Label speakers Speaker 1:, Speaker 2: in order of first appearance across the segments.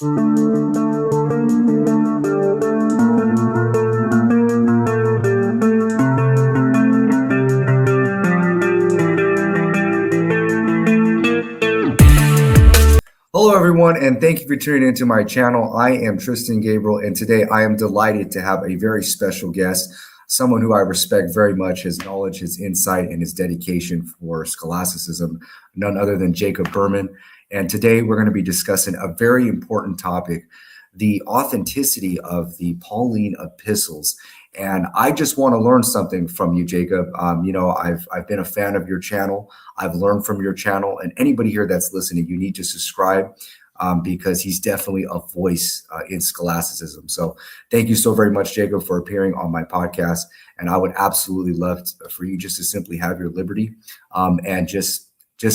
Speaker 1: Hello, everyone, and thank you for tuning into my channel. I am Tristian Gabriel, and today I am delighted to have a very special guest, someone who I respect very much, his knowledge, his insight, and his dedication for scholasticism, none other than Jacob Ehrman. And today we're going to be discussing a very important topic, the authenticity of the Pauline epistles. And I just want to learn something from you, Jacob. I've been a fan of your channel. I've learned from your channel, and anybody here that's listening, you need to subscribe because he's definitely a voice in scholasticism. So thank you so very much, Jacob, for appearing on my podcast. And I would absolutely love for you just to simply have your liberty and just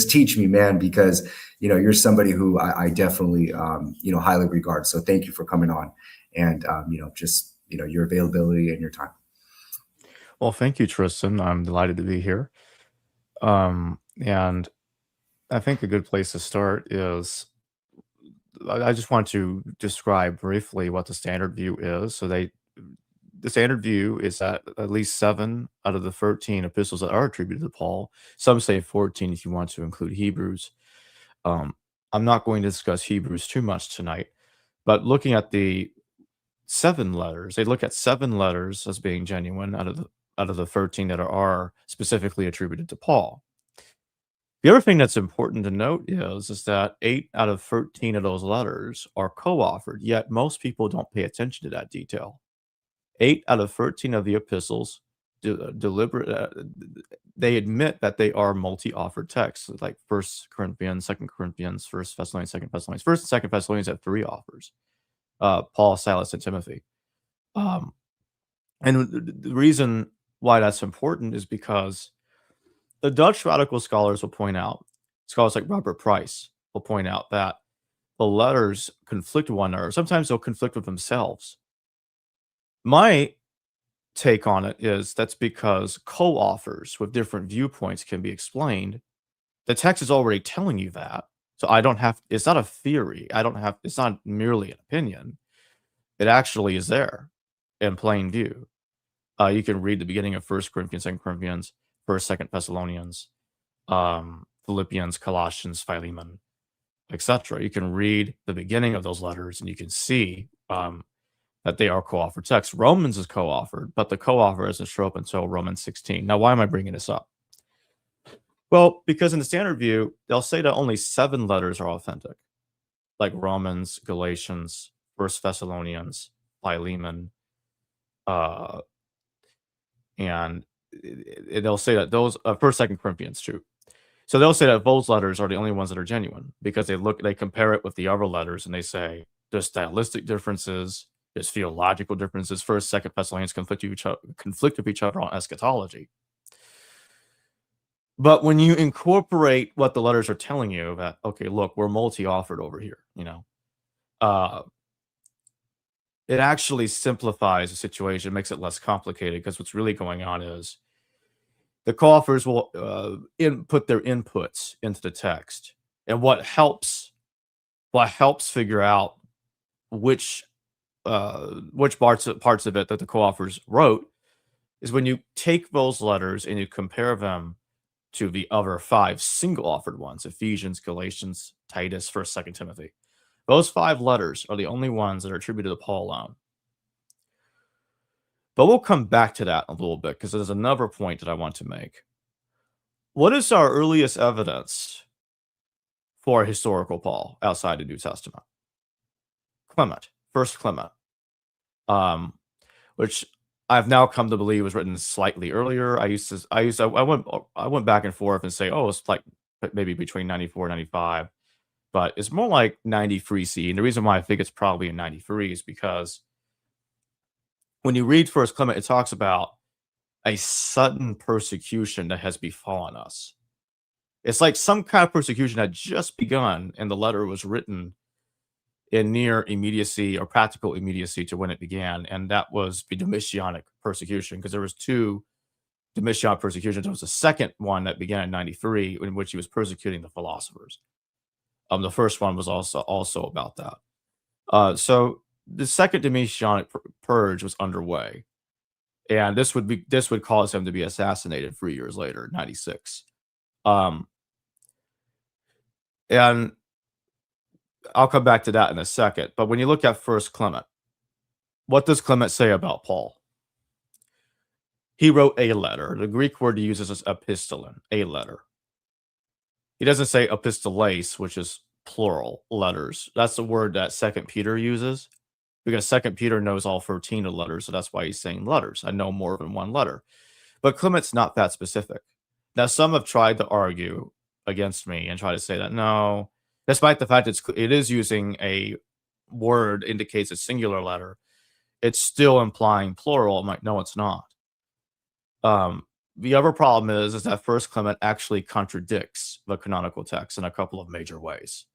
Speaker 1: teach me, man, because you're somebody who I definitely highly regard. So thank you for coming on, and your availability and your time.
Speaker 2: Well, thank you, Tristan. I'm delighted to be here. And I think a good place to start is I just want to describe briefly what the standard view is. So the standard view is that at least 7 out of the 13 epistles that are attributed to Paul, some say 14 if you want to include Hebrews. I'm not going to discuss Hebrews too much tonight, but looking at the 7 letters, they look at 7 letters as being genuine out of the 13 that are specifically attributed to Paul. The other thing that's important to note is that 8 out of 13 of those letters are co-authored, yet most people don't pay attention to that detail. 8 out of 13 of the epistles they admit that they are multi-authored texts, like 1 Corinthians, 2 Corinthians, 1 Thessalonians, 2 Thessalonians. 1 and 2 Thessalonians have 3 authors, Paul, Silas, and Timothy. And the reason why that's important is because the Dutch radical scholars will point out, scholars like Robert Price will point out that the letters conflict with one another. Sometimes they'll conflict with themselves. My take on it is that's because co-authors with different viewpoints can be explained. The text is already telling you that. So it's not a theory. It's not merely an opinion. It actually is there in plain view. You can read the beginning of 1 Corinthians, 2 Corinthians, 1st, 2nd Thessalonians, Philippians, Colossians, Philemon, etc. You can read the beginning of those letters and you can see that they are co-authored texts. Romans is co-authored, but the co-author doesn't show up until Romans 16. Now, why am I bringing this up? Well, because in the standard view, they'll say that only 7 letters are authentic, like Romans, Galatians, 1st Thessalonians, Philemon, and they'll say that those 1st, 2nd Corinthians too. So they'll say that those letters are the only ones that are genuine because they compare it with the other letters and they say there's stylistic differences, there's theological differences. 1st, 2nd Thessalonians conflict with each other on eschatology. But when you incorporate what the letters are telling you that, okay, look, we're multi-authored over here, it actually simplifies the situation, makes it less complicated, because what's really going on is the co-authors will input their inputs into the text. And what helps figure out which parts of it that the co-authors wrote is when you take those letters and you compare them to the other 5 single-authored ones, Ephesians, Galatians, Titus, 1st, 2nd Timothy. Those 5 letters are the only ones that are attributed to Paul alone. But we'll come back to that in a little bit because there's another point that I want to make. What is our earliest evidence for a historical Paul outside the New Testament? Clement, 1st Clement, which I've now come to believe was written slightly earlier. I went back and forth and say, oh, it's like maybe between 94 and 95. But it's more like 93 CE. And the reason why I think it's probably in 93 is because when you read 1st Clement, it talks about a sudden persecution that has befallen us. It's like some kind of persecution had just begun, and the letter was written in near immediacy or practical immediacy to when it began, and that was the Domitianic persecution, because there was 2 Domitianic persecutions. There was a second one that began in 93, in which he was persecuting the philosophers. The first one was also about that. So the second Domitian purge was underway, and this would cause him to be assassinated 3 years later, 96. And I'll come back to that in a second. But when you look at First Clement, what does Clement say about Paul? He wrote a letter. The Greek word he uses is epistolon, a letter. He doesn't say epistoles, which is plural letters. That's the word that Second Peter uses, because Second Peter knows all 13 of the letters, so that's why he's saying letters. I know more than one letter. But Clement's not that specific. Now, some have tried to argue against me and try to say that, no, despite the fact it is using a word indicates a singular letter, it's still implying plural. I'm like, no, it's not. The other problem is that First Clement actually contradicts the canonical text in a couple of major ways.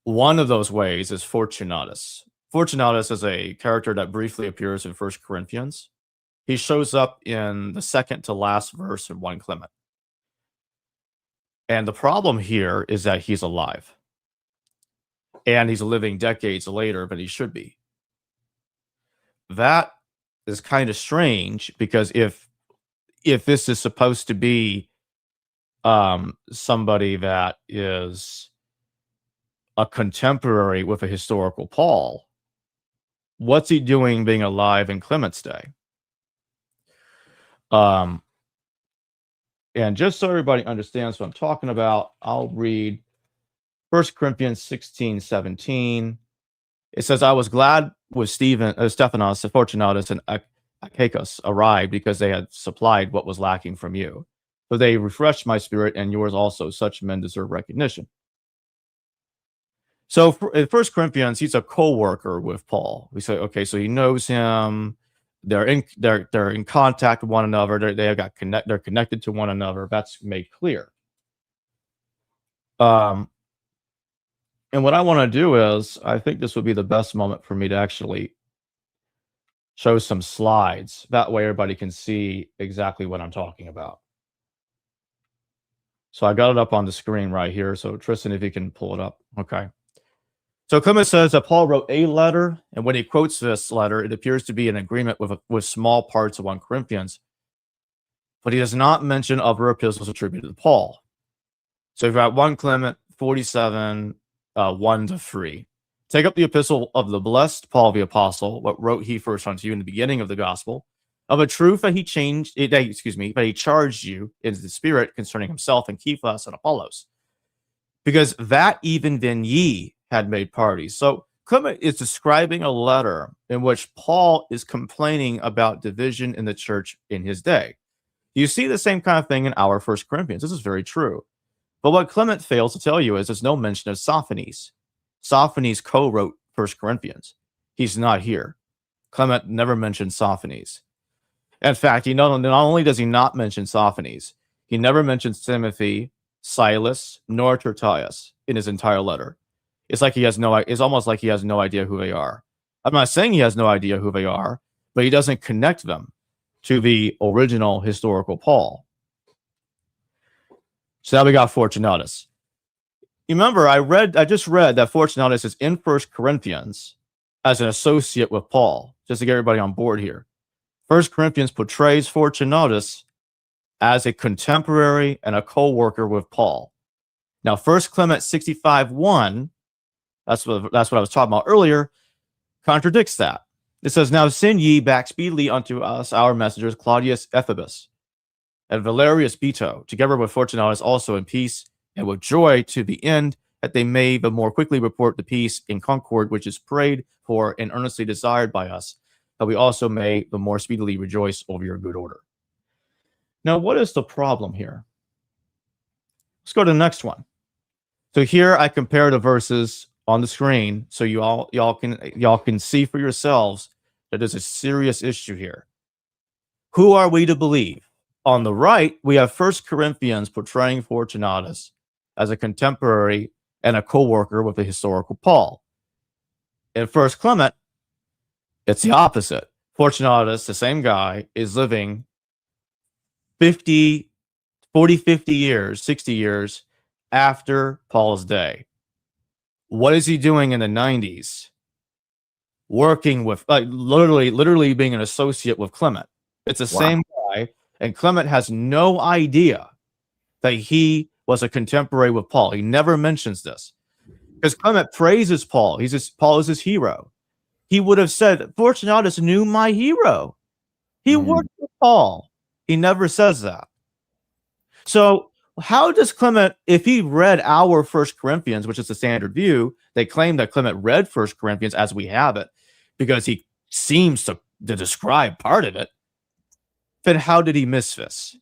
Speaker 2: One of those ways is Fortunatus. Fortunatus is a character that briefly appears in 1 Corinthians. He shows up in the second to last verse in 1 Clement. And the problem here is that he's alive. And he's living decades later, but he should be. That is kind of strange, because if this is supposed to be somebody that is a contemporary with a historical Paul, what's he doing being alive in Clement's day? And just so everybody understands what I'm talking about, I'll read 1 Corinthians 16:17. It says, I was glad with Stephanos, Fortunatus, and Achaicus arrived, because they had supplied what was lacking from you. For they refreshed my spirit, and yours also. Such men deserve recognition. So in 1 Corinthians, he's a co-worker with Paul. We say, okay, so he knows him. They're in contact with one another. They're connected to one another. That's made clear. And what I want to do is, I think this would be the best moment for me to actually show some slides. That way everybody can see exactly what I'm talking about. So I got it up on the screen right here. So Tristian, if you can pull it up. Okay. So Clement says that Paul wrote a letter, and when he quotes this letter, it appears to be in agreement with small parts of 1 Corinthians, but he does not mention other epistles attributed to Paul. So you've got 1 Clement 47, 1-3. Take up the epistle of the blessed Paul the apostle, what wrote he first unto you in the beginning of the gospel, of a truth that he charged you in the spirit concerning himself and Cephas and Apollos, because that even then ye had made parties. So Clement is describing a letter in which Paul is complaining about division in the church in his day. You see the same kind of thing in our 1 Corinthians. This is very true. But what Clement fails to tell you is there's no mention of Sophanes. Sophanes co-wrote 1 Corinthians. He's not here. Clement never mentioned Sophanes. In fact, not only does he not mention Sophanes, he never mentions Timothy, Silas, nor Tertius in his entire letter. It's almost like he has no idea who they are. I'm not saying he has no idea who they are, but he doesn't connect them to the original historical Paul. So now we got Fortunatus. You remember, I just read that Fortunatus is in 1 Corinthians as an associate with Paul, just to get everybody on board here. 1 Corinthians portrays Fortunatus as a contemporary and a co-worker with Paul. Now, 1 Clement 65:1, that's what I was talking about earlier, contradicts that. It says, now send ye back speedily unto us our messengers Claudius Ephebus and Valerius Bito, together with Fortunatus also in peace and with joy, to the end that they may the more quickly report the peace in concord which is prayed for and earnestly desired by us, that we also may the more speedily rejoice over your good order. Now, what is the problem here? Let's go to the next one. So here I compare the verses on the screen, so y'all can see for yourselves that there's a serious issue here. Who are we to believe? On the right, we have 1 Corinthians portraying Fortunatus as a contemporary and a co-worker with the historical Paul. In 1 Clement, it's the opposite. Fortunatus, the same guy, is living 40, 50 years, 60 years after Paul's day. What is he doing in the 90s? Working with, like, literally being an associate with Clement. It's the same guy, and Clement has no idea that he was a contemporary with Paul. He never mentions this because Clement praises Paul. Paul is his hero. He would have said, Fortunatus knew my hero. He worked with Paul. He never says that. So how does Clement, if he read our First Corinthians, which is the standard view, they claim that Clement read First Corinthians as we have it because he seems to describe part of it, then how did he miss this?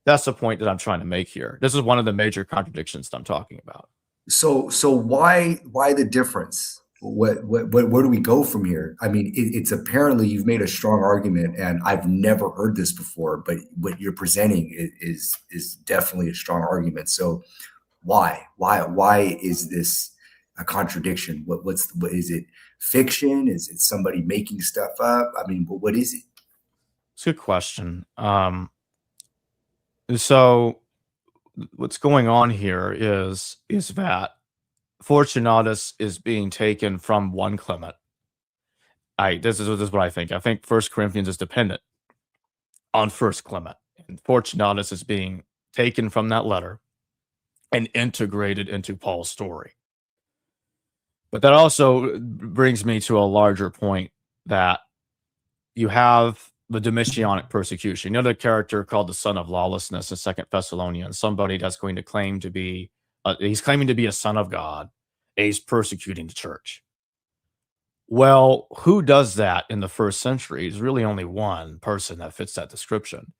Speaker 2: That's the point that I'm trying to make here. This is one of the major contradictions that I'm talking about.
Speaker 1: So why the difference? Where do we go from here? I mean, it's apparently you've made a strong argument, and I've never heard this before, but what you're presenting is definitely a strong argument. So why is this a contradiction? What is it? Fiction? Is it somebody making stuff up? I mean, what is it?
Speaker 2: It's a good question. So what's going on here is that Fortunatus is being taken from one Clement. This is what I think. I think First Corinthians is dependent on First Clement, and Fortunatus is being taken from that letter and integrated into Paul's story. But that also brings me to a larger point that you have the Domitianic persecution. You know, the character called the son of lawlessness in 2 Thessalonians, somebody that's going to claim to be, he's claiming to be a son of God, and he's persecuting the church. Well, who does that in the first century? There's really only one person that fits that description.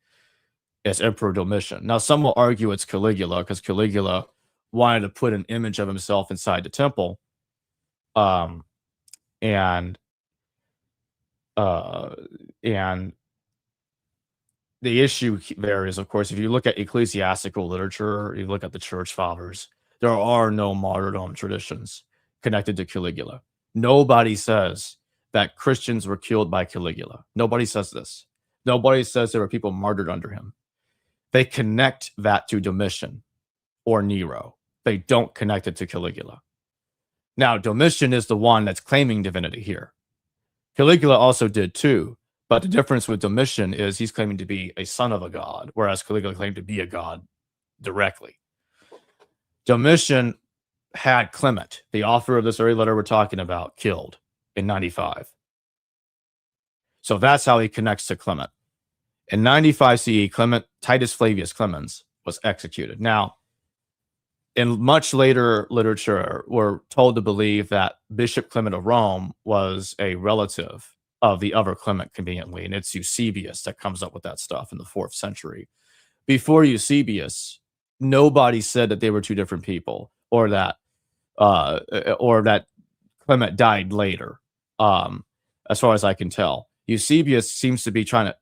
Speaker 2: It's Emperor Domitian. Now, some will argue it's Caligula, because Caligula wanted to put an image of himself inside the temple. And the issue there is, of course, if you look at ecclesiastical literature, you look at the church fathers, there are no martyrdom traditions connected to Caligula. Nobody says that Christians were killed by Caligula. Nobody says this. Nobody says there were people martyred under him. They connect that to Domitian or Nero. They don't connect it to Caligula. Now, Domitian is the one that's claiming divinity here. Caligula also did too, but the difference with Domitian is he's claiming to be a son of a god, whereas Caligula claimed to be a god directly. Domitian had Clement, the author of this very letter we're talking about, killed in 95. So that's how he connects to Clement. In 95 CE, Titus Flavius Clemens was executed. Now, in much later literature, we're told to believe that Bishop Clement of Rome was a relative of the other Clement, conveniently, and it's Eusebius that comes up with that stuff in the 4th century. Before Eusebius, nobody said that they were two different people, or that Clement died later, as far as I can tell. Eusebius seems to be trying to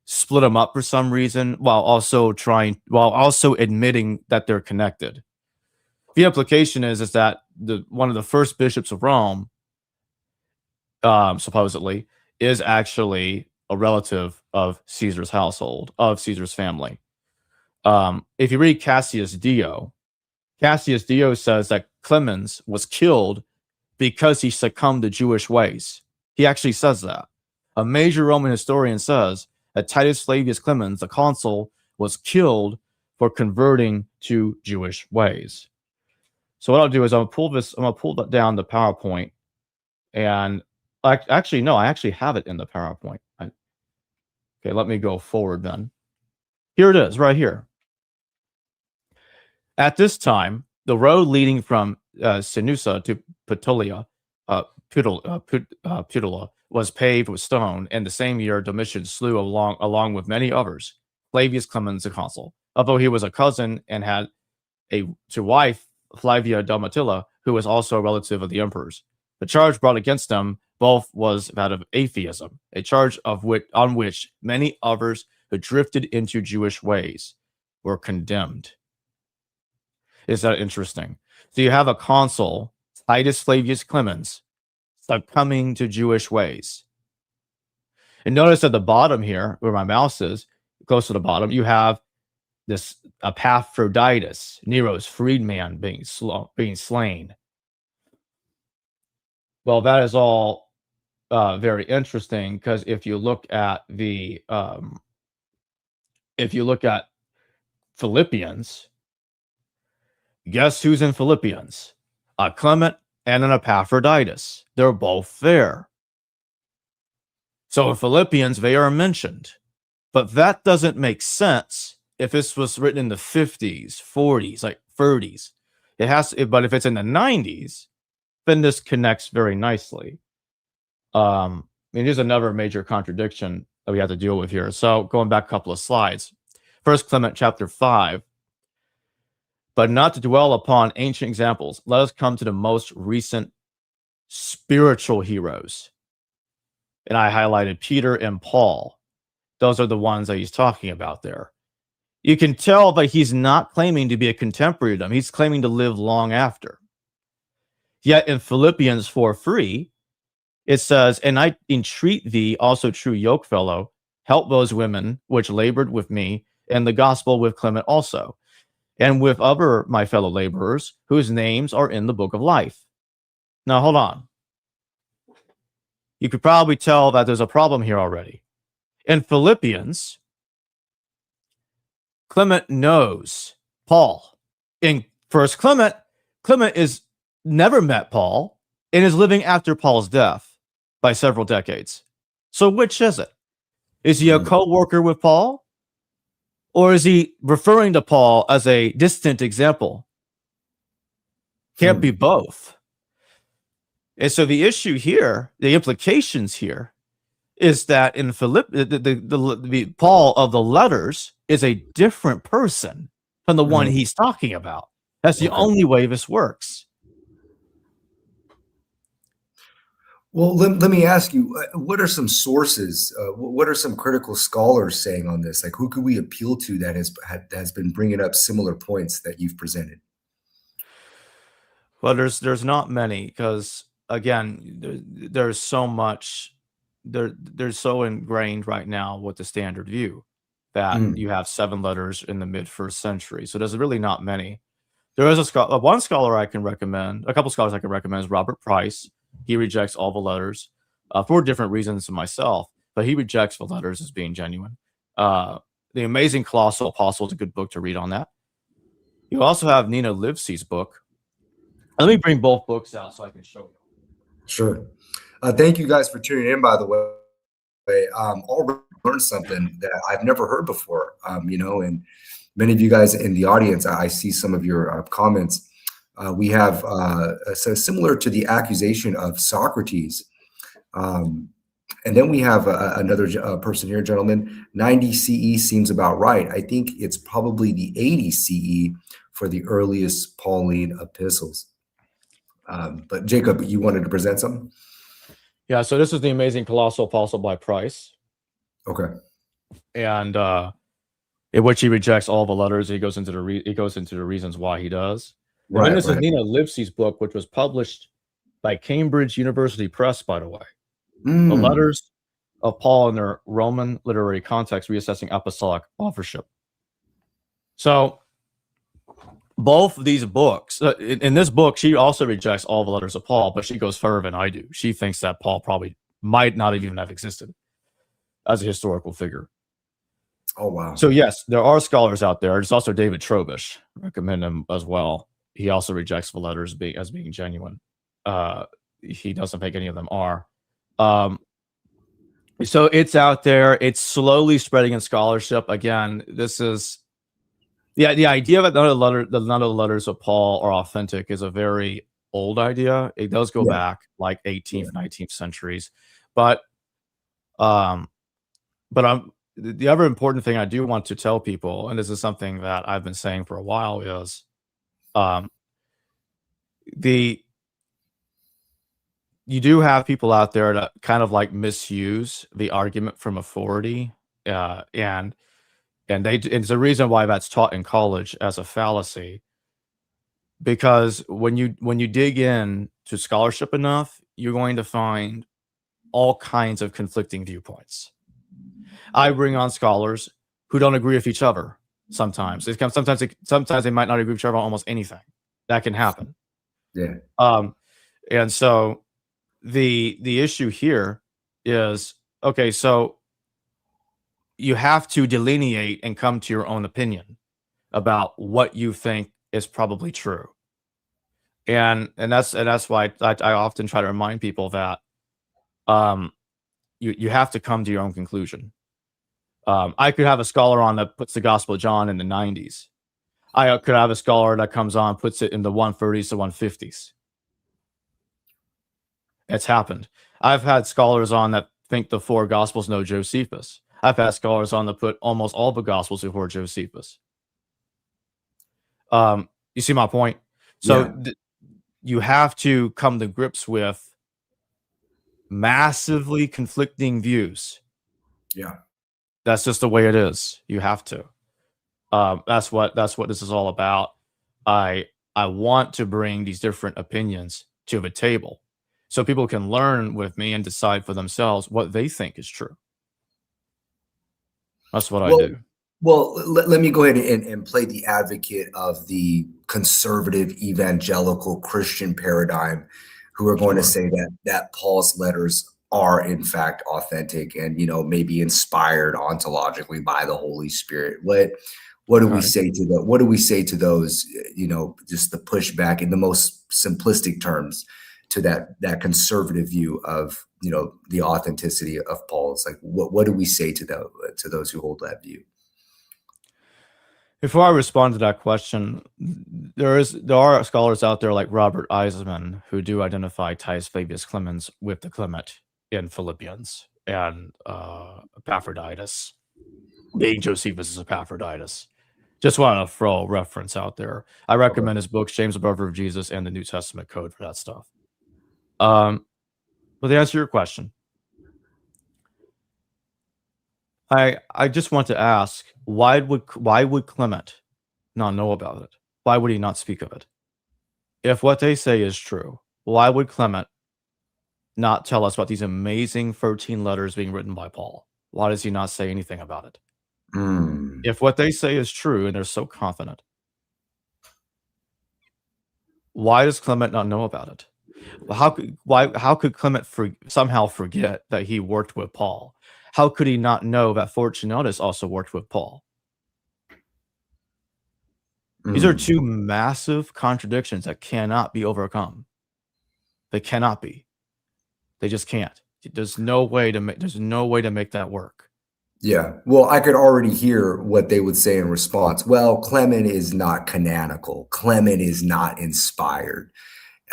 Speaker 2: split them up for some reason, while also admitting that they're connected. The implication is that one of the first bishops of Rome, supposedly, is actually a relative of Caesar's household, of Caesar's family. If you read Cassius Dio says that Clemens was killed because he succumbed to Jewish ways. He actually says that. A major Roman historian says that Titus Flavius Clemens, the consul, was killed for converting to Jewish ways. So what I'll do is I'm gonna pull that down the PowerPoint, and I actually have it in the PowerPoint. Okay, let me go forward then. Here it is, right here. At this time, the road leading from Sinusa to Puteoli was paved with stone, and the same year Domitian slew along with many others Flavius Clemens the consul, although he was a cousin and had to wife Flavia Domitilla, who was also a relative of the emperors. The charge brought against them both was that of atheism, a charge on which many others who drifted into Jewish ways were condemned. Is that interesting? So you have a consul, Titus Flavius Clemens, succumbing to Jewish ways. And notice at the bottom here, where my mouse is, close to the bottom, you have this Epaphroditus, Nero's freedman, being slain. Well, that is all very interesting, because if you look at Philippians, guess who's in Philippians? A Clement and an Epaphroditus. They're both there. So in Philippians, they are mentioned. But that doesn't make sense if this was written in the 50s, 40s, like 30s. But if it's in the 90s, then this connects very nicely. Here's another major contradiction that we have to deal with here. So going back a couple of slides. First Clement chapter 5. But not to dwell upon ancient examples, let us come to the most recent spiritual heroes. And I highlighted Peter and Paul. Those are the ones that he's talking about there. You can tell that he's not claiming to be a contemporary of them. He's claiming to live long after. Yet in Philippians 4:3, it says, "And I entreat thee also, true yokefellow, help those women which labored with me and the gospel with Clement also, and with other my fellow laborers, whose names are in the book of life." Now, hold on. You could probably tell that there's a problem here already. In Philippians, Clement knows Paul. In First Clement, Clement is never met Paul and is living after Paul's death by several decades. So which is it? Is he a co-worker with Paul? Or is he referring to Paul as a distant example? Can't be both. And so the issue here, the implications here, is that in the Paul of the letters is a different person from the one he's talking about. That's the only way this works.
Speaker 1: Well, let me ask you, what are some sources? What are some critical scholars saying on this? Like, who could we appeal to that has been bringing up similar points that you've presented?
Speaker 2: Well, there's not many, because again, there's so much. They're so ingrained right now with the standard view that you have 7 letters in the mid-1st century. So there's really not many. There is one scholar I can recommend. A couple scholars I can recommend is Robert Price. He rejects all the letters for different reasons than myself, but he rejects the letters as being genuine. The Amazing Colossal Apostle is a good book to read on that. You also have Nina Livesey's book. Let me bring both books out so I can show you.
Speaker 1: Sure. Thank you guys for tuning in, by the way. Already learned something that I've never heard before, and many of you guys in the audience, I see some of your comments. We have so similar to the accusation of Socrates. And then we have another person here, gentlemen. 90 CE seems about right. I think it's probably the 80 CE for the earliest Pauline epistles. But Jacob, you wanted to present something?
Speaker 2: Yeah, so this is the Amazing Colossal Apostle by Price.
Speaker 1: Okay.
Speaker 2: And in which he rejects all the letters. He goes into the reasons why he does. And then this is Nina Livesey's book, which was published by Cambridge University Press, by the way. The letters of Paul in their Roman literary context, reassessing apostolic authorship. So both these books, in this book, she also rejects all the letters of Paul, but she goes further than I do. She thinks that Paul probably might not even have existed as a historical figure.
Speaker 1: Oh, wow.
Speaker 2: So yes, there are scholars out there. There's also David Trobish. I recommend him as well. He also rejects the letters as being genuine. He doesn't think any of them are. So it's out there. It's slowly spreading in scholarship. Again, this is the idea that none of the letters of Paul are authentic is a very old idea. It does go back like 18th, 19th centuries, but the other important thing I do want to tell people, and this is something that I've been saying for a while, is you do have people out there that kind of like misuse the argument from authority, and it's a reason why that's taught in college as a fallacy, because when you dig in to scholarship enough, you're going to find all kinds of conflicting viewpoints. I bring on scholars who don't agree with each other. Sometimes they might not agree with each other on almost anything. That can happen.
Speaker 1: Yeah.
Speaker 2: And so the issue here is, okay, so you have to delineate and come to your own opinion about what you think is probably true. And that's why I often try to remind people that you have to come to your own conclusion. I could have a scholar on that puts the Gospel of John in the 90s. I could have a scholar that comes on, puts it in the 130s to 150s. It's happened. I've had scholars on that think the 4 Gospels know Josephus. I've had scholars on that put almost all the Gospels before Josephus. You see my point? So you have to come to grips with massively conflicting views.
Speaker 1: Yeah.
Speaker 2: That's just the way it is. You have to. That's what this is all about. I want to bring these different opinions to the table so people can learn with me and decide for themselves what they think is true. That's what I do.
Speaker 1: Well, let me go ahead and play the advocate of the conservative evangelical Christian paradigm, who are going to say that Paul's letters are in fact authentic and, maybe inspired ontologically by the Holy Spirit. What do we say to the, what do we say to those, just the pushback in the most simplistic terms to that conservative view of, the authenticity of Paul's? Like, what do we say to those who hold that view?
Speaker 2: Before I respond to that question, there are scholars out there like Robert Eisman who do identify Titus Flavius Clemens with the Clement in Philippians and Epaphroditus being Josephus' Epaphroditus. Just want to throw a reference out there. I recommend his books, James the Brother of Jesus and the New Testament Code, for that stuff. But to answer your question, I just want to ask, why would Clement not know about it? Why would he not speak of it? If what they say is true, why would Clement not tell us about these amazing 13 letters being written by Paul? Why does he not say anything about it? If what they say is true and they're so confident, why does Clement not know about it? How could Clement somehow forget that he worked with Paul? How could he not know that Fortunatus also worked with Paul? These are two massive contradictions that cannot be overcome. They cannot be. They just can't. There's no way to make that work.
Speaker 1: Yeah. Well, I could already hear what they would say in response. Well, Clement is not canonical. Clement is not inspired.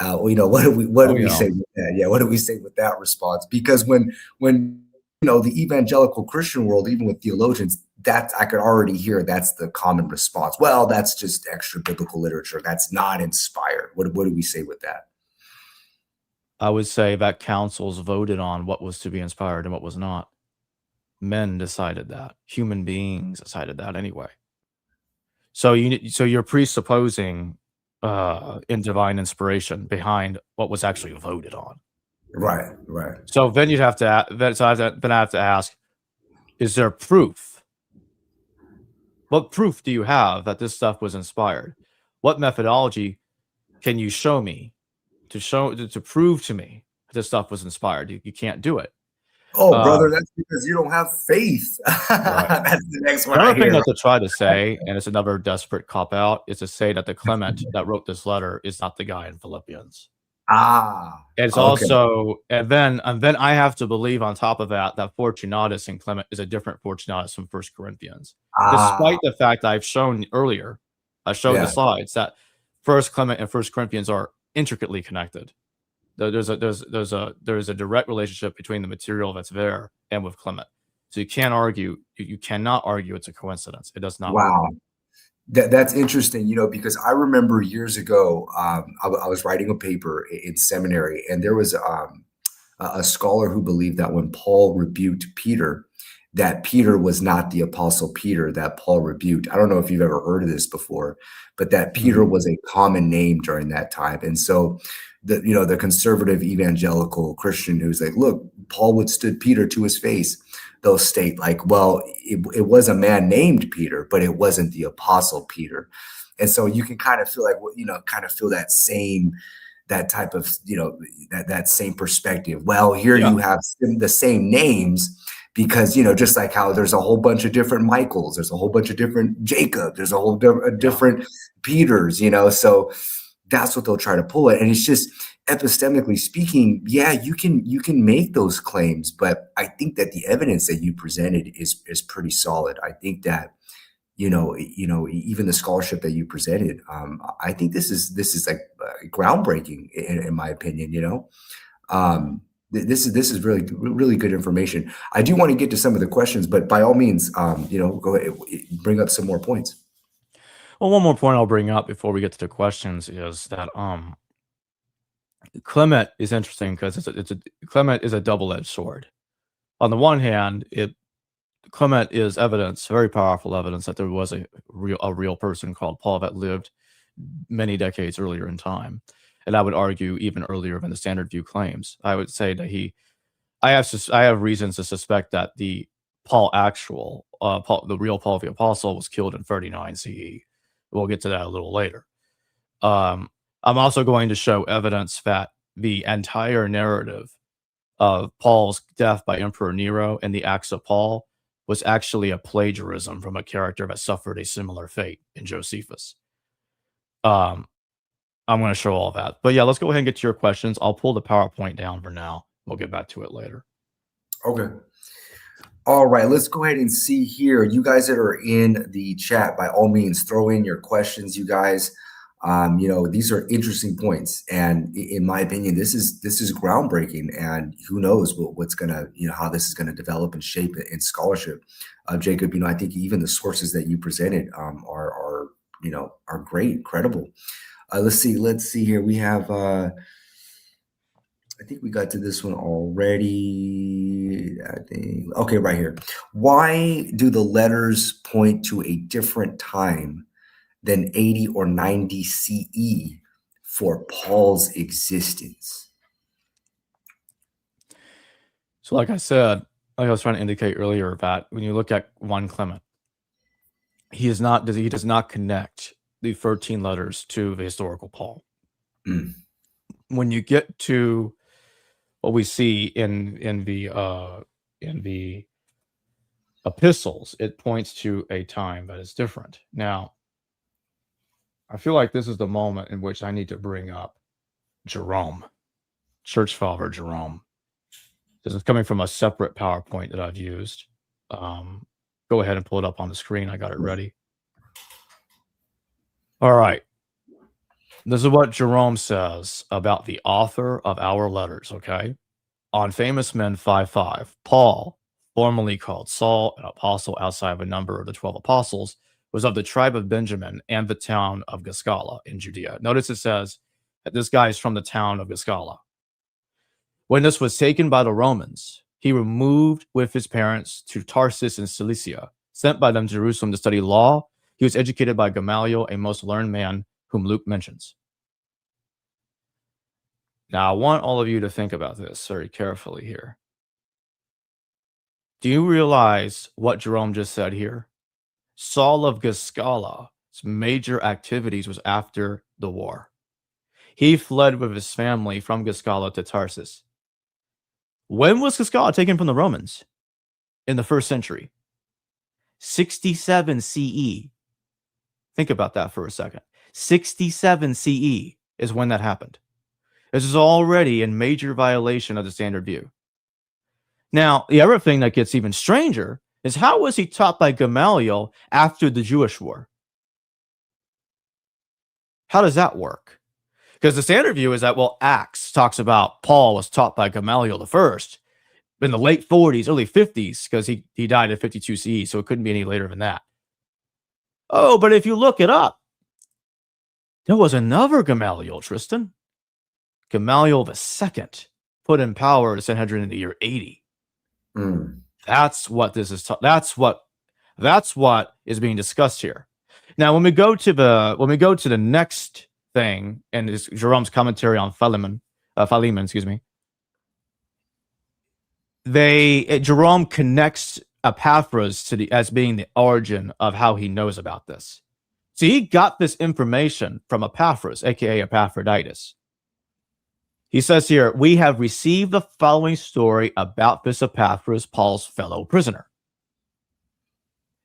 Speaker 1: What do we say with that? Yeah, what do we say with that response? Because when the evangelical Christian world, even with theologians, that I could already hear that's the common response. Well, that's just extra biblical literature. That's not inspired. What do we say with that?
Speaker 2: I would say that councils voted on what was to be inspired and what was not. Men decided that. Human beings decided that anyway. So you're presupposing in divine inspiration behind what was actually voted on.
Speaker 1: Right.
Speaker 2: So then I have to ask, is there proof? What proof do you have that this stuff was inspired? What methodology can you show me to prove to me that this stuff was inspired? You can't do it.
Speaker 1: Oh, brother, that's because you don't have faith.
Speaker 2: Right.
Speaker 1: That's the next one.
Speaker 2: Another thing that to try to say, and it's another desperate cop-out, is to say that the Clement that wrote this letter is not the guy in Philippians. It's also, and then I have to believe on top of that Fortunatus and Clement is a different Fortunatus from 1 Corinthians. Despite the fact I've shown earlier, I showed the slides that 1 Clement and 1 Corinthians are intricately connected. There's a direct relationship between the material that's there and with Clement. So you can't argue. You cannot argue it's a coincidence. It does not.
Speaker 1: Wow. That's interesting, because I remember years ago, I was writing a paper in seminary, and there was a scholar who believed that when Paul rebuked Peter, that Peter was not the apostle Peter that Paul rebuked. I don't know if you've ever heard of this before, but that Peter was a common name during that time. And so the conservative evangelical Christian who's like, look, Paul withstood Peter to his face, they'll state like, well, it was a man named Peter, but it wasn't the apostle Peter. And so you can kind of feel like, kind of feel that type of, that same perspective. Well, here you have the same names, because, just like how there's a whole bunch of different Michaels, there's a whole bunch of different Jacob, there's a whole different Peters, so that's what they'll try to pull it. And it's just, epistemically speaking, yeah, you can make those claims, but I think that the evidence that you presented is pretty solid. I think that, even the scholarship that you presented, I think this is like groundbreaking in my opinion. This is really, really good information. I do want to get to some of the questions, but by all means, go ahead, bring up some more points.
Speaker 2: Well, one more point I'll bring up before we get to the questions is that Clement is interesting because Clement is a double-edged sword. On the one hand, Clement is evidence, very powerful evidence, that there was a real person called Paul that lived many decades earlier in time. And I would argue even earlier than the standard view claims. I would say that I have reasons to suspect that the real Paul the Apostle was killed in 39 CE. We'll get to that a little later. I'm also going to show evidence that the entire narrative of Paul's death by Emperor Nero and the Acts of Paul was actually a plagiarism from a character that suffered a similar fate in Josephus. I'm going to show all that. But yeah, let's go ahead and get to your questions. I'll pull the PowerPoint down for now. We'll get back to it later.
Speaker 1: Okay. All right, let's go ahead and see here. You guys that are in the chat, by all means, throw in your questions, you guys. These are interesting points, and in my opinion, this is groundbreaking. And who knows what's gonna, how this is gonna develop and shape it in scholarship. Jacob, I think even the sources that you presented are great, credible. Let's see here. We have. I think we got to this one already. I think, okay, right here. Why do the letters point to a different time than 80 or 90 CE for Paul's existence?
Speaker 2: So like I said, like I was trying to indicate earlier, that when you look at 1 Clement, he does not connect the 13 letters to the historical Paul. When you get to what we see in the epistles, it points to a time that is different. Now, I feel like this is the moment in which I need to bring up Jerome, Church Father Jerome. This is coming from a separate PowerPoint that I've used. Go ahead and pull it up on the screen. I got it ready. All right. This is what Jerome says about the author of our letters, okay? On Famous Men 5:5, Paul, formerly called Saul, an apostle outside of a number of the 12 apostles, was of the tribe of Benjamin and the town of Gischala in Judea. Notice it says that this guy is from the town of Gischala. When this was taken by the Romans, he removed with his parents to Tarsus in Cilicia, sent by them to Jerusalem to study law. He was educated by Gamaliel, a most learned man whom Luke mentions. Now, I want all of you to think about this very carefully here. Do you realize what Jerome just said here? Saul of Gischala's major activities was after the war. He fled with his family from Gischala to Tarsus. When was Gischala taken from the Romans? In the 1st century. 67 CE. Think about that for a second. 67 CE is when that happened. This is already in major violation of the standard view. Now, the other thing that gets even stranger is, how was he taught by Gamaliel after the Jewish war? How does that work? Because the standard view is that, well, Acts talks about Paul was taught by Gamaliel the first in the late 40s, early 50s, because he died at 52 CE, so it couldn't be any later than that. Oh, but if you look it up, there was another Gamaliel, Tristian. Gamaliel II put in power the Sanhedrin in the year 80. That's what this is. That's what is being discussed here. Now, when we go to the next thing, and is Jerome's commentary on Philemon, excuse me. Jerome connects Epaphras as being the origin of how he knows about this. So he got this information from Epaphras, aka Epaphroditus. He says here, we have received the following story about this Epaphras, Paul's fellow prisoner.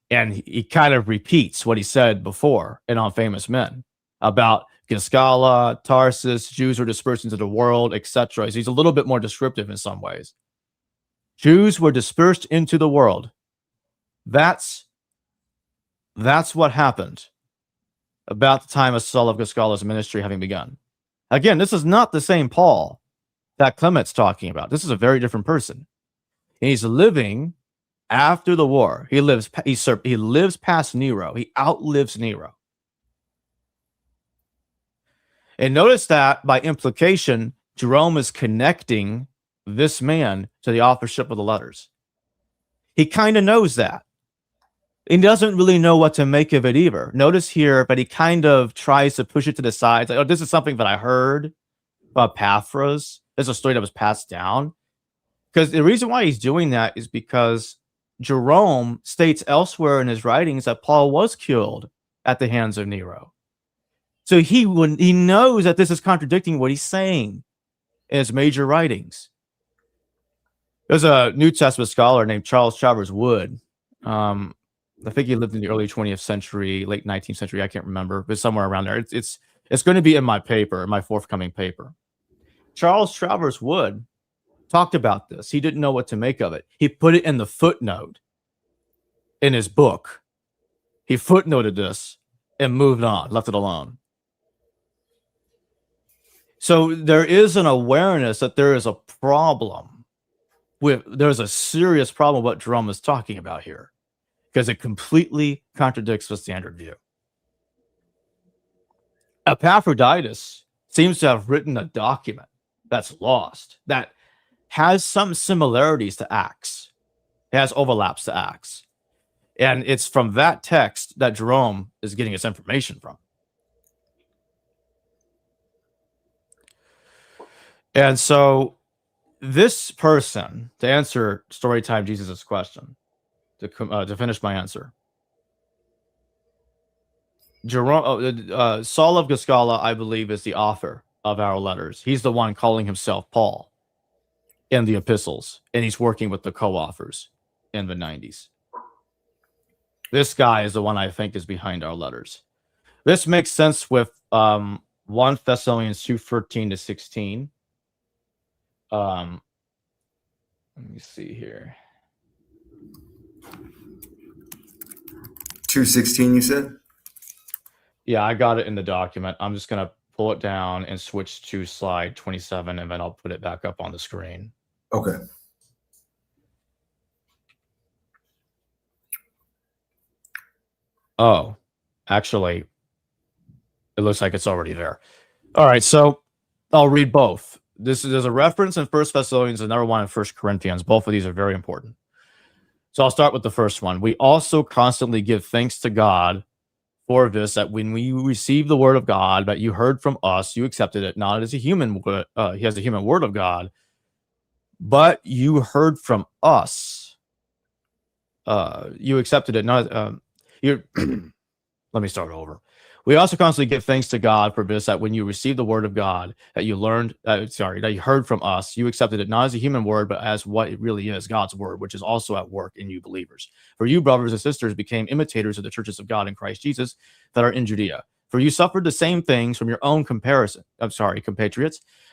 Speaker 2: And he kind of repeats what he said before in On Famous Men about Gischala, Tarsus, Jews were dispersed into the world, etc. He's a little bit more descriptive in some ways. Jews were dispersed into the world. That's what happened about the time of Saul of Gischala's ministry having begun. Again, this is not the same Paul that Clement's talking about. This is a very different person. And he's living after the war. He lives past Nero. He outlives Nero. And notice that by implication, Jerome is connecting this man to the authorship of the letters. He kind of knows that. He doesn't really know what to make of it either. Notice here, but he kind of tries to push it to the side. Like, oh, this is something that I heard about Epaphras. This is a story that was passed down. Because the reason why he's doing that is because Jerome states elsewhere in his writings that Paul was killed at the hands of Nero. So he knows that this is contradicting what he's saying in his major writings. There's a New Testament scholar named Charles Travers Wood. I think he lived in the early 20th century, late 19th century. I can't remember, but somewhere around there. It's going to be in my paper, my forthcoming paper. Charles Travers Wood talked about this. He didn't know what to make of it. He put it in the footnote in his book. He footnoted this and moved on, left it alone. So there is an awareness that there is a problem there's a serious problem with what Jerome is talking about here, because it completely contradicts the standard view. Epaphroditus seems to have written a document that's lost, that has some similarities to Acts. It has overlaps to Acts. And it's from that text that Jerome is getting his information from. And so this person, to answer Storytime Jesus' question, to finish my answer, Jerome, Saul of Gischala, I believe, is the author of our letters. He's the one calling himself Paul in the epistles, and he's working with the co-authors in the 90s. This guy is the one I think is behind our letters. This makes sense with 1 Thessalonians 2:13-16. Let me see here.
Speaker 1: 2:16, you said?
Speaker 2: Yeah, I got it in the document. I'm just going to pull it down and switch to slide 27, and then I'll put it back up on the screen.
Speaker 1: Okay.
Speaker 2: Oh, actually, it looks like it's already there. All right, so I'll read both. There's a reference in 1 Thessalonians, another one in 1 Corinthians. Both of these are very important. So I'll start with the first one. We also constantly give thanks to God for this, that when we received the word of God that you heard from us, you accepted it not as a human, he has a human word of God, but you heard from us. You accepted it not. Let me start over. We also constantly give thanks to God for this, that when you received the word of God, that you learned, that you heard from us, you accepted it not as a human word, but as what it really is, God's word, which is also at work in you believers. For you, brothers and sisters, became imitators of the churches of God in Christ Jesus that are in Judea. For you suffered the same things from your own compatriots,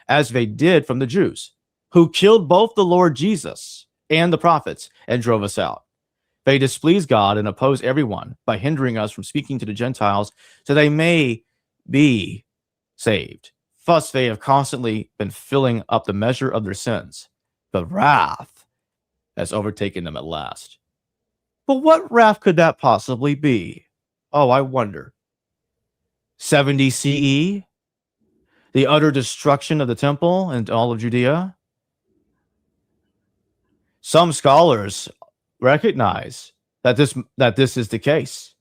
Speaker 2: as they did from the Jews, who killed both the Lord Jesus and the prophets and drove us out. They displease God and oppose everyone by hindering us from speaking to the Gentiles so they may be saved. Thus, they have constantly been filling up the measure of their sins. The wrath has overtaken them at last. But what wrath could that possibly be? Oh, I wonder. 70 CE? The utter destruction of the temple and all of Judea? Some scholars recognize that this is the case.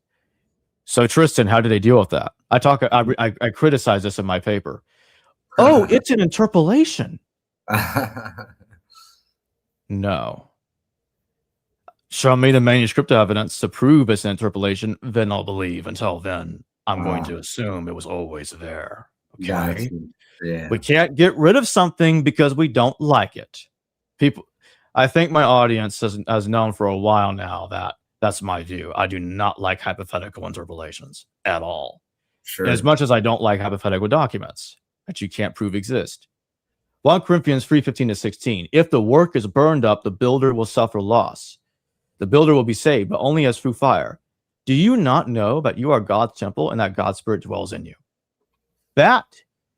Speaker 2: So Tristian, how do they deal with that? I criticize this in my paper. Oh, it's an interpolation. No. Show me the manuscript evidence to prove it's an interpolation, then I'll believe. Until then, I'm going to assume it was always there. Okay.
Speaker 1: Yeah.
Speaker 2: We can't get rid of something because we don't like it. I think my audience has known for a while now that that's my view. I do not like hypothetical interpolations at all.
Speaker 1: Sure.
Speaker 2: As much as I don't like hypothetical documents that you can't prove exist. 1 Corinthians 3:15-16. If the work is burned up, the builder will suffer loss. The builder will be saved, but only as through fire. Do you not know that you are God's temple and that God's Spirit dwells in you? That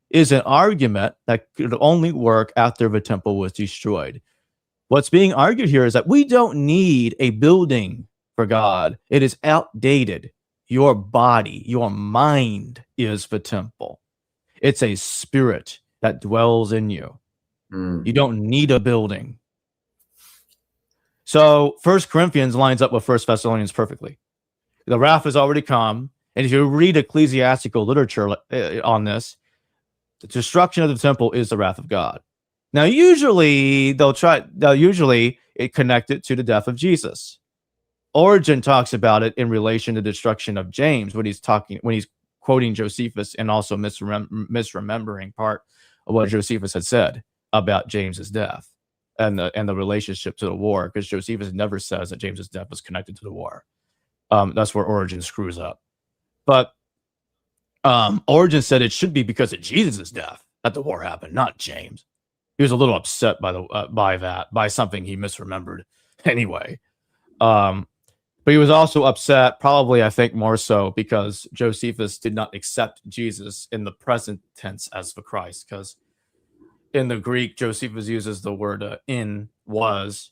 Speaker 2: is an argument that could only work after the temple was destroyed. What's being argued here is that we don't need a building for God. It is outdated. Your body, your mind is the temple. It's a spirit that dwells in you. You don't need a building. So 1 Corinthians lines up with 1 Thessalonians perfectly. The wrath has already come. And if you read ecclesiastical literature on this, the destruction of the temple is the wrath of God. Now, usually they'll usually connect it to the death of Jesus. Origen talks about it in relation to the destruction of James when he's quoting Josephus and also misremembering part of what Josephus had said about James's death and the relationship to the war, because Josephus never says that James's death was connected to the war. That's where Origen screws up. But Origen said it should be because of Jesus' death that the war happened, not James. He was a little upset by something he misremembered anyway. But he was also upset, probably I think more so because Josephus did not accept Jesus in the present tense as the Christ, because in the Greek, Josephus uses the word in, was,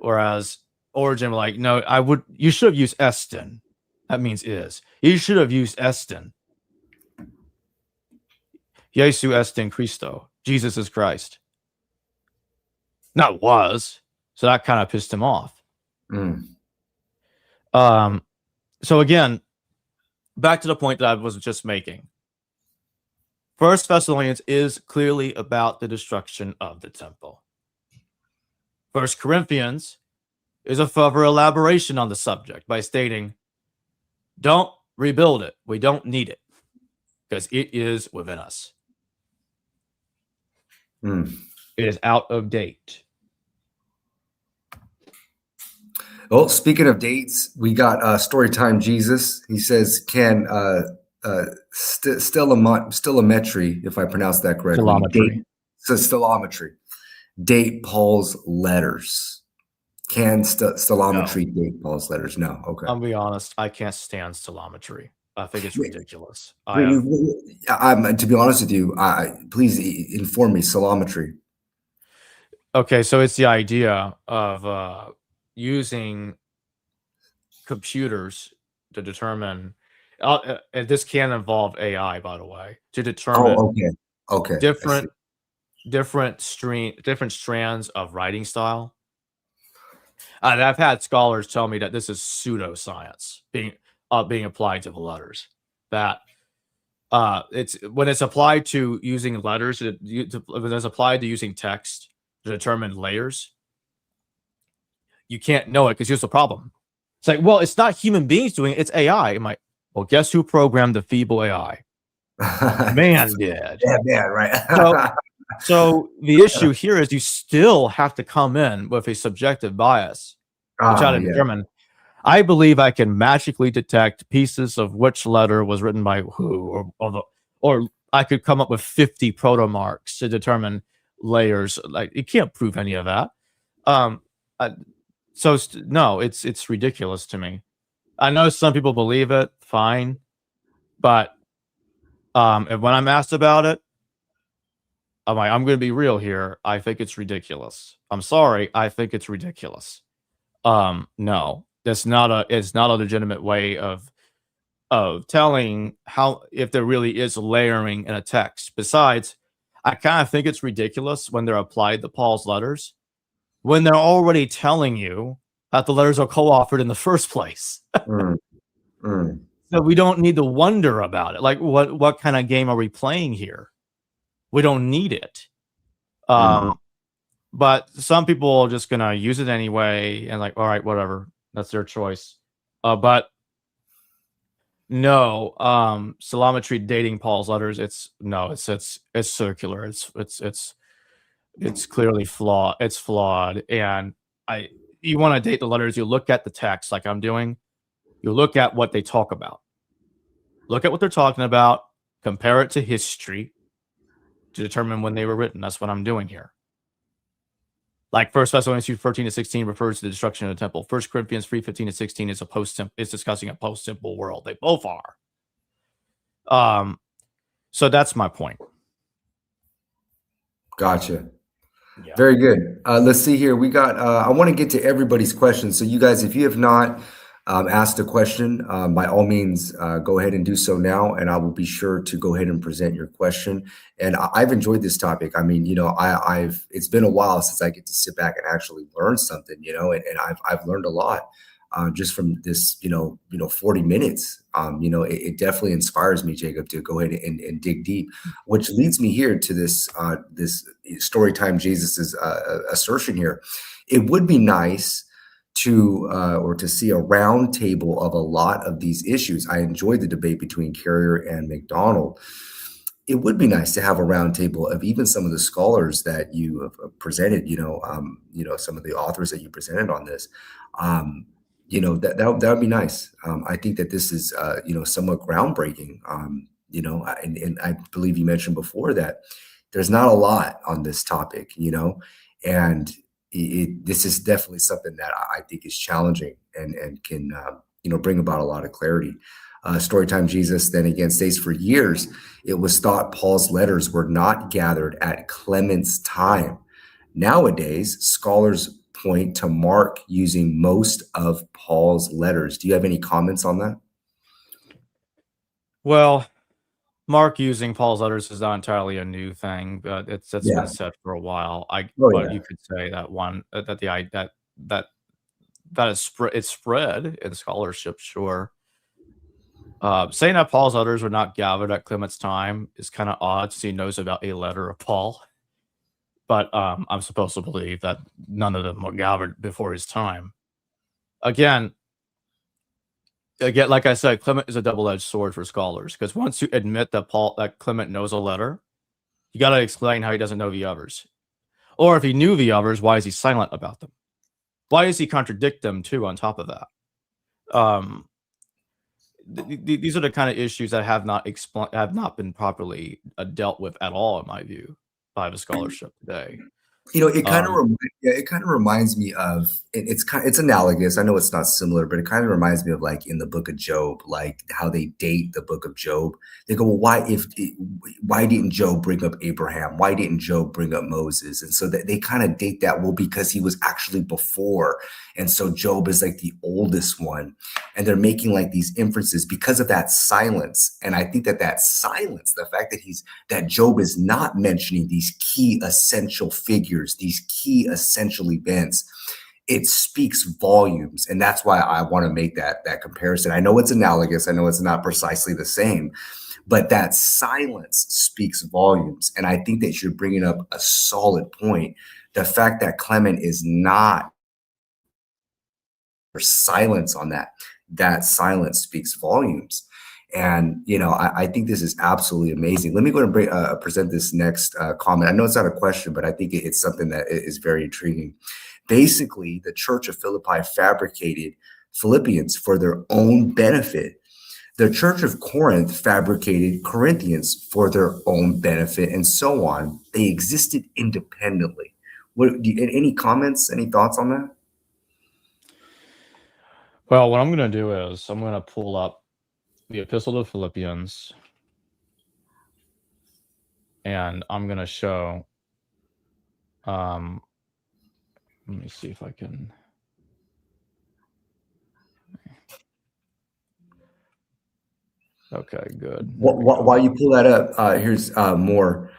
Speaker 2: whereas Origen like, no, you should have used estin. That means is. You should have used estin. Jesu estin Christo. Jesus is Christ. Not was. So that kind of pissed him off. So again, back to the point that I was just making. 1 Thessalonians is clearly about the destruction of the temple. 1 Corinthians is a further elaboration on the subject by stating, don't rebuild it. We don't need it because it is within us. It is out of date.
Speaker 1: Well, speaking of dates, we got Storytime Jesus. He says, can stylometry, if I pronounce that correctly, stylometry, date Paul's letters. Can stylometry date Paul's letters? No. Okay.
Speaker 2: I'll be honest. I can't stand stylometry. I think it's ridiculous.
Speaker 1: To be honest with you, please inform me. Stylometry.
Speaker 2: Okay, so it's the idea of using computers to determine. And this can involve AI, by the way, to determine different strands of writing style. And I've had scholars tell me that this is pseudoscience being applied to the letters. That it's when it's applied to using letters, when it's applied to using text to determine layers, you can't know it because here's the problem. It's like, well, it's not human beings doing it; it's AI. I'm like, well, guess who programmed the feeble AI? Man did.
Speaker 1: Yeah, man, right.
Speaker 2: So the issue here is you still have to come in with a subjective bias to try to determine. I believe I can magically detect pieces of which letter was written by who, or I could come up with 50 proto-marks to determine layers. Like, you can't prove any of that. No, it's ridiculous to me. I know some people believe it, fine, but when I'm asked about it, I'm like, I'm going to be real here. I think it's ridiculous. I'm sorry, I think it's ridiculous. No, it's not a legitimate way of telling how if there really is layering in a text. Besides, I kind of think it's ridiculous when they're applied to Paul's letters, when they're already telling you that the letters are co-authored in the first place. So we don't need to wonder about it. Like, what kind of game are we playing here? We don't need it. But some people are just gonna use it anyway, and like, all right, whatever, that's their choice. But no, stylometry dating Paul's letters. It's circular. It's clearly flawed. It's flawed, and you want to date the letters. You look at the text, like I'm doing. You look at what they talk about. Look at what they're talking about. Compare it to history to determine when they were written. That's what I'm doing here. Like 1 Thessalonians 2:13-16 refers to the destruction of the temple. 1 Corinthians 3:15-16 is discussing a post-temple world. They both are. So that's my point.
Speaker 1: Gotcha. Yeah. Very good. Let's see here. We got. I want to get to everybody's questions. So you guys, if you have not asked a question, by all means, go ahead and do so now, and I will be sure to go ahead and present your question. And I've enjoyed this topic. I mean, it's been a while since I get to sit back and actually learn something, and I've learned a lot just from this, 40 minutes. It definitely inspires me, Jacob, to go ahead and dig deep, which leads me here to this Storytime Jesus's assertion here. It would be nice to see a round table of a lot of these issues. I enjoyed the debate between Carrier and McDonald. It would be nice to have a round table of even some of the scholars that you have presented, some of the authors that you presented on this. That would be nice. I think that this is, somewhat groundbreaking, and I believe you mentioned before that there's not a lot on this topic, and this is definitely something that I think is challenging and can, bring about a lot of clarity. Storytime Jesus then again states, for years, it was thought Paul's letters were not gathered at Clement's time. Nowadays, scholars point to Mark using most of Paul's letters. Do you have any comments on that?
Speaker 2: Well, Mark using Paul's letters is not entirely a new thing, but it's been said for a while. You could say that it's spread in scholarship, sure. Saying that Paul's letters were not gathered at Clement's time is kind of odd, since he knows about a letter of Paul. But I'm supposed to believe that none of them were gathered before his time. Again, like I said, Clement is a double-edged sword for scholars, because once you admit that Clement knows a letter, you got to explain how he doesn't know the others. Or if he knew the others, why is he silent about them? Why does he contradict them too, on top of that? These are the kind of issues that have not been properly dealt with at all, in my view, by the scholarship today.
Speaker 1: It kind of reminds me of it's analogous. I know it's not similar, but it kind of reminds me of like in the book of Job, like how they date the book of Job. They go, well, why didn't Job bring up Abraham? Why didn't Job bring up Moses? And so they kind of date that, well, because he was actually before. And so Job is like the oldest one. And they're making like these inferences because of that silence. And I think that silence, the fact that Job is not mentioning these key essential figures, these key essential events, it speaks volumes. And that's why I want to make that comparison. I know it's analogous. I know it's not precisely the same, but that silence speaks volumes. And I think that you're bringing up a solid point. The fact that Clement is not, or silence on that silence speaks volumes. And, I think this is absolutely amazing. Let me go ahead and present this next comment. I know it's not a question, but I think it's something that is very intriguing. Basically, the Church of Philippi fabricated Philippians for their own benefit. The Church of Corinth fabricated Corinthians for their own benefit, and so on. They existed independently. Any comments, any thoughts on that?
Speaker 2: Well, what I'm going to do is I'm going to pull up the Epistle to Philippians, and I'm going to show, let me see if I can. Okay, good.
Speaker 1: While you pull that up, here's more.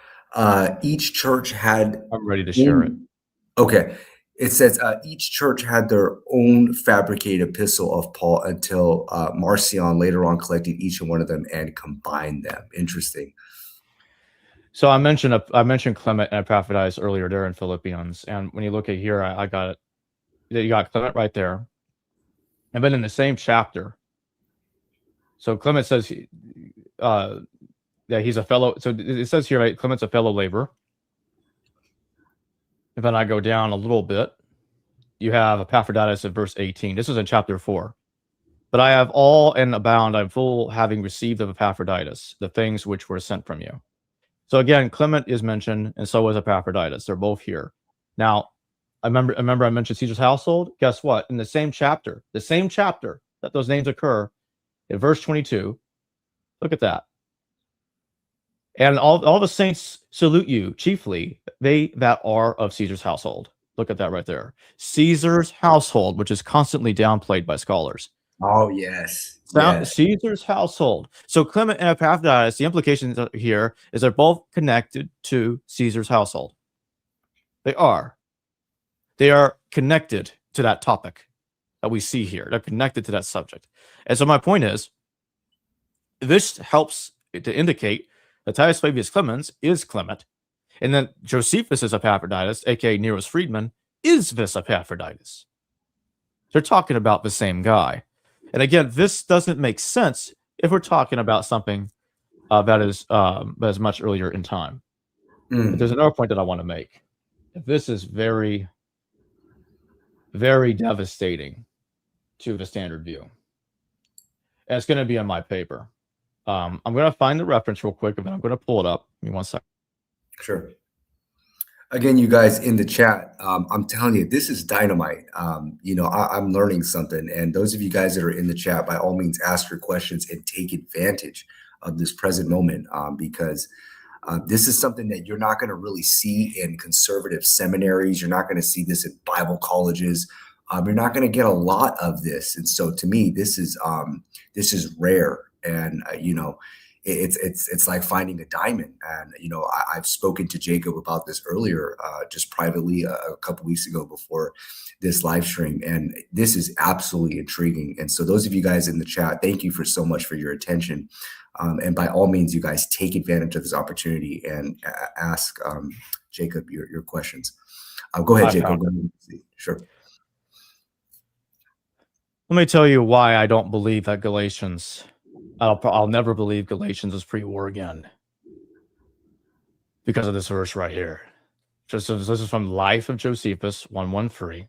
Speaker 1: Each church had...
Speaker 2: I'm ready to share it.
Speaker 1: Okay. It says each church had their own fabricated epistle of Paul until Marcion later on collected each one of them and combined them. Interesting.
Speaker 2: So I mentioned Clement and Epaphroditus earlier there in Philippians, and when you look at here, I got it. You got Clement right there, and then in the same chapter, so Clement says that he's a fellow. So it says here, right, Clement's a fellow laborer. And then I go down a little bit. You have Epaphroditus in verse 18. This is in chapter 4. But I have all and abound, I'm full, having received of Epaphroditus the things which were sent from you. So again, Clement is mentioned, and so is Epaphroditus. They're both here. Now, I remember I mentioned Caesar's household. Guess what? In the same chapter that those names occur, in verse 22, look at that. And all the saints salute you, chiefly they that are of Caesar's household. Look at that right there. Caesar's household, which is constantly downplayed by scholars.
Speaker 1: Oh, yes.
Speaker 2: Caesar's household. So Clement and Epaphroditus, the implication here is they're both connected to Caesar's household. They are connected to that topic that we see here. They're connected to that subject. And so my point is, this helps to indicate that Titus Flavius Clemens is Clement, and then Josephus is Epaphroditus, aka Nero's freedman, is this Epaphroditus. They're talking about the same guy. And again, this doesn't make sense if we're talking about something that is much earlier in time. But there's another point that I want to make. This is very, very devastating to the standard view. And it's going to be in my paper. I'm going to find the reference real quick, and then I'm going to pull it up. Give me 1 second.
Speaker 1: Sure. Again, you guys in the chat, I'm telling you, this is dynamite. I'm learning something. And those of you guys that are in the chat, by all means, ask your questions and take advantage of this present moment, because this is something that you're not going to really see in conservative seminaries. You're not going to see this in Bible colleges. You're not going to get a lot of this. And so to me, this is rare. And, it's like finding a diamond. And, I've spoken to Jacob about this earlier, just privately a couple weeks ago before this live stream. And this is absolutely intriguing. And so those of you guys in the chat, thank you for so much for your attention. And by all means, you guys take advantage of this opportunity and ask Jacob your questions. Go ahead, Jacob. Sure.
Speaker 2: Let me tell you why I don't believe that Galatians... I'll never believe Galatians is pre-war again because of this verse right here. This is from Life of Josephus 1:13,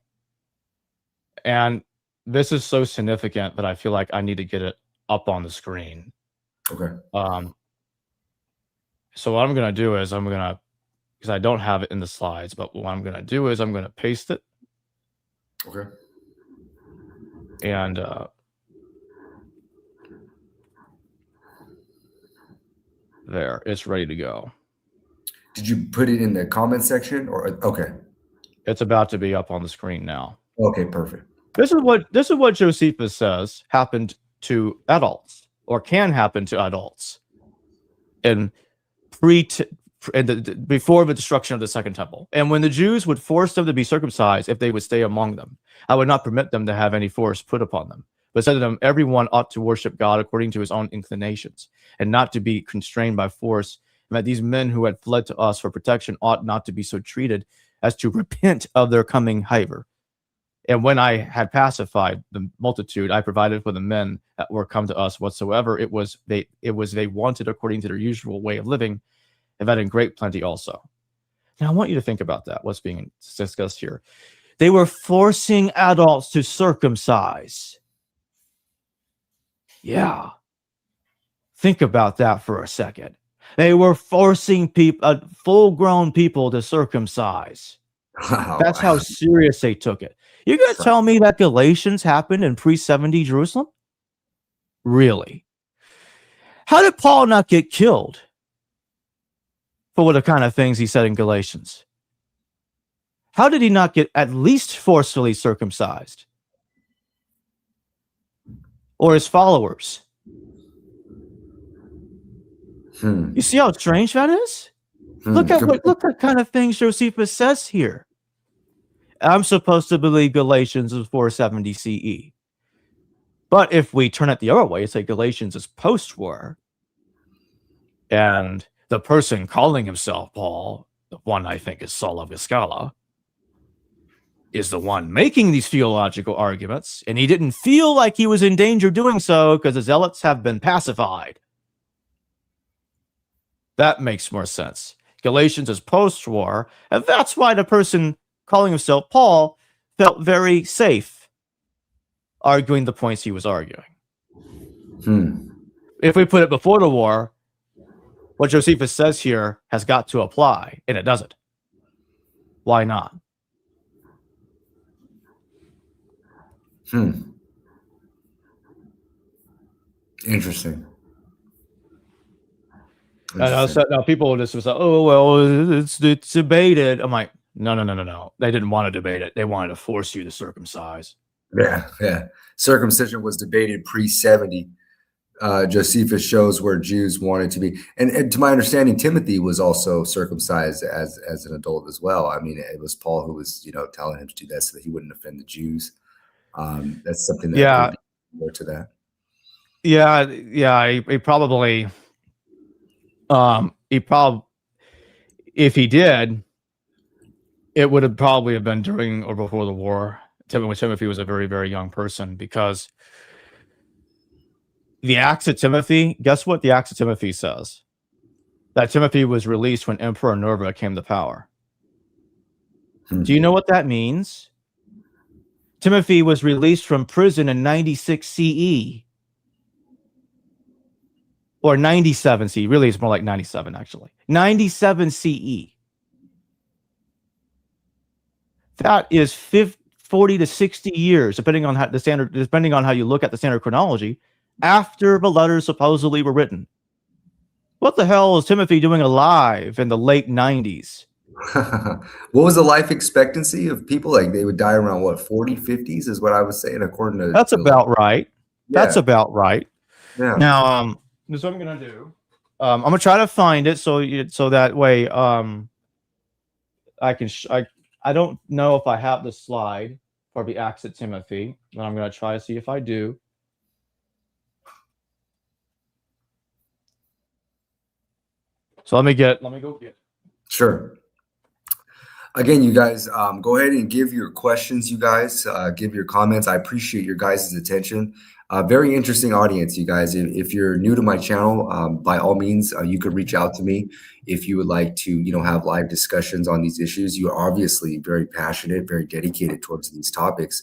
Speaker 2: and this is so significant that I feel like I need to get it up on the screen.
Speaker 1: Okay.
Speaker 2: So what I'm going to do is because I don't have it in the slides, but what I'm going to do is I'm going to paste it.
Speaker 1: Okay.
Speaker 2: And there, it's ready to go.
Speaker 1: Did you put it in the comment section or okay?
Speaker 2: It's about to be up on the screen now.
Speaker 1: Okay, perfect.
Speaker 2: This is what Josephus says happened to adults, or can happen to adults, and before the destruction of the Second Temple. And when the Jews would force them to be circumcised if they would stay among them, I would not permit them to have any force put upon them, but said to them, everyone ought to worship God according to his own inclinations, and not to be constrained by force, and that these men who had fled to us for protection ought not to be so treated as to repent of their coming hither. And when I had pacified the multitude, I provided for the men that were come to us whatsoever it was they wanted according to their usual way of living, and that in great plenty also. Now I want you to think about that, what's being discussed here. They were forcing adults to circumcise. Yeah. Think about that for a second. They were forcing full-grown people to circumcise.
Speaker 1: Wow.
Speaker 2: That's how serious they took it. You're going to tell me that Galatians happened in pre-70 Jerusalem? Really? How did Paul not get killed for what the kind of things he said in Galatians? How did he not get at least forcefully circumcised? Or his followers? You see how strange that is? Look at what kind of things Josephus says here. I'm supposed to believe Galatians is 470 CE. But if we turn it the other way, say Galatians is post-war, and the person calling himself Paul, the one I think is Saul of Gischala, is the one making these theological arguments, and he didn't feel like he was in danger doing so because the zealots have been pacified. That makes more sense. Galatians is post-war, and that's why the person calling himself Paul felt very safe arguing the points he was arguing. If we put it before the war, what Josephus says here has got to apply, and it doesn't. Why not?
Speaker 1: Interesting.
Speaker 2: Now people will just say, "Oh well, it's debated." I'm like, no. They didn't want to debate it. They wanted to force you to circumcise.
Speaker 1: Yeah. Circumcision was debated pre-70. Josephus shows where Jews wanted to be, and to my understanding, Timothy was also circumcised as an adult as well. I mean, it was Paul who was, telling him to do that so that he wouldn't offend the Jews. That's something that more to that.
Speaker 2: Yeah. He probably, if he did, it would have probably been during or before the war. Timothy was a very, very young person, because the Acts of Timothy, guess what the Acts of Timothy says? That Timothy was released when Emperor Nerva came to power. Do you know what that means? Timothy was released from prison in 96 CE. Or 97 CE. Really, it's more like 97, actually. 97 CE. That is 40 to 60 years, depending on how you look at the standard chronology, after the letters supposedly were written. What the hell is Timothy doing alive in the late 90s?
Speaker 1: What was the life expectancy of people? Like, they would die around what, 40, 50s is what I was saying, according to...
Speaker 2: That's about right. Yeah. That's about right.
Speaker 1: Yeah.
Speaker 2: Now, this is what I'm going to do. I'm going to try to find it so that way I can... I don't know if I have the slide for the Acts of Timothy, but I'm going to try to see if I do. So let me go get it.
Speaker 1: Sure. Again, you guys, go ahead and give your questions, you guys. Give your comments. I appreciate your guys' attention. Very interesting audience, you guys. If you're new to my channel, by all means, you could reach out to me if you would like to, have live discussions on these issues. You are obviously very passionate, very dedicated towards these topics.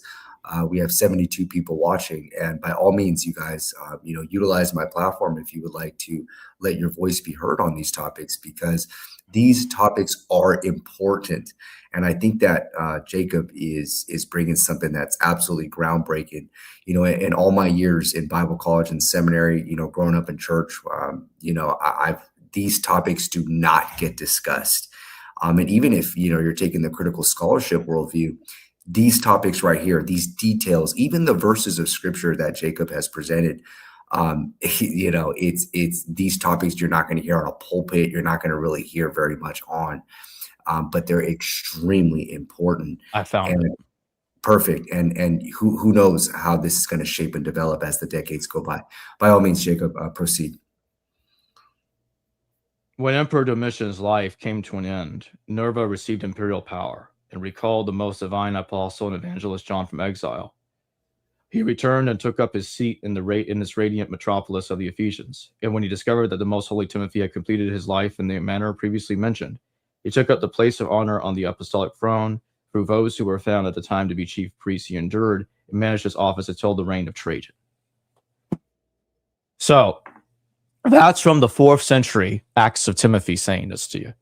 Speaker 1: We have 72 people watching, and by all means, you guys, utilize my platform if you would like to let your voice be heard on these topics, because these topics are important. And I think that Jacob is bringing something that's absolutely groundbreaking. In all my years in Bible college and seminary, growing up in church, these topics do not get discussed. And even if, you're taking the critical scholarship worldview, these topics right here, these details, even the verses of scripture that Jacob has presented, it's these topics you're not going to hear on a pulpit. You're not going to really hear very much on, but they're extremely important.
Speaker 2: I found it.
Speaker 1: Perfect. And who knows how this is going to shape and develop as the decades go by. By all means, Jacob, proceed.
Speaker 2: When Emperor Domitian's life came to an end, Nerva received imperial power and recalled the most divine apostle and evangelist John from exile. He returned and took up his seat in this radiant metropolis of the Ephesians. And when he discovered that the most holy Timothy had completed his life in the manner previously mentioned, he took up the place of honor on the apostolic throne. Through those who were found at the time to be chief priests, he endured and managed his office until the reign of Trajan. So that's from the 4th century Acts of Timothy saying this to you.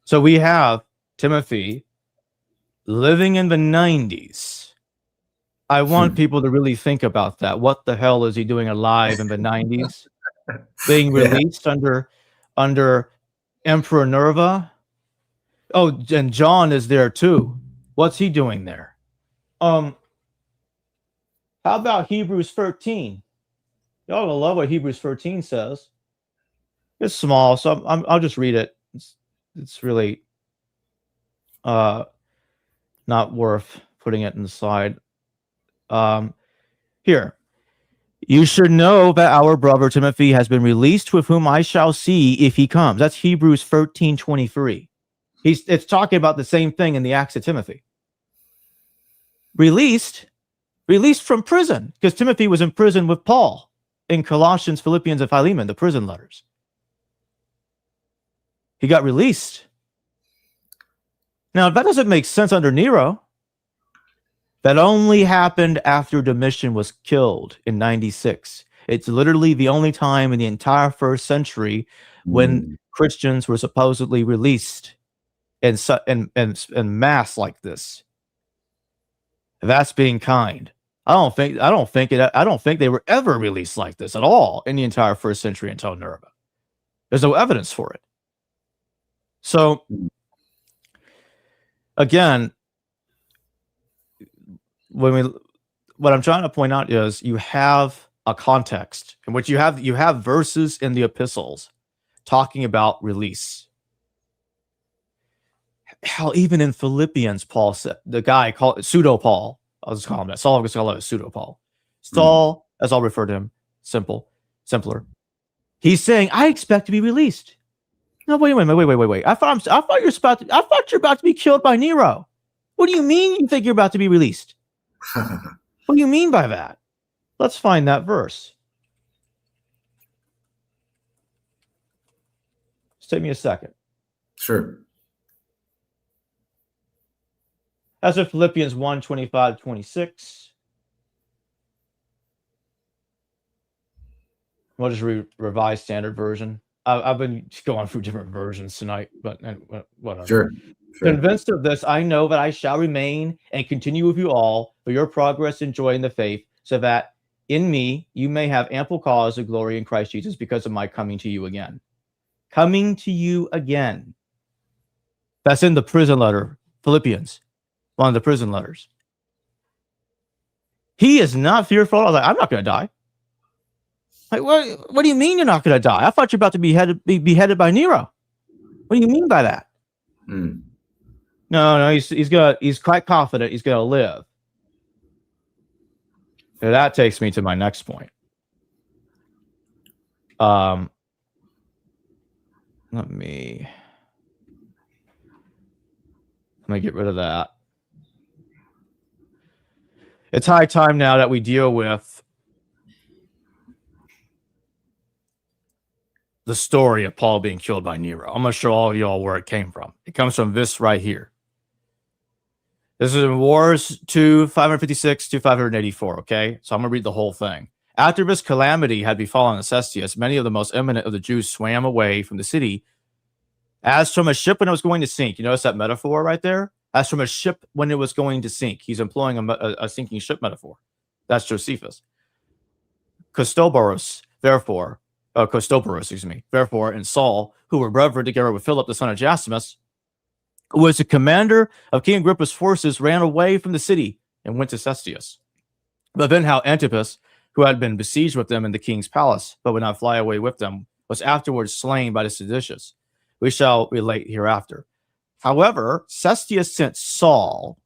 Speaker 2: So we have Timothy living in the 90s. I want people to really think about that. What the hell is he doing alive in the 90s? Being released under Emperor Nerva? Oh, and John is there too. What's he doing there? How about Hebrews 13? Y'all will love what Hebrews 13 says. It's small, so I'll just read it. It's really not worth putting it inside. Here. You should know that our brother Timothy has been released, with whom I shall see if he comes. That's Hebrews 13:23. It's talking about the same thing in the Acts of Timothy. Released from prison, because Timothy was in prison with Paul in Colossians, Philippians, and Philemon, the prison letters. He got released. Now, that doesn't make sense under Nero. That only happened after Domitian was killed in 96. It's literally the only time in the entire first century when Christians were supposedly released in mass like this. That's being kind. I don't think they were ever released like this at all in the entire first century until Nerva. There's no evidence for it. So again, what I'm trying to point out is you have a context in which you have verses in the epistles talking about release. Hell, even in Philippians, Paul said, the guy called Pseudo-Paul, I'll just call him that. Saul of Gischala is Pseudo-Paul. Saul, as I'll refer to him, simpler. He's saying, I expect to be released. No, wait. I thought you're about to be killed by Nero. What do you mean you think you're about to be released? What do you mean by that? Let's find that verse. Just take me a second.
Speaker 1: Sure.
Speaker 2: That's in Philippians 1:25-26. We'll just revise standard version. I've been going through different versions tonight, but whatever.
Speaker 1: Sure.
Speaker 2: Convinced of this, I know that I shall remain and continue with you all for your progress and joy in the faith, so that in me you may have ample cause of glory in Christ Jesus because of my coming to you again. Coming to you again. That's in the prison letter, Philippians, one of the prison letters. He is not fearful. I was like, I'm not going to die. Like, what do you mean you're not going to die? I thought you're about to be beheaded by Nero. What do you mean by that? No, he's quite confident he's going to live. So that takes me to my next point. Let me get rid of that. It's high time now that we deal with the story of Paul being killed by Nero. I'm going to show all of y'all where it came from. It comes from this right here. This is in Wars 2, 556 to 584, okay? So I'm going to read the whole thing. After this calamity had befallen Cestius, many of the most eminent of the Jews swam away from the city as from a ship when it was going to sink. You notice that metaphor right there? As from a ship when it was going to sink. He's employing a sinking ship metaphor. That's Josephus. Costoboros, and Saul, who were brethren together with Philip, the son of Jasimus, who was the commander of King Agrippa's forces, ran away from the city and went to Cestius. But then how Antipas, who had been besieged with them in the king's palace, but would not fly away with them, was afterwards slain by the seditious. We shall relate hereafter. However, Cestius sent Saul.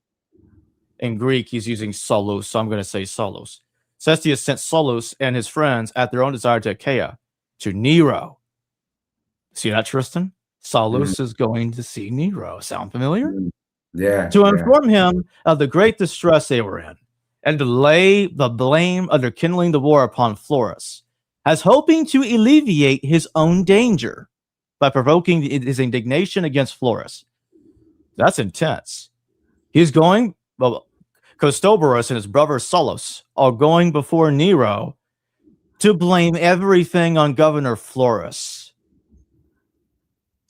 Speaker 2: In Greek, he's using Solos, so I'm going to say Solos. Cestius sent Solos and his friends at their own desire to Achaia, to Nero. See that, Tristan? Solos is going to see Nero. Sound familiar?
Speaker 1: Yeah.
Speaker 2: To inform him of the great distress they were in, and to lay the blame of their kindling the war upon Florus, as hoping to alleviate his own danger by provoking his indignation against Florus. That's intense. He's going, Costoboros and his brother Solos are going before Nero to blame everything on Governor Florus.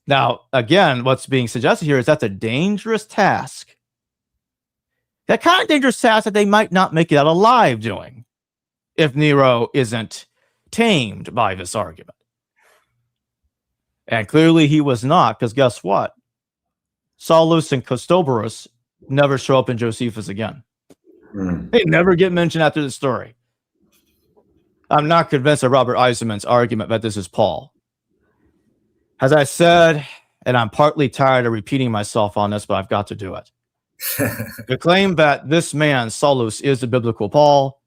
Speaker 2: Now, again, what's being suggested here is that's a dangerous task. That kind of dangerous task that they might not make it out alive doing if Nero isn't tamed by this argument. And clearly he was not, because guess what? Saulus and Costoboros never show up in Josephus again. They never get mentioned after the story. I'm not convinced of Robert Eisenman's argument that this is Paul. As I said, and I'm partly tired of repeating myself on this, but I've got to do it. The claim that this man, Saulus, is the biblical Paul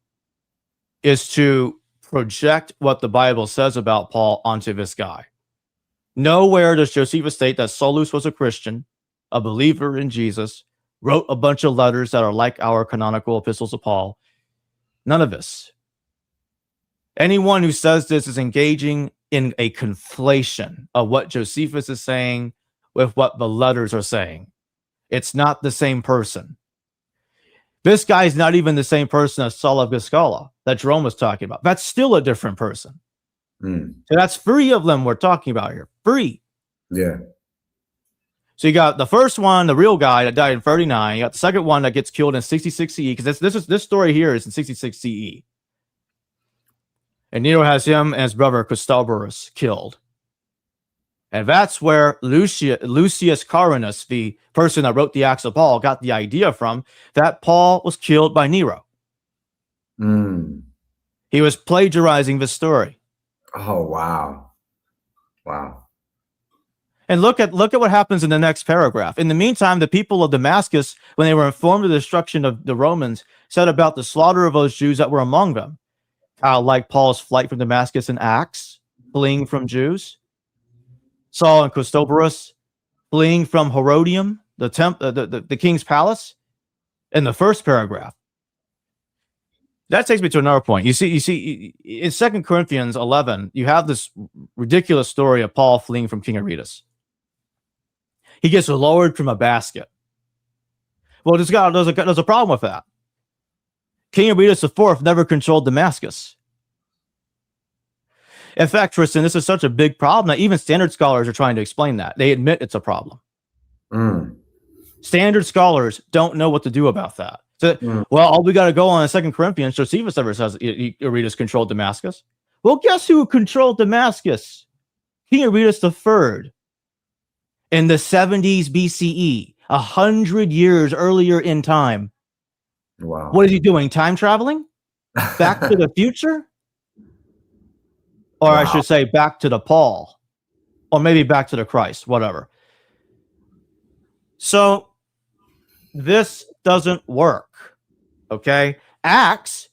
Speaker 2: is to project what the Bible says about Paul onto this guy. Nowhere does Josephus state that Saulus was a Christian, a believer in Jesus, wrote a bunch of letters that are like our canonical epistles of Paul. None of this. Anyone who says this is engaging in a conflation of what Josephus is saying with what the letters are saying. It's not the same person. This guy is not even the same person as Saul of Gischala that Jerome was talking about. That's still a different person. So that's 3 of them we're talking about here. 3.
Speaker 1: Yeah.
Speaker 2: So you got the first one, the real guy that died in 39. You got the second one that gets killed in 66 CE, because this story here is in 66 CE. And Nero has him and his brother Christoborus killed. And that's where Lucius Carinus, the person that wrote the Acts of Paul, got the idea from, that Paul was killed by Nero. He was plagiarizing the story.
Speaker 1: Oh, wow. Wow.
Speaker 2: And look at what happens in the next paragraph. In the meantime, the people of Damascus, when they were informed of the destruction of the Romans, said about the slaughter of those Jews that were among them, like Paul's flight from Damascus in Acts, fleeing from Jews. Saul and Christoborus fleeing from Herodium, the king's palace, in the first paragraph. That takes me to another point. You see, in 2 Corinthians 11, you have this ridiculous story of Paul fleeing from King Aretas. He gets lowered from a basket. Well, there's a problem with that. King Aretas IV never controlled Damascus. In fact, Tristian, this is such a big problem that even standard scholars are trying to explain that. They admit it's a problem. Standard scholars don't know what to do about that. So, well, all we got to go on in 2 Corinthians, Josephus ever says Aretas controlled Damascus. Well, guess who controlled Damascus? King Aretas III in the 70s BCE, 100 years earlier in time.
Speaker 1: Wow.
Speaker 2: What is he doing? Time traveling? Back to the future? Or I should say back to the Paul. Or maybe back to the Christ, whatever. So this doesn't work. Okay? Acts,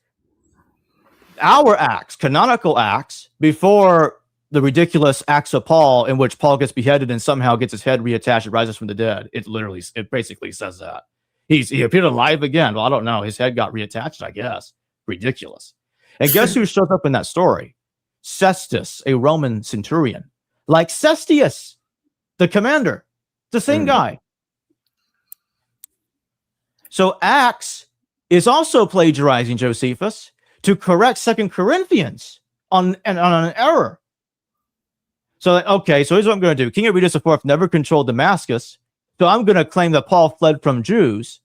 Speaker 2: our Acts, canonical Acts, before the ridiculous Acts of Paul, in which Paul gets beheaded and somehow gets his head reattached and rises from the dead. It basically says that. He appeared alive again. Well, I don't know. His head got reattached, I guess. Ridiculous. And guess who shows up in that story? Cestus, a Roman centurion. Like Cestius, the commander. The same guy. So Acts is also plagiarizing Josephus to correct 2 Corinthians on an error. So, okay, so here's what I'm going to do. King Aretas IV never controlled Damascus, so I'm going to claim that Paul fled from Jews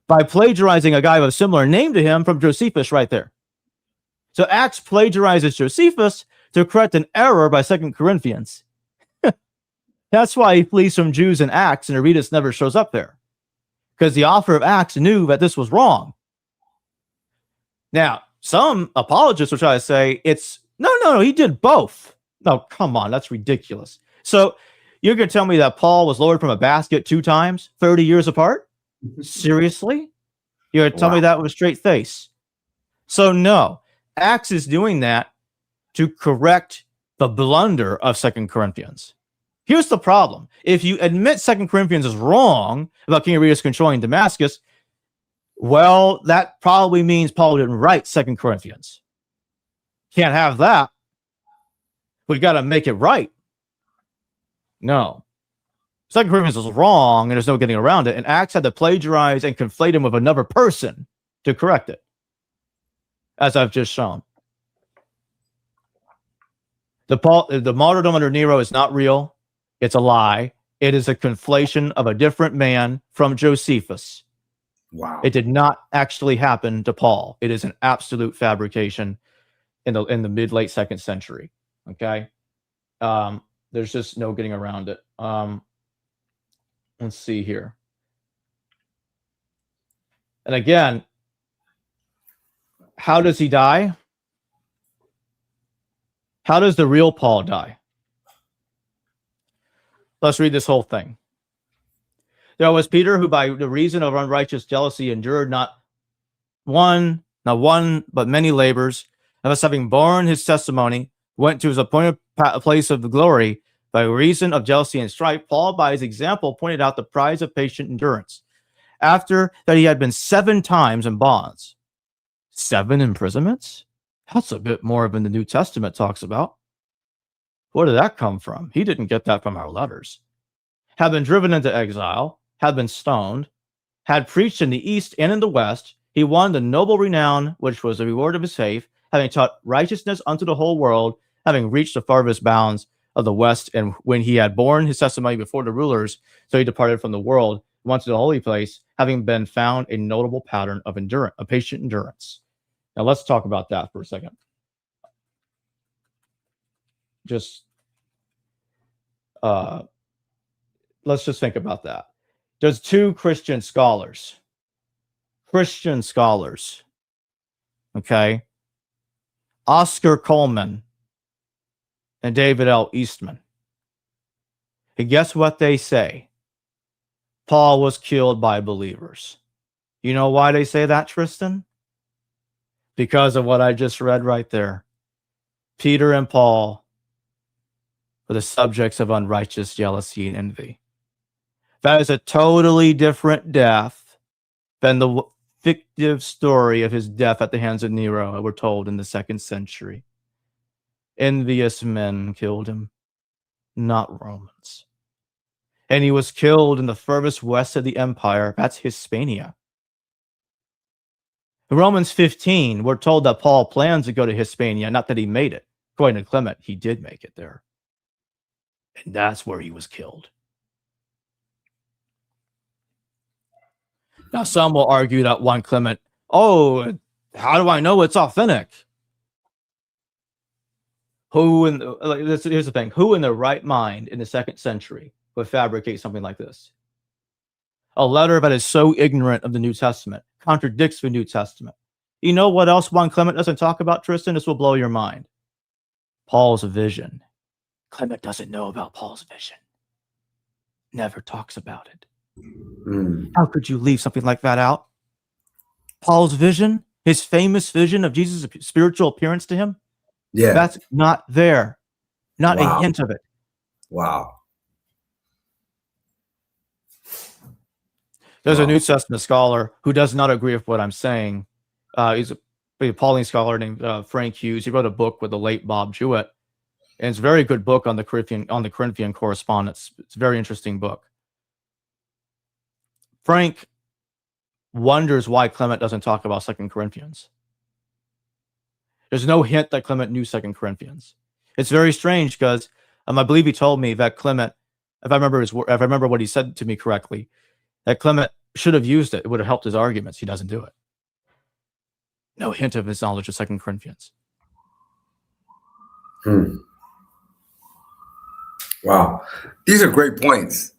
Speaker 2: by plagiarizing a guy with a similar name to him from Josephus right there. So Acts plagiarizes Josephus to correct an error by 2 Corinthians. That's why he flees from Jews in Acts, and Aretas never shows up there. Because the author of Acts knew that this was wrong. Now, some apologists will try to say no, he did both. No, come on, that's ridiculous. So you're going to tell me that Paul was lowered from a basket 2 times, 30 years apart? Seriously? You're going to tell me that with a straight face? So no, Acts is doing that to correct the blunder of 2 Corinthians. Here's the problem. If you admit 2 Corinthians is wrong about King Aretas controlling Damascus, well, that probably means Paul didn't write 2 Corinthians. Can't have that. We got to make it right. No. 2 Corinthians is wrong, and there's no getting around it. And Acts had to plagiarize and conflate him with another person to correct it, as I've just shown. The martyrdom under Nero is not real. It's a lie. It is a conflation of a different man from Josephus.
Speaker 1: Wow.
Speaker 2: It did not actually happen to Paul. It is an absolute fabrication in the mid-late 2nd century. Okay? There's just no getting around it. Let's see here. And again, how does he die? How does the real Paul die? Let's read this whole thing. There was Peter, who by the reason of unrighteous jealousy endured not one, but many labors, and thus having borne his testimony, went to his appointed place of glory. By reason of jealousy and strife, Paul, by his example, pointed out the prize of patient endurance. After that he had been 7 times in bonds. 7 imprisonments? That's a bit more than the New Testament talks about. Where did that come from? He didn't get that from our letters. Had been driven into exile, had been stoned, had preached in the east and in the west. He won the noble renown, which was the reward of his faith, having taught righteousness unto the whole world, having reached the farthest bounds of the west. And when he had borne his testimony before the rulers, so he departed from the world, went to the holy place, having been found a notable pattern of endurance, of patient endurance. Now let's talk about that for a second. Let's just think about that. There's 2 Christian scholars, okay? Oscar Coleman and David L. Eastman. And guess what they say? Paul was killed by believers. You know why they say that, Tristan? Because of what I just read right there. Peter and Paul were the subjects of unrighteous jealousy and envy. That is a totally different death than the fictive story of his death at the hands of Nero that we're told in the 2nd century. Envious men killed him, not Romans. And he was killed in the furthest west of the empire. That's Hispania. In Romans 15, we're told that Paul plans to go to Hispania, not that he made it. According to Clement, he did make it there. And that's where he was killed. Now, some will argue that 1 Clement, how do I know it's authentic? Here's the thing. Who in their right mind in the 2nd century would fabricate something like this? A letter that is so ignorant of the New Testament, contradicts the New Testament. You know what else 1 Clement doesn't talk about, Tristan? This will blow your mind. Paul's vision. Clement doesn't know about Paul's vision. Never talks about it. How could you leave something like that out? Paul's vision, his famous vision of Jesus' spiritual appearance to him, that's not there. Not a hint of it.
Speaker 1: Wow.
Speaker 2: There's a New Testament scholar who does not agree with what I'm saying. He's a Pauline scholar named Frank Hughes. He wrote a book with the late Bob Jewett, and it's a very good book on the Corinthian correspondence. It's a very interesting book. Frank wonders why Clement doesn't talk about 2 Corinthians. There's no hint that Clement knew 2 Corinthians. It's very strange because I believe he told me that Clement, if I remember what he said to me correctly, that Clement should have used it. It would have helped his arguments. He doesn't do it. No hint of his knowledge of 2 Corinthians.
Speaker 1: Wow. These are great points.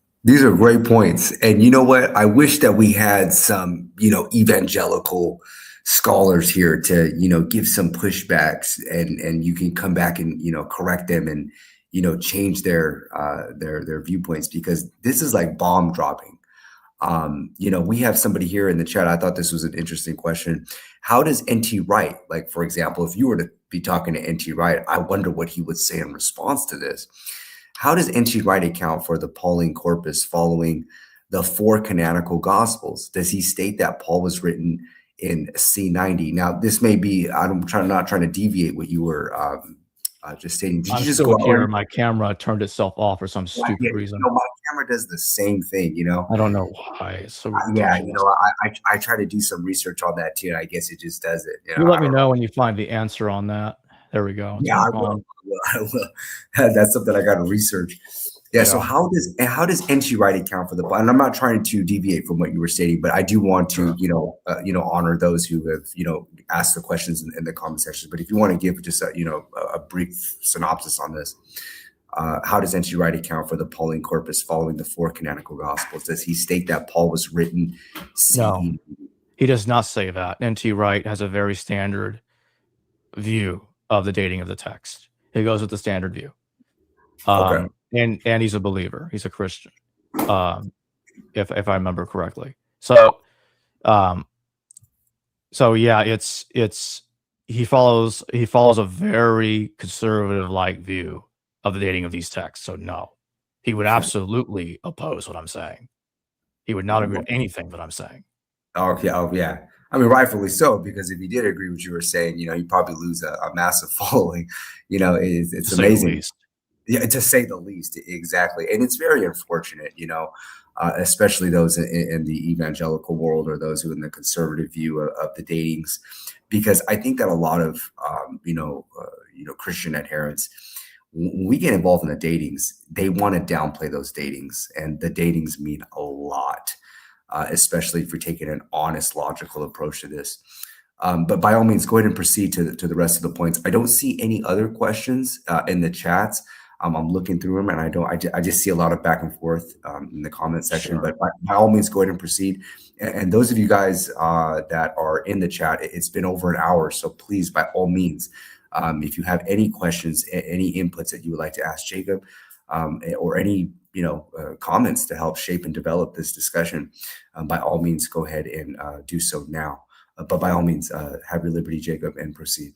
Speaker 1: And you know what? I wish that we had some, evangelical scholars here to, give some pushbacks and you can come back and, correct them and, change their viewpoints, because this is like bomb dropping. We have somebody here in the chat. I thought this was an interesting question. How does N.T. Wright, like, for example, if you were to be talking to N.T. Wright, I wonder what he would say in response to this. How does N.T. Wright account for the Pauline corpus following the 4 canonical gospels? Does he state that Paul was written in C90? Now, this may be, not trying to deviate what you were just stating. Did you just go
Speaker 2: here? My camera turned itself off for some stupid reason.
Speaker 1: My camera does the same thing,
Speaker 2: I don't know why. It's so
Speaker 1: I try to do some research on that too, and I guess it just does it.
Speaker 2: You let me know when you find the answer on that. There we go.
Speaker 1: I will. That's something I got to research. Yeah. So how does N.T. Wright account for the? And I'm not trying to deviate from what you were stating, but I do want to, honor those who have, asked the questions in the comment section. But if you want to give just a brief synopsis on this, how does N.T. Wright account for the Pauline corpus following the 4 canonical gospels? Does he state that Paul was written?
Speaker 2: No, he does not say that. N.T. Wright has a very standard view of the dating of the text. He goes with the standard view. Okay. And he's a believer. He's a Christian. if I remember correctly. So, yeah, it's he follows a very conservative like view of the dating of these texts. So no, he would absolutely oppose what I'm saying. He would not agree with anything that I'm saying.
Speaker 1: Oh yeah. I mean, rightfully so, because if he did agree with what you were saying, you'd probably lose a massive following. It's
Speaker 2: To say the
Speaker 1: amazing.
Speaker 2: least.
Speaker 1: Yeah, to say the least, exactly. And it's very unfortunate, especially those in the evangelical world or those who in the conservative view of the datings, because I think that a lot of Christian adherents, when we get involved in the datings, they want to downplay those datings, and the datings mean a lot, especially if you're taking an honest, logical approach to this. But by all means, go ahead and proceed to the rest of the points. I don't see any other questions in the chats. I'm looking through them, and I just see a lot of back and forth in the comment section.
Speaker 2: Sure.
Speaker 1: But by all means, go ahead and proceed. And those of you guys that are in the chat, it's been over an hour, so please, by all means, if you have any questions, any inputs that you would like to ask Jacob, or any comments to help shape and develop this discussion, by all means, go ahead and do so now. But by all means, have your liberty, Jacob, and proceed.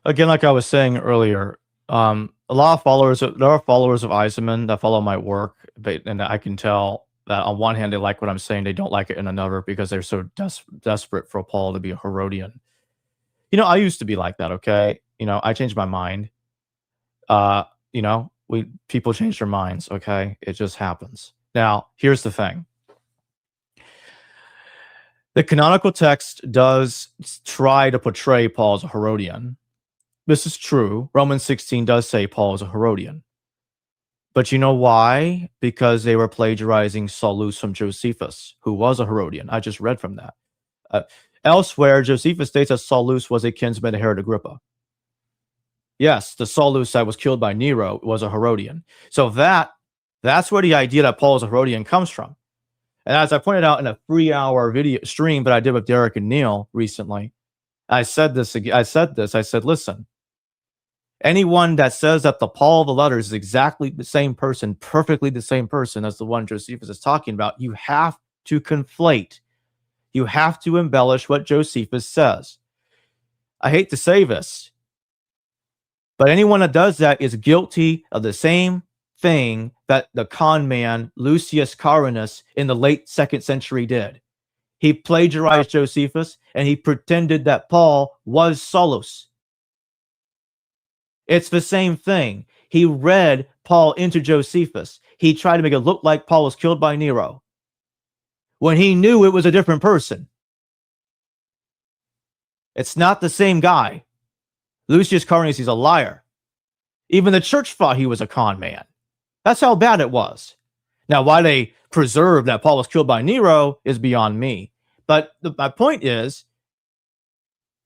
Speaker 2: Again, like I was saying earlier, a lot of followers, there are followers of Eisenman that follow my work, and I can tell that on one hand they like what I'm saying, they don't like it in another because they're so desperate for Paul to be a Herodian. I used to be like that. Okay, I changed my mind. People change their minds. Okay, it just happens. Now, here's the thing. The canonical text does try to portray Paul as a Herodian. This is true. Romans 16 does say Paul is a Herodian. But you know why? Because they were plagiarizing Solus from Josephus, who was a Herodian. I just read from that. Elsewhere, Josephus states that Solus was a kinsman of Herod Agrippa. Yes, the Solus that was killed by Nero was a Herodian. So that's where the idea that Paul is a Herodian comes from. And as I pointed out in a 3-hour video stream that I did with Derek and Neil recently, I said, listen, anyone that says that the Paul of the letters is exactly the same person, perfectly the same person as the one Josephus is talking about, you have to conflate. You have to embellish what Josephus says. I hate to say this, but anyone that does that is guilty of the same thing that the con man Lucius Carinus in the late 2nd century did. He plagiarized Josephus and he pretended that Paul was Solus. It's the same thing. He read Paul into Josephus. He tried to make it look like Paul was killed by Nero when he knew it was a different person. It's not the same guy. Lucius Carinus is a liar. Even the church thought he was a con man. That's how bad it was. Now, why they preserved that Paul was killed by Nero is beyond me. But my point is,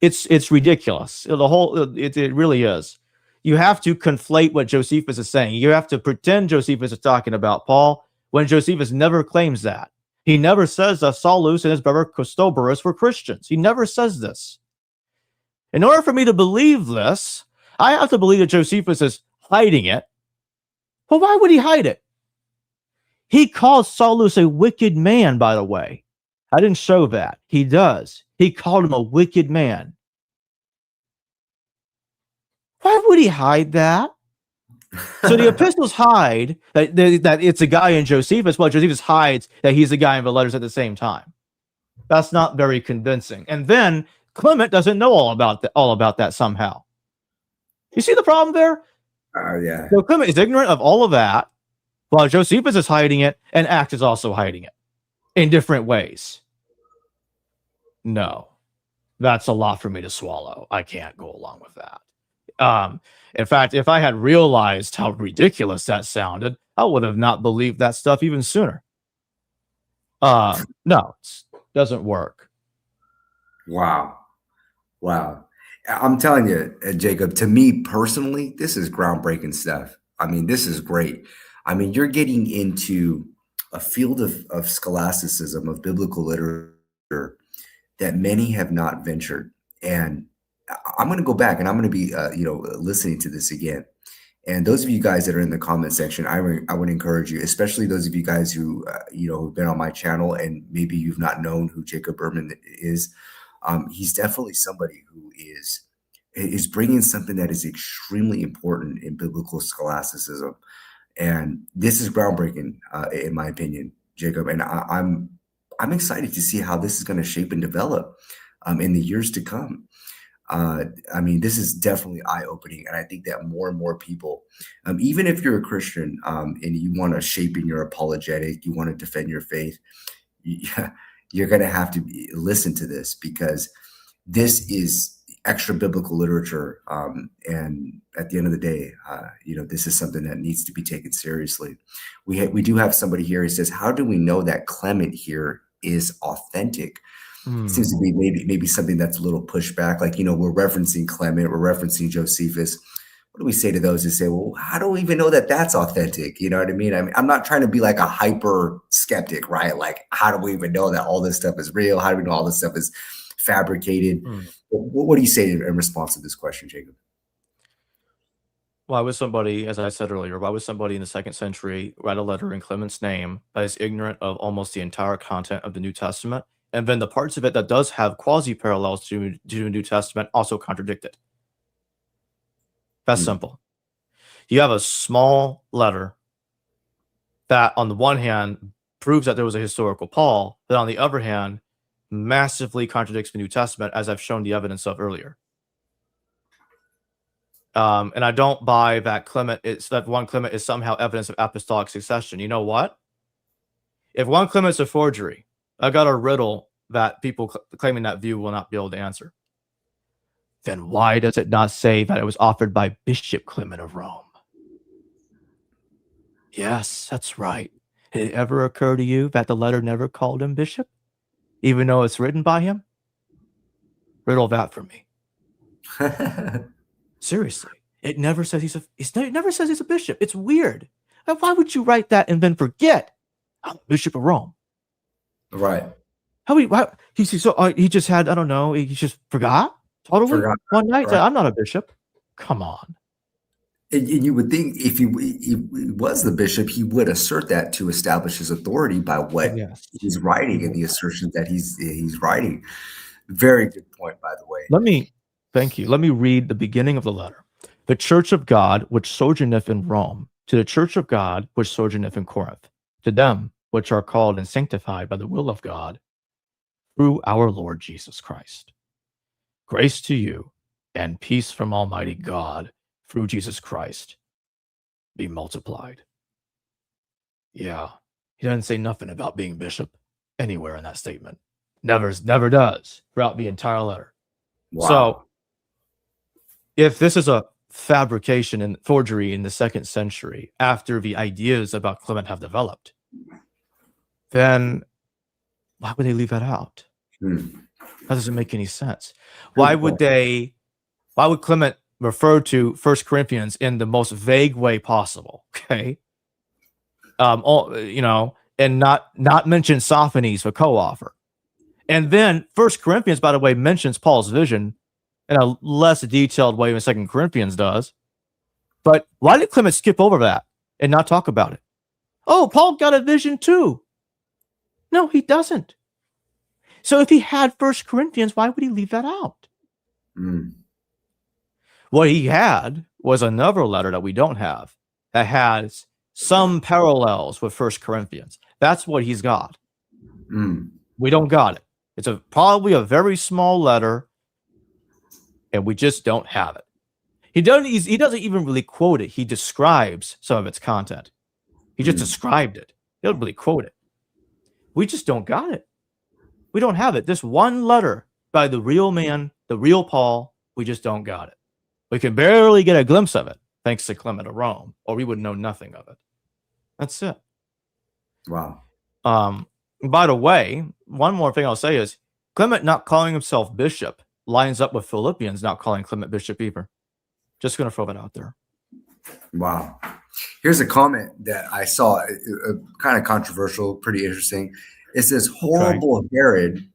Speaker 2: it's ridiculous. It really is. You have to conflate what Josephus is saying. You have to pretend Josephus is talking about Paul when Josephus never claims that. He never says that Solus and his brother Costobarus were Christians. He never says this. In order for me to believe this, I have to believe that Josephus is hiding it. But why would he hide it? He calls Solus a wicked man, by the way. I didn't show that. He does. He called him a wicked man. Why would he hide that? So the epistles hide that it's a guy in Josephus, while Josephus hides that he's a guy in the letters at the same time. That's not very convincing. And then Clement doesn't know all about that somehow. You see the problem there?
Speaker 1: Yeah.
Speaker 2: So Clement is ignorant of all of that, while Josephus is hiding it, and Acts is also hiding it in different ways. No, that's a lot for me to swallow. I can't go along with that. In fact, if I had realized how ridiculous that sounded, I would have not believed that stuff even sooner. No, it doesn't work.
Speaker 1: Wow. I'm telling you, Jacob, to me personally, this is groundbreaking stuff. I mean, this is great. I mean, you're getting into a field of scholasticism, of biblical literature that many have not ventured. And I'm going to go back and I'm going to be, listening to this again. And those of you guys that are in the comment section, I would encourage you, especially those of you guys who, who've been on my channel and maybe you've not known who Jacob Ehrman is. He's definitely somebody who is bringing something that is extremely important in biblical scholasticism. And this is groundbreaking, in my opinion, Jacob. And I'm excited to see how this is going to shape and develop in the years to come. I mean, this is definitely eye-opening, and I think that more and more people, even if you're a Christian and you want to shape in your apologetic, you want to defend your faith, you're going to have to listen to this, because this is extra biblical literature, and at the end of the day, this is something that needs to be taken seriously. We do have somebody here who says, "How do we know that Clement here is authentic?" Seems to be maybe something that's a little pushback. Like, we're referencing Clement, we're referencing Josephus. What do we say to those who say, well, how do we even know that that's authentic? You know what I mean? I'm not trying to be like a hyper skeptic, right? Like, how do we even know that all this stuff is real? How do we know all this stuff is fabricated? What do you say in response to this question, Jacob?
Speaker 2: Why would somebody, as I said earlier, why would somebody in the 2nd century write a letter in Clement's name that is ignorant of almost the entire content of the New Testament? And then the parts of it that does have quasi-parallels to the New Testament also contradict it. That's simple. You have a small letter that, on the one hand, proves that there was a historical Paul, but on the other hand, massively contradicts the New Testament, as I've shown the evidence of earlier. And I don't buy that that 1 Clement is somehow evidence of apostolic succession. You know what? If 1 Clement's a forgery, I got a riddle that people claiming that view will not be able to answer. Then why does it not say that it was offered by Bishop Clement of Rome? Yes, that's right. Did it ever occur to you that the letter never called him bishop, even though it's written by him? Riddle that for me. Seriously, it never says it never says he's a bishop. It's weird. Why would you write that and then forget I'm Bishop of Rome?
Speaker 1: Right.
Speaker 2: He just had, I don't know, he just forgot totally one night. Right. I'm not a bishop. Come on.
Speaker 1: And you would think if he was the bishop, he would assert that to establish his authority by what he's writing and the assertions that he's writing. Very good point, by the way.
Speaker 2: Thank you. Let me read the beginning of the letter. The church of God, which sojourneth in Rome, to the church of God, which sojourneth in Corinth, to them which are called and sanctified by the will of God, through our Lord Jesus Christ. Grace to you and peace from Almighty God through Jesus Christ be multiplied. Yeah, he doesn't say nothing about being bishop anywhere in that statement. Never does throughout the entire letter. Wow. So if this is a fabrication and forgery in the 2nd century after the ideas about Clement have developed, then why would they leave that out? That doesn't make any sense. Why would Clement refer to 1 Corinthians in the most vague way possible? Okay. And not mention Sophanes, the co-author. And then 1 Corinthians, by the way, mentions Paul's vision in a less detailed way than 2 Corinthians does. But why did Clement skip over that and not talk about it? Oh, Paul got a vision too. No, he doesn't. So if he had 1 Corinthians, why would he leave that out? What he had was another letter that we don't have that has some parallels with 1 Corinthians. That's what he's got. We don't got it. It's probably a very small letter, and we just don't have it. He doesn't even really quote it. He describes some of its content. He just described it. He doesn't really quote it. We just don't got it. We don't have it. This one letter by the real man, the real Paul, we just don't got it. We can barely get a glimpse of it, thanks to Clement of Rome, or we would know nothing of it. That's it.
Speaker 1: Wow.
Speaker 2: By the way, one more thing I'll say is Clement not calling himself bishop lines up with Philippians not calling Clement bishop either. Just going to throw that out there.
Speaker 1: Wow. Here's a comment that I saw, kind of controversial, pretty interesting. It says, horrible Herod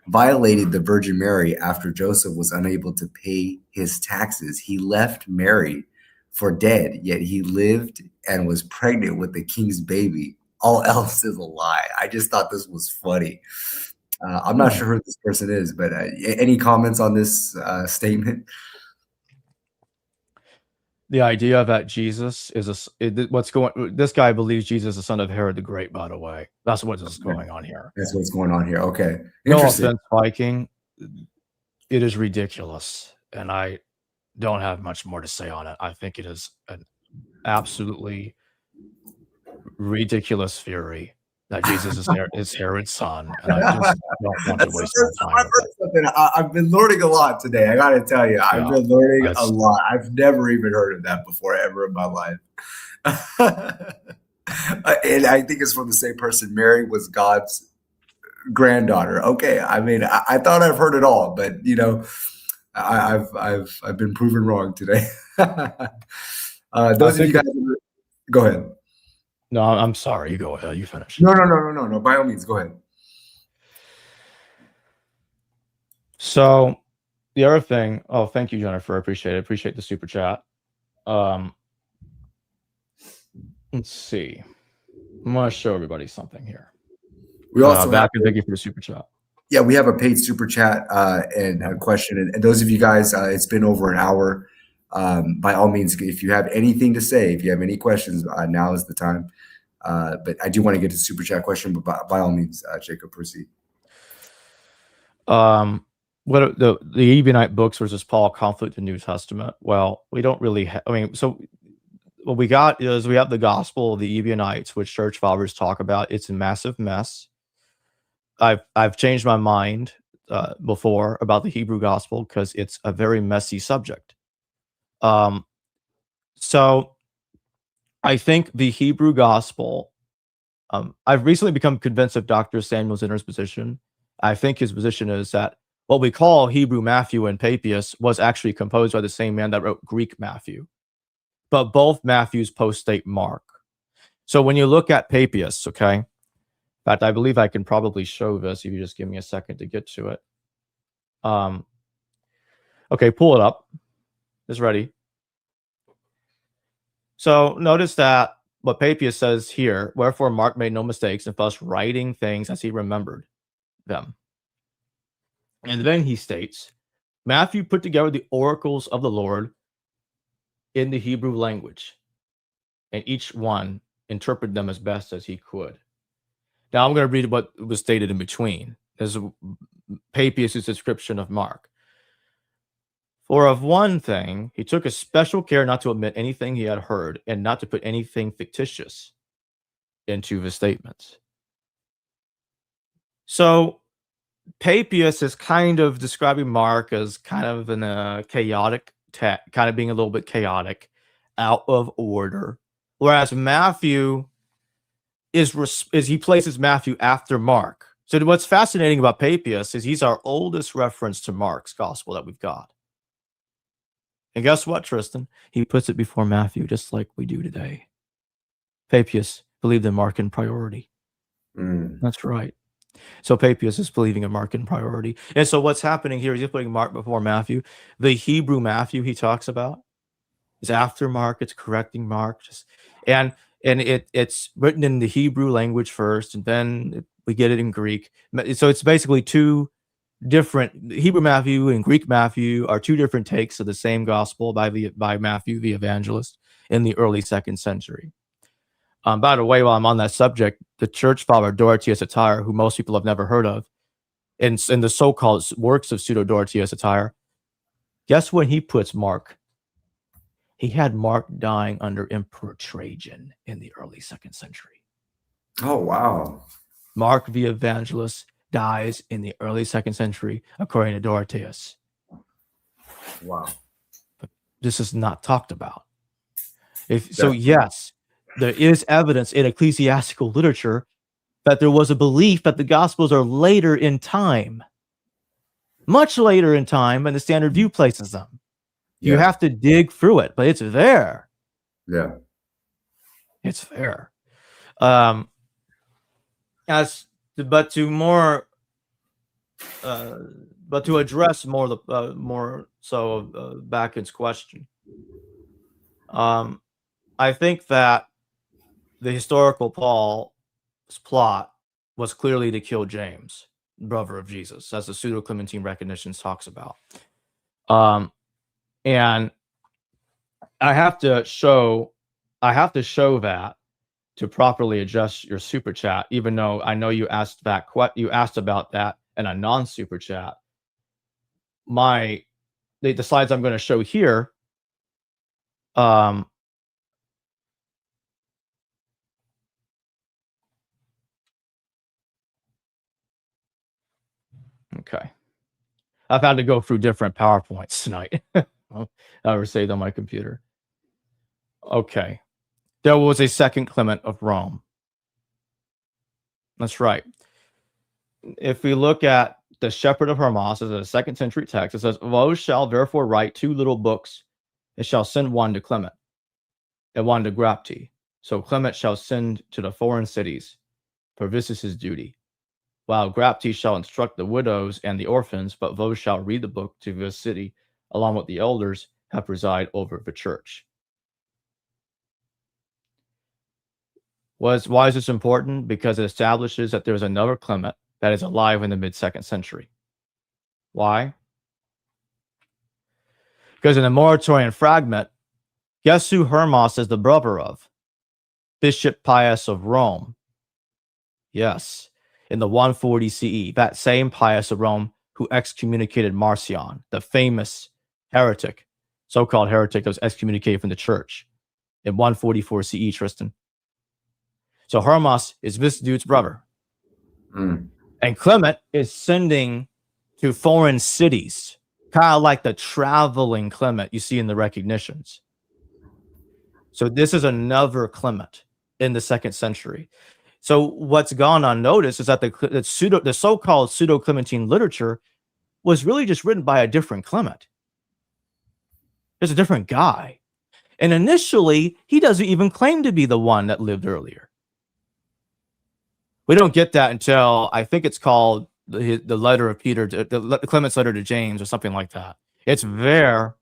Speaker 1: violated the Virgin Mary after Joseph was unable to pay his taxes. He left Mary for dead, yet he lived and was pregnant with the king's baby. All else is a lie. I just thought this was funny. I'm not sure who this person is, but any comments on this statement?
Speaker 2: The idea that Jesus is this guy believes Jesus is the son of Herod the Great, by the way. That's what is going on here.
Speaker 1: That's what's going on here. Okay.
Speaker 2: No
Speaker 1: Interesting.
Speaker 2: offense, Viking. It is ridiculous. And I don't have much more to say on it. I think it is an absolutely ridiculous theory that Jesus is Herod's son. And I just don't want to waste my time with it.
Speaker 1: I've been learning a lot today. I got to tell you, I've been learning a lot. I've never even heard of that before ever in my life. And I think it's from the same person. Mary was God's granddaughter. Okay. I mean, I thought I've heard it all, but I've been proven wrong today. Those of you guys, go ahead.
Speaker 2: No, I'm sorry. You go ahead. You finish.
Speaker 1: No. By all means, go ahead.
Speaker 2: So the other thing, thank you, Jennifer. I appreciate it. Appreciate the super chat. Let's see. I'm going to show everybody something here.
Speaker 1: We also
Speaker 2: thank you for the super chat.
Speaker 1: Yeah, we have a paid super chat and a question. And those of you guys, it's been over an hour. By all means, if you have anything to say, if you have any questions, now is the time. But I do want to get to the super chat question, but by all means, Jacob, proceed.
Speaker 2: What the Ebionite books versus Paul conflict in the New Testament? Well, we don't really so what we got is we have the Gospel of the Ebionites, which church fathers talk about. It's a massive mess. I've changed my mind before about the Hebrew Gospel because it's a very messy subject. So I think the Hebrew Gospel, I've recently become convinced of Dr. Samuel Zinner's position. I think his position is that what we call Hebrew Matthew and Papias was actually composed by the same man that wrote Greek Matthew. But both Matthews post-date Mark. So when you look at Papias, okay, in fact, I believe I can probably show this if you just give me a second to get to it. Okay, pull it up. It's ready. So notice that what Papias says here, wherefore Mark made no mistakes and thus writing things as he remembered them. And then he states, Matthew put together the oracles of the Lord in the Hebrew language, and each one interpreted them as best as he could. Now I'm going to read what was stated in between. This is Papias' description of Mark. For of one thing, he took a special care not to omit anything he had heard and not to put anything fictitious into the statements. So Papias is kind of describing Mark as kind of in a chaotic kind of being a little bit chaotic, out of order. Whereas Matthew is he places Matthew after Mark. So what's fascinating about Papias is he's our oldest reference to Mark's gospel that we've got. And guess what, Tristan? He puts it before Matthew, just like we do today. Papias believed in Mark in priority. That's right. So Papias is believing in Mark in priority. And so what's happening here is he's putting Mark before Matthew. The Hebrew Matthew he talks about is after Mark. It's correcting Mark. And it's written in the Hebrew language first, and then we get it in Greek. So it's basically two different, Hebrew Matthew and Greek Matthew are two different takes of the same gospel by Matthew the evangelist in the early 2nd century. By the way, while I'm on that subject, the church father Dorotheus of Tyre, who most people have never heard of, in the so-called works of Pseudo-Dorotheus of Tyre, guess when he puts Mark? He had Mark dying under Emperor Trajan in the early 2nd century.
Speaker 1: Oh, wow.
Speaker 2: Mark the evangelist dies in the early 2nd century, according to Dorotheus.
Speaker 1: Wow.
Speaker 2: But this is not talked about. Yes, there is evidence in ecclesiastical literature that there was a belief that the Gospels are later in time, much later in time, and the Standard View places them. You have to dig through it, but it's there.
Speaker 1: Yeah,
Speaker 2: it's there. But to address more Backen's question, I think that the historical Paul's plot was clearly to kill James, brother of Jesus, as the Pseudo-Clementine recognitions talks about. And I have to show that to properly adjust your super chat, even though I know you asked about that in a non-super chat. The slides I'm going to show here, okay. I've had to go through different PowerPoints tonight. I was saved on my computer. Okay. There was a second Clement of Rome. That's right. If we look at the Shepherd of Hermas as a 2nd century text, it says, "Those shall therefore write 2 little books, and shall send one to Clement, and one to Grapti. So Clement shall send to the foreign cities, for this is his duty. While Grapti shall instruct the widows and the orphans, but those shall read the book to this city, along with the elders that preside over the church." Why is this important? Because it establishes that there's another Clement that is alive in the mid-2nd century. Why? Because in the Moratorian fragment, guess who Hermas is the brother of? Bishop Pius of Rome. Yes, in the 140 CE, that same Pius of Rome who excommunicated Marcion, the famous heretic, so-called heretic that was excommunicated from the church in 144 CE, Tristan. So Hermas is this dude's brother. And Clement is sending to foreign cities, kind of like the traveling Clement you see in the recognitions. So this is another Clement in the 2nd century. So what's gone unnoticed is that the so-called Pseudo-Clementine literature was really just written by a different Clement. There's a different guy. And initially, he doesn't even claim to be the one that lived earlier. We don't get that until, I think it's called the letter of Peter, the Clement's letter to James or something like that. It's there,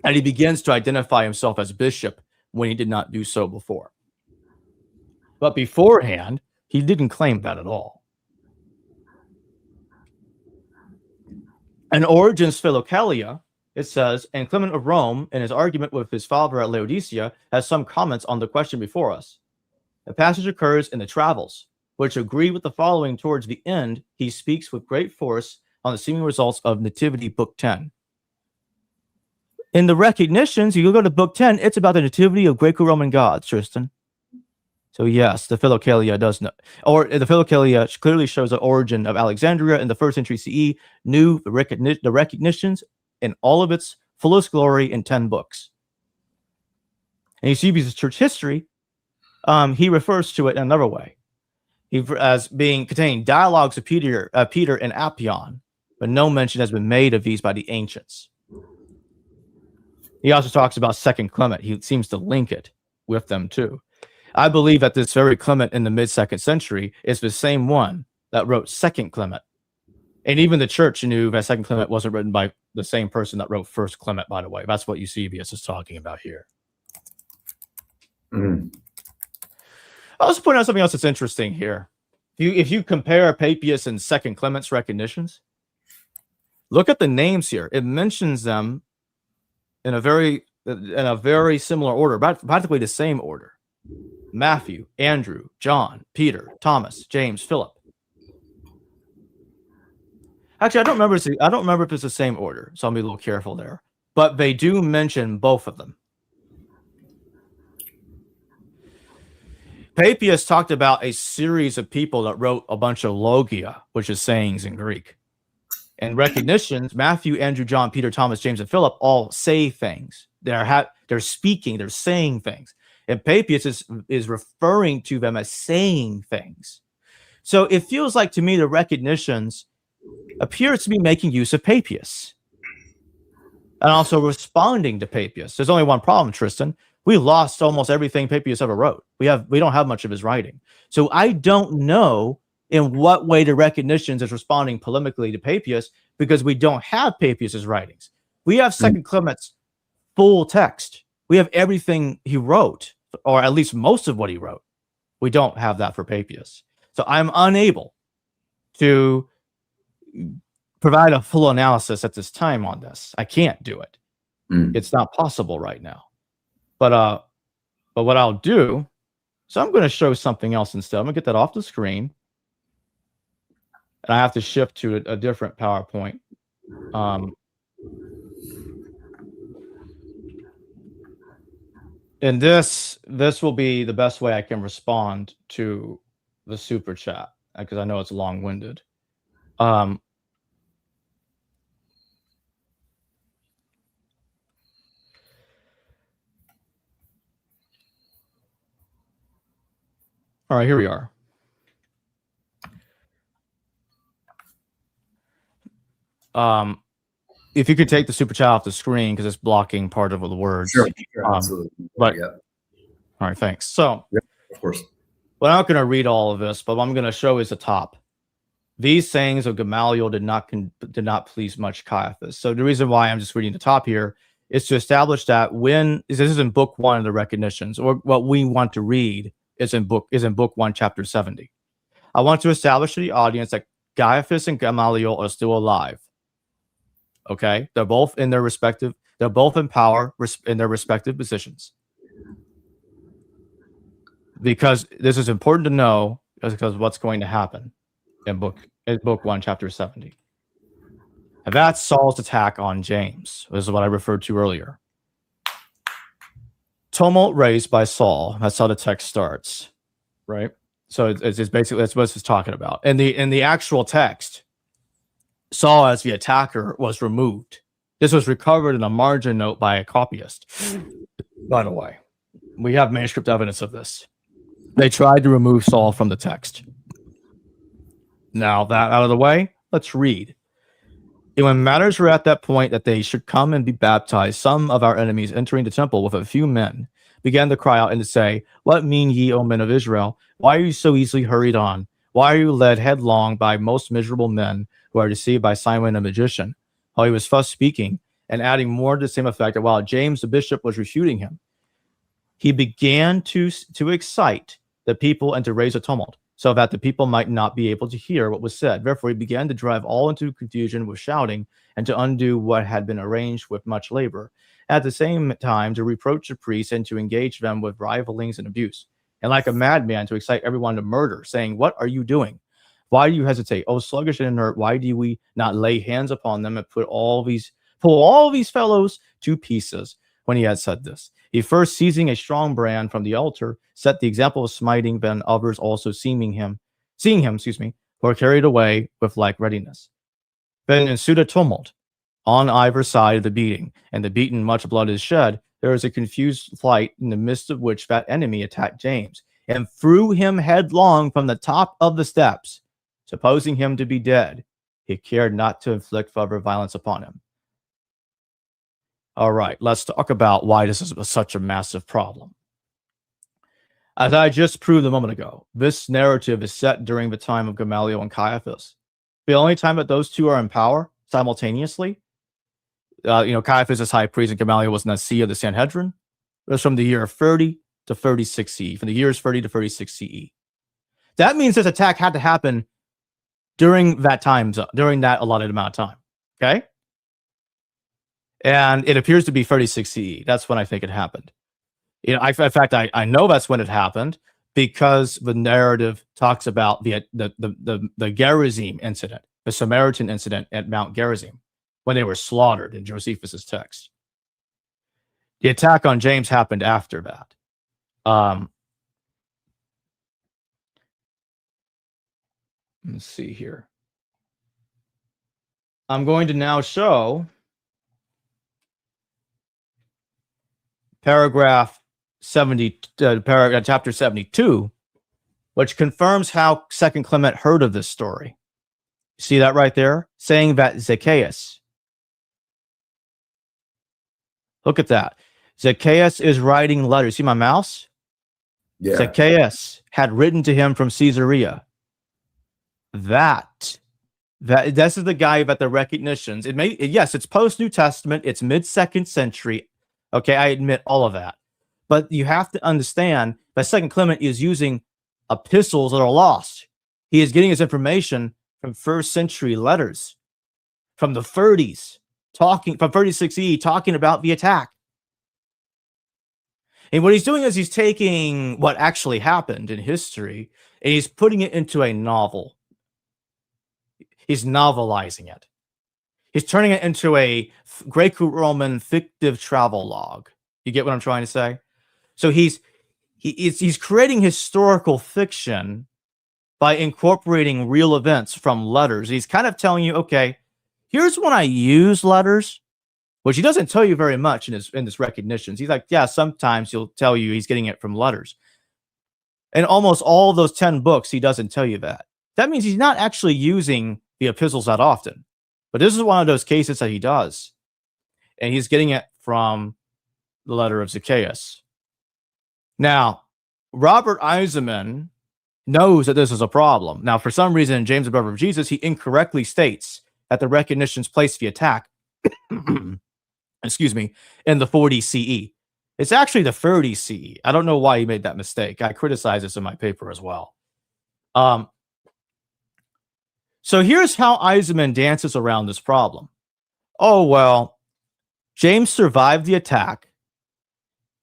Speaker 2: and he begins to identify himself as bishop when he did not do so before. But beforehand, he didn't claim that at all. In Origen's Philokalia, it says, "And Clement of Rome, in his argument with his father at Laodicea, has some comments on the question before us. The passage occurs in the Travels, which agree with the following. Towards the end, he speaks with great force on the seeming results of Nativity, Book 10. In the recognitions, you go to Book 10, it's about the nativity of Greco-Roman gods, Tristan. So yes, the Philokalia does know, or the Philokalia clearly shows the origin of Alexandria in the 1st century CE, knew the recognitions in all of its fullest glory in 10 books. And Eusebius' church history, he refers to it in another way. As being containing dialogues of Peter and Appian, but no mention has been made of these by the ancients. He also talks about 2nd Clement. He seems to link it with them too. I believe that this very Clement in the mid-2nd century is the same one that wrote 2nd Clement. And even the church knew that 2nd Clement wasn't written by the same person that wrote 1st Clement, by the way. That's what Eusebius is talking about here. I'll just point out something else that's interesting here. If you compare Papias and 2nd Clement's recognitions, look at the names here. It mentions them in a very similar order, practically the same order. Matthew, Andrew, John, Peter, Thomas, James, Philip. Actually, I don't remember if it's the same order, so I'll be a little careful there. But they do mention both of them. Papias talked about a series of people that wrote a bunch of logia, which is sayings in Greek. And recognitions, Matthew, Andrew, John, Peter, Thomas, James, and Philip all say things. They're speaking, they're saying things. And Papias is referring to them as saying things. So it feels like to me the recognitions appears to be making use of Papias. And also responding to Papias. There's only one problem, Tristan. We lost almost everything Papias ever wrote. We don't have much of his writing. So I don't know in what way the recognitions is responding polemically to Papias, because we don't have Papias's writings. We have 2nd Clement's full text. We have everything he wrote, or at least most of what he wrote. We don't have that for Papias. So I'm unable to provide a full analysis at this time on this. I can't do it. It's not possible right now. But what I'll do, so I'm going to show something else instead. I'm going to get that off the screen. And I have to shift to a different PowerPoint. And this will be the best way I can respond to the super chat, because I know it's long-winded. All right, here we are. If you could take the super chat off the screen, because it's blocking part of the words.
Speaker 1: Sure, absolutely.
Speaker 2: But, yeah. All right, thanks. So,
Speaker 1: yeah, of course.
Speaker 2: Well, I'm not going to read all of this, but what I'm going to show is the top. These sayings of Gamaliel did not please much Caiaphas. So the reason why I'm just reading the top here is to establish that this is in book 1 of the recognitions, or what we want to read is in book 1, chapter 70. I want to establish to the audience that Caiaphas and Gamaliel are still alive. Okay, they're both in power in their respective positions. Because this is important to know, because what's going to happen in book 1, chapter 70. And that's Saul's attack on James. This is what I referred to earlier. Tumult raised by Saul. That's how the text starts, right? So it's basically, that's what it's talking about. In the actual text, Saul, as the attacker, was removed. This was recovered in a margin note by a copyist. By the way, we have manuscript evidence of this. They tried to remove Saul from the text. Now that out of the way, let's read. And when matters were at that point that they should come and be baptized, some of our enemies entering the temple with a few men began to cry out and to say, "What mean ye, O men of Israel? Why are you so easily hurried on? Why are you led headlong by most miserable men who are deceived by Simon the magician?" While he was thus speaking and adding more to the same effect, that while James the bishop was refuting him, he began to excite the people and to raise a tumult, so that the people might not be able to hear what was said. Therefore, he began to drive all into confusion with shouting, and to undo what had been arranged with much labor. At the same time, to reproach the priests and to engage them with rivalings and abuse. And like a madman, to excite everyone to murder, saying, "What are you doing? Why do you hesitate? Oh, sluggish and inert, why do we not lay hands upon them and pull all these fellows to pieces?" When he had said this, he first, seizing a strong brand from the altar, set the example of smiting, then others also seeing him, were carried away with like readiness. Then ensued a tumult on either side of the beating, and the beaten much blood is shed. There is a confused flight, in the midst of which that enemy attacked James, and threw him headlong from the top of the steps. Supposing him to be dead, he cared not to inflict further violence upon him. All right, let's talk about why this is such a massive problem. As I just proved a moment ago, this narrative is set during the time of Gamaliel and Caiaphas. The only time that those two are in power simultaneously, Caiaphas is high priest and Gamaliel was Nasi of the Sanhedrin. It was from the year 30 to 36 CE, from the years 30 to 36 CE. That means this attack had to happen during that allotted amount of time, okay? And it appears to be 36 CE. That's when I think it happened. In fact, I know that's when it happened because the narrative talks about the Gerizim incident, the Samaritan incident at Mount Gerizim, when they were slaughtered in Josephus's text. The attack on James happened after that. Let's see here. I'm going to now show paragraph 70, chapter 72, which confirms how Second Clement heard of this story. See that right there? Saying that Zacchaeus. Look at that. Zacchaeus is writing letters. See my mouse?
Speaker 1: Yeah.
Speaker 2: Zacchaeus had written to him from Caesarea. This is the guy about the recognitions. Yes, it's post New Testament. It's mid-2nd century. Okay, I admit all of that. But you have to understand that Second Clement is using epistles that are lost. He is getting his information from first century letters, from the 30s, from 36 E, talking about the attack. And what he's doing is he's taking what actually happened in history and he's putting it into a novel. He's novelizing it. He's turning it into a Greco-Roman fictive travel log. You get what I'm trying to say? So he's creating historical fiction by incorporating real events from letters. He's kind of telling you, okay, here's when I use letters, which he doesn't tell you very much in his recognitions. He's like, yeah, sometimes he'll tell you he's getting it from letters. And almost all those 10 books, he doesn't tell you that. That means he's not actually using the epistles that often. But this is one of those cases that he does. And he's getting it from the letter of Zacchaeus. Now, Robert Eisenman knows that this is a problem. Now, for some reason, in James the Brother of Jesus, he incorrectly states that the recognitions place the attack, excuse me, in the 40 CE. It's actually the 30 CE. I don't know why he made that mistake. I criticize this in my paper as well. So here's how Eisenman dances around this problem. Oh, well, James survived the attack.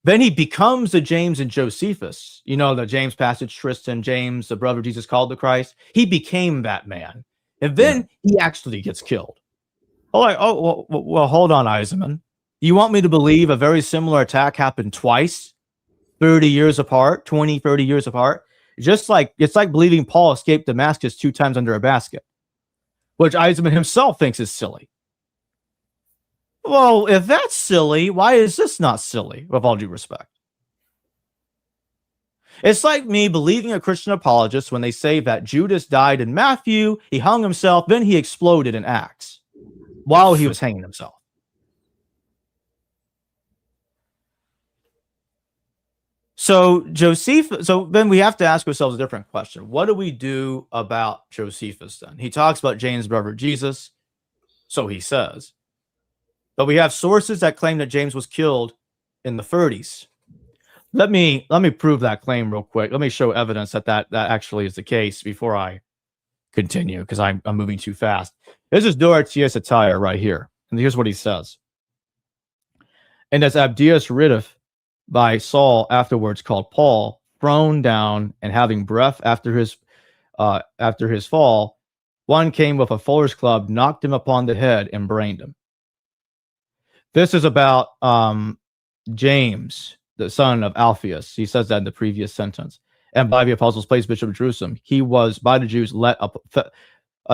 Speaker 2: Then he becomes the James and Josephus. You know, the James passage, Tristian, James, the brother Jesus called the Christ. He became that man. And then he actually gets killed. Well, hold on, Eisenman. You want me to believe a very similar attack happened twice, 30 years apart, 20, 30 years apart? Just like, it's like believing Paul escaped Damascus 2 times under a basket, which Eisenman himself thinks is silly. Well, if that's silly, why is this not silly, with all due respect? It's like me believing a Christian apologist when they say that Judas died in Matthew, he hung himself, then he exploded in Acts while he was hanging himself. So then we have to ask ourselves a different question. What do we do about Josephus then? He talks about James' brother Jesus, so he says. But we have sources that claim that James was killed in the 30s. Let me prove that claim real quick. Let me show evidence that actually is the case before I continue, because I'm moving too fast. This is Doratius Attire right here. And here's what he says. And as Abdias Ridif by Saul afterwards called Paul, thrown down and having breath after his fall, one came with a fuller's club, knocked him upon the head, and brained him. This is about James, the son of Alphaeus. He says that in the previous sentence. And by the apostles' place, Bishop of Jerusalem, he was by the Jews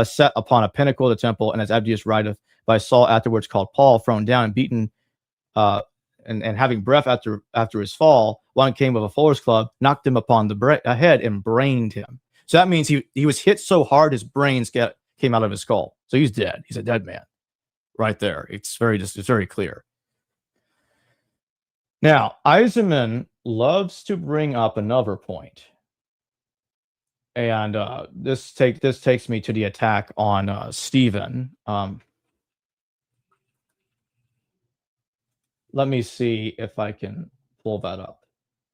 Speaker 2: set upon a pinnacle of the temple, and as Abdias writeth, by Saul afterwards called Paul, thrown down and beaten, and having breath after his fall, one came with a fuller's club, knocked him upon the head, and brained him. So that means he was hit so hard his brains came out of his skull. So he's dead. He's a dead man. Right there. It's very clear. Now, Eisenman loves to bring up another point. And this takes me to the attack on Stephen. Let me see if I can pull that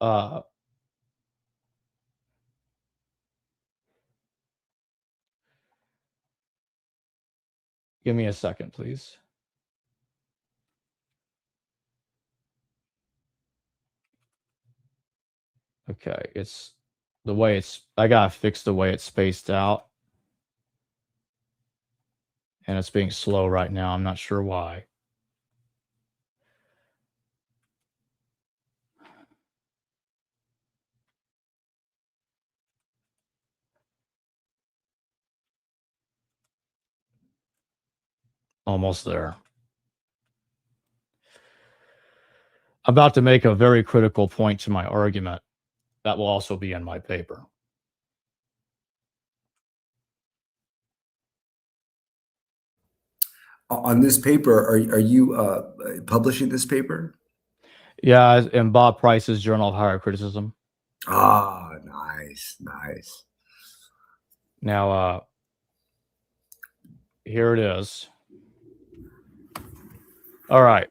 Speaker 2: up. Give me a second, please. Okay, I gotta fix the way it's spaced out. And it's being slow right now. I'm not sure why. Almost there. I'm about to make a very critical point to my argument that will also be in my paper.
Speaker 1: On this paper, are you publishing this paper?
Speaker 2: Yeah, in Bob Price's Journal of Higher Criticism.
Speaker 1: Ah, nice.
Speaker 2: Now, here it is. All right.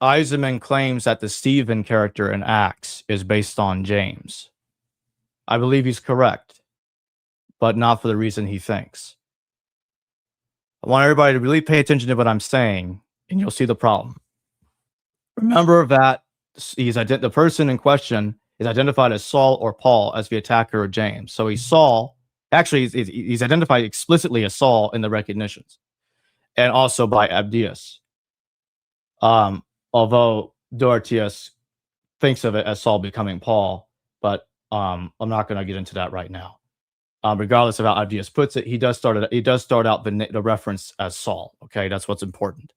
Speaker 2: Eisenman claims that the Stephen character in Acts is based on James. I believe he's correct, but not for the reason he thinks. I want everybody to really pay attention to what I'm saying, and you'll see the problem. Remember that the person in question is identified as Saul or Paul as the attacker of James. So he's Saul. Actually, he's identified explicitly as Saul in the recognitions, and also by Abdias. Although Dorotheus thinks of it as Saul becoming Paul, but I'm not going to get into that right now. Regardless of how Abdias puts it, he does start out the reference as Saul. Okay, that's what's important.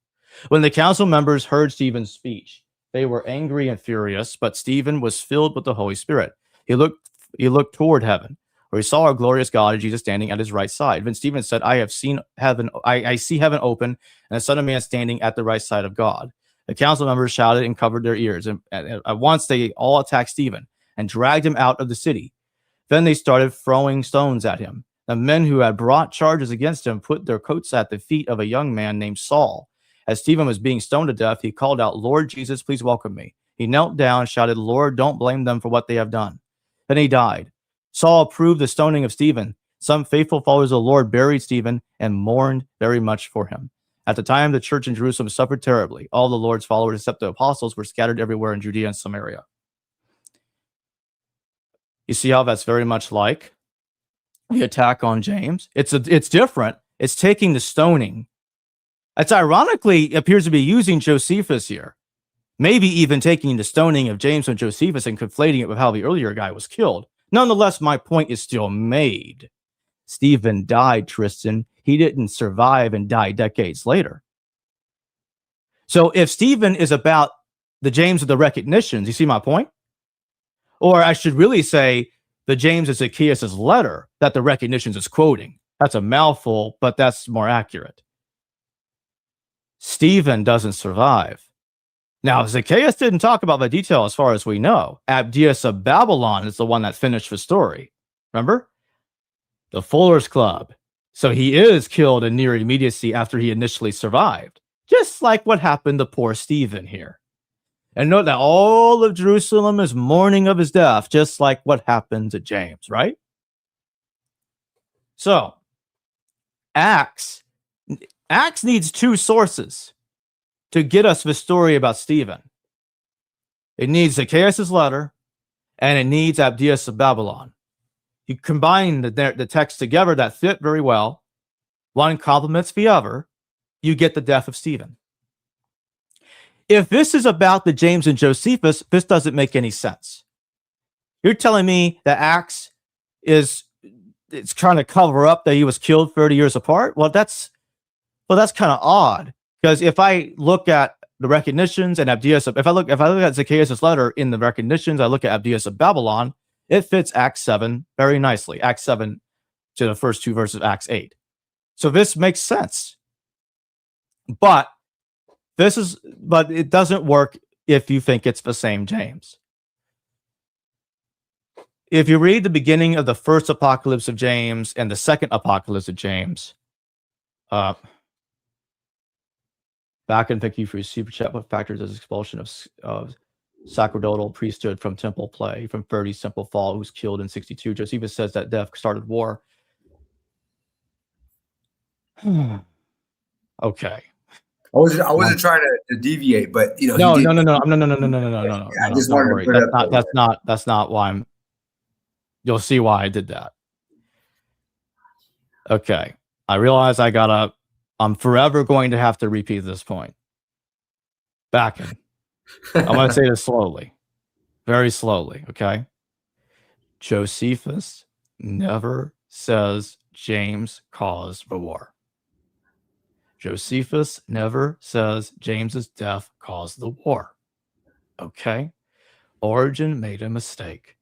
Speaker 2: When the council members heard Stephen's speech, they were angry and furious, but Stephen was filled with the Holy Spirit. He looked toward heaven, where he saw our glorious God and Jesus standing at his right side. Then Stephen said, I have seen heaven, I see heaven open, and the Son of Man standing at the right side of God. The council members shouted and covered their ears, and at once they all attacked Stephen and dragged him out of the city. Then they started throwing stones at him. The men who had brought charges against him put their coats at the feet of a young man named Saul. As Stephen was being stoned to death, he called out, Lord Jesus, please welcome me. He knelt down and shouted, Lord, don't blame them for what they have done. Then he died. Saul approved the stoning of Stephen. Some faithful followers of the Lord buried Stephen and mourned very much for him. At the time, the church in Jerusalem suffered terribly. All the Lord's followers, except the apostles, were scattered everywhere in Judea and Samaria. You see how that's very much like the attack on James? It's different. It's taking the stoning. It's ironically appears to be using Josephus here. Maybe even taking the stoning of James and Josephus and conflating it with how the earlier guy was killed. Nonetheless, my point is still made. Stephen died, Tristian. He didn't survive and die decades later. So if Stephen is about the James of the recognitions, you see my point? Or I should really say the James of Zacchaeus' letter that the recognitions is quoting. That's a mouthful, but that's more accurate. Stephen doesn't survive. Now, Zacchaeus didn't talk about the detail as far as we know. Abdias of Babylon is the one that finished the story. Remember? The Fuller's Club. So he is killed in near immediacy after he initially survived. Just like what happened to poor Stephen here. And note that all of Jerusalem is mourning of his death, just like what happened to James, right? So, Acts needs two sources to get us the story about Stephen. It needs Zacchaeus' letter, and it needs Abdias of Babylon. You combine the text together that fit very well. One complements the other. You get the death of Stephen. If this is about the James and Josephus, this doesn't make any sense. You're telling me that Acts it's trying to cover up that he was killed 30 years apart? Well, that's kind of odd. Because if I look at the recognitions and Abdias, if I look at Zacchaeus' letter in the recognitions, I look at Abdias of Babylon, it fits Acts 7 very nicely. Acts 7 to the first two verses of Acts 8. So this makes sense. But it doesn't work if you think it's the same James. If you read the beginning of the first apocalypse of James and the second apocalypse of James, back and thank you for your super chat. What factors does expulsion of sacerdotal priesthood from temple play? From 30 simple fall, who was killed in 62. Josephus says that death started war. Okay.
Speaker 1: I wasn't trying to deviate, but you know.
Speaker 2: No.
Speaker 1: I
Speaker 2: just wanted to put it up. That's not why I'm. You'll see why I did that. Okay, I realize I'm forever going to have to repeat this point. Backing. I'm going to say this slowly, very slowly. Okay. Josephus never says James caused the war. Josephus never says James's death caused the war. Okay? Origen made a mistake.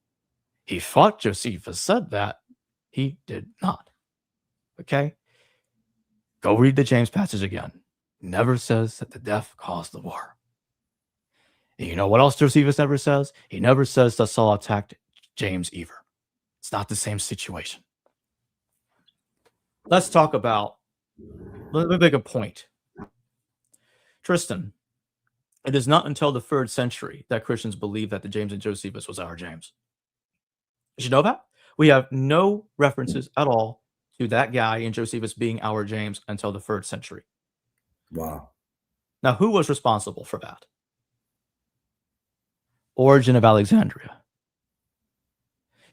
Speaker 2: He thought Josephus said that. He did not. Okay? Go read the James passage again. Never says that the death caused the war. And you know what else Josephus never says? He never says that Saul attacked James either. It's not the same situation. Let's talk about. Let me make a point. Tristian, It is not until the 3rd century that Christians believe that the James and Josephus was our James. Did you know that? We have no references at all to that guy in Josephus being our James until the 3rd century.
Speaker 1: Wow.
Speaker 2: Now, who was responsible for that? Origen of Alexandria.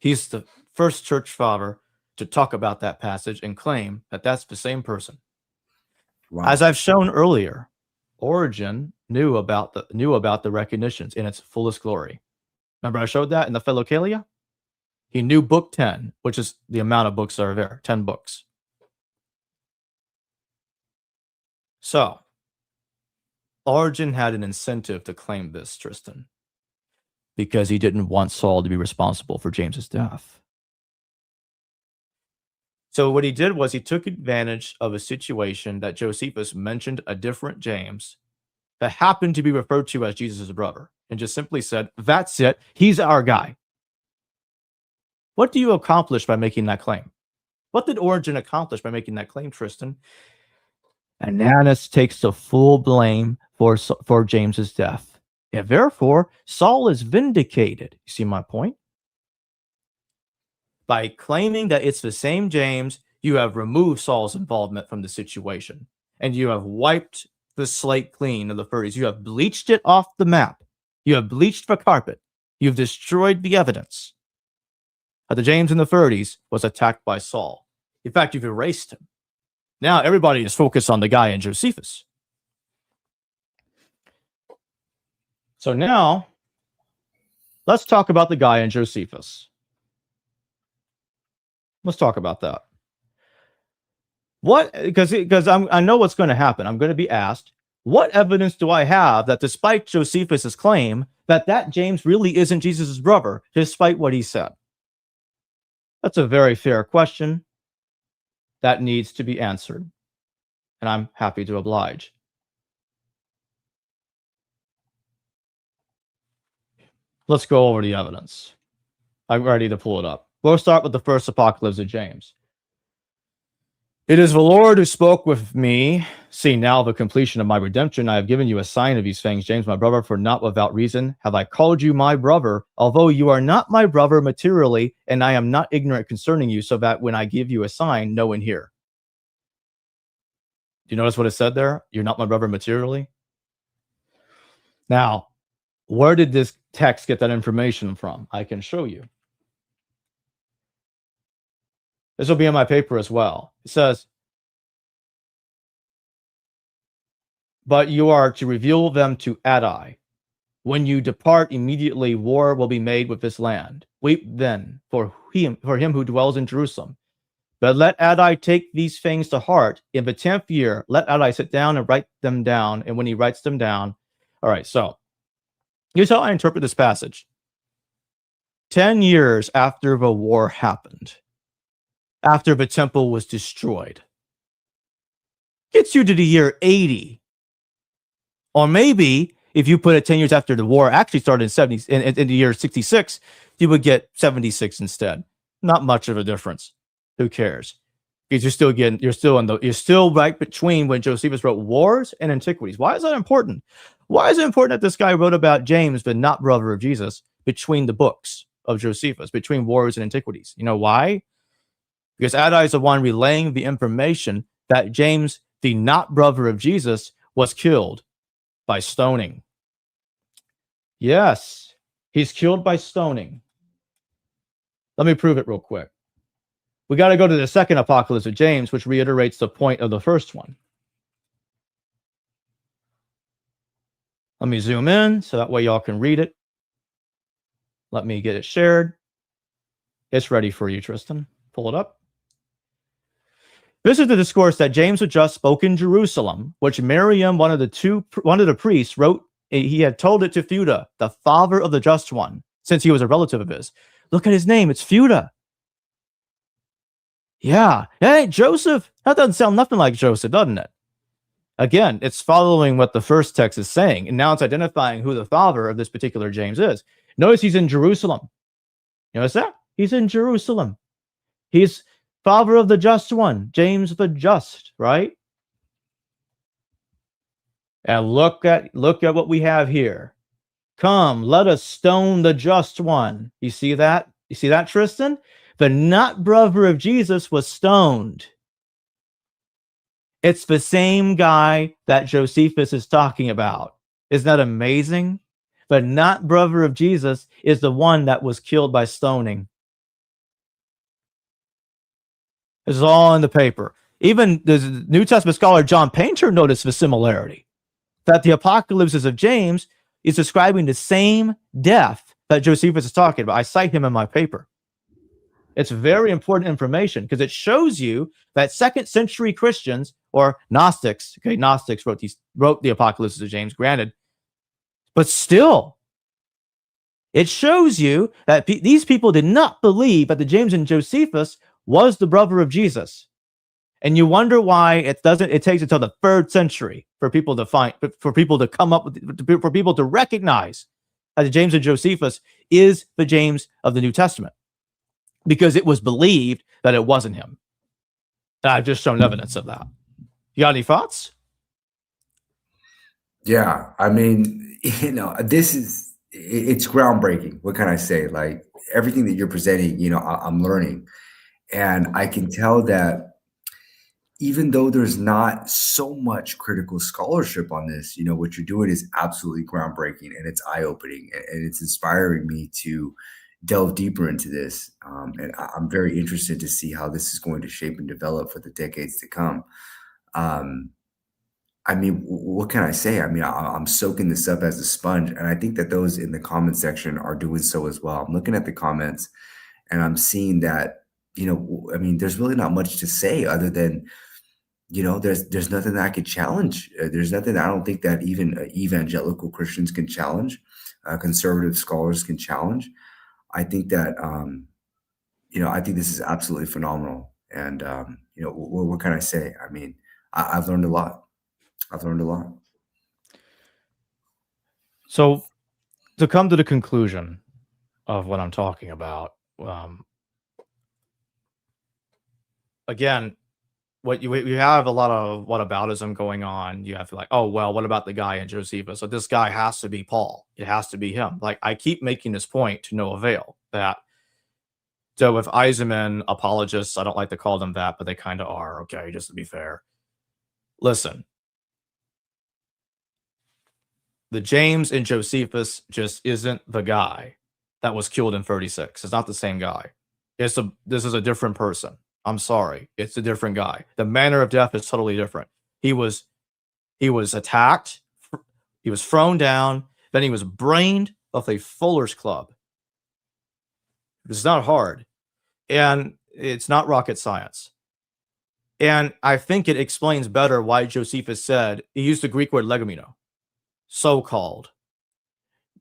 Speaker 2: He's the first church father to talk about that passage and claim that that's the same person.
Speaker 1: Wow.
Speaker 2: As I've shown earlier, Origen knew about the recognitions in its fullest glory. Remember I showed that in the Philokalia? He knew book 10, which is the amount of books that are there, 10 books. So, Origen had an incentive to claim this, Tristian, because he didn't want Saul to be responsible for James's death. So what he did was he took advantage of a situation that Josephus mentioned a different James that happened to be referred to as Jesus' brother, and just simply said, that's it, he's our guy. What do you accomplish by making that claim? What did Origen accomplish by making that claim, Tristian? Ananus takes the full blame for James's death. And therefore, Saul is vindicated. You see my point? By claiming that it's the same James, you have removed Saul's involvement from the situation. And you have wiped the slate clean of the 30s. You have bleached it off the map. You have bleached the carpet. You've destroyed the evidence that the James in the 30s was attacked by Saul. In fact, you've erased him. Now everybody is focused on the guy in Josephus. So now, let's talk about the guy in Josephus. Let's talk about that. What? Because I know what's going to happen. I'm going to be asked, what evidence do I have that despite Josephus's claim that James really isn't Jesus' brother, despite what he said? That's a very fair question that needs to be answered, and I'm happy to oblige. Let's go over the evidence. I'm ready to pull it up. We'll start with the first apocalypse of James. It is the Lord who spoke with me. See now the completion of my redemption. I have given you a sign of these things, James, my brother, for not without reason have I called you my brother, although you are not my brother materially, and I am not ignorant concerning you, so that when I give you a sign, know and hear. Do you notice what it said there? You're not my brother materially. Now, where did this text get that information from? I can show you. This will be in my paper as well. It says, but you are to reveal them to Adai. When you depart immediately, war will be made with this land. Weep then for him who dwells in Jerusalem. But let Adai take these things to heart. In the 10th year, let Adai sit down and write them down. And when he writes them down, all right, so here's how I interpret this passage. 10 years after the war happened, after the temple was destroyed, gets you to the year 80. Or maybe if you put it 10 years after the war actually started in the year 66, you would get 76 instead. Not much of a difference. Who cares? Because you're still right between when Josephus wrote Wars and Antiquities. Why is that important? Why is it important that this guy wrote about James, but not brother of Jesus, between the books of Josephus, between Wars and Antiquities? You know why? Because Adai is the one relaying the information that James, the not brother of Jesus, was killed by stoning. Yes, he's killed by stoning. Let me prove it real quick. We got to go to the second apocalypse of James, which reiterates the point of the first one. Let me zoom in so that way y'all can read it. Let me get it shared. It's ready for you, Tristian. Pull it up. This is the discourse that James had just spoke in Jerusalem, which Miriam, one of the priests, wrote. He had told it to Theuda, the father of the just one, since he was a relative of his. Look at his name. It's Theuda. Yeah. Hey, Joseph. That doesn't sound nothing like Joseph, doesn't it? Again, it's following what the first text is saying, and now it's identifying who the father of this particular James is. Notice he's in Jerusalem. You notice that? He's in Jerusalem. He's father of the just one, James the just, right? And look at what we have here. Come, let us stone the just one. You see that? You see that, Tristian? The not brother of Jesus was stoned. It's the same guy that Josephus is talking about. Isn't that amazing? The not brother of Jesus is the one that was killed by stoning. This is all in the paper. Even the New Testament scholar John Painter noticed the similarity, that the apocalypses of James is describing the same death that Josephus is talking about. I cite him in my paper. It's very important information because it shows you that second century Christians or Gnostics, okay, Gnostics wrote the apocalypses of James, granted, but still, it shows you that these people did not believe that the James and Josephus was the brother of Jesus. And you wonder why it takes until the 3rd century for people to come up with, for people to recognize that the James and Josephus is the James of the New Testament, because it was believed that it wasn't him. And I've just shown evidence of that. You got any thoughts?
Speaker 1: Yeah, I mean, it's groundbreaking. What can I say? Like, everything that you're presenting, I'm learning. And I can tell that even though there's not so much critical scholarship on this, what you're doing is absolutely groundbreaking, and it's eye-opening, and it's inspiring me to delve deeper into this. And I'm very interested to see how this is going to shape and develop for the decades to come. I mean, what can I say? I mean, I'm soaking this up as a sponge, and I think that those in the comment section are doing so as well. I'm looking at the comments, and I'm seeing that, I mean, there's really not much to say other than, there's nothing that I could challenge. There's nothing I don't think that even evangelical Christians can challenge, conservative scholars can challenge. I think that, I think this is absolutely phenomenal. And, what can I say? I mean, I've learned a lot.
Speaker 2: So, to come to the conclusion of what I'm talking about, again, you have a lot of whataboutism going on. You have to oh, well, what about the guy in Josephus? So this guy has to be Paul. It has to be him. Like, I keep making this point to no avail, that so with Eisenman apologists, I don't like to call them that, but they kind of are, okay, just to be fair. Listen, the James and Josephus just isn't the guy that was killed in 36. It's not the same guy. This is a different person. I'm sorry. It's a different guy. The manner of death is totally different. He was attacked. He was thrown down. Then he was brained with a fuller's club. It's not hard. And it's not rocket science. And I think it explains better why Josephus said, he used the Greek word legomeno, so-called.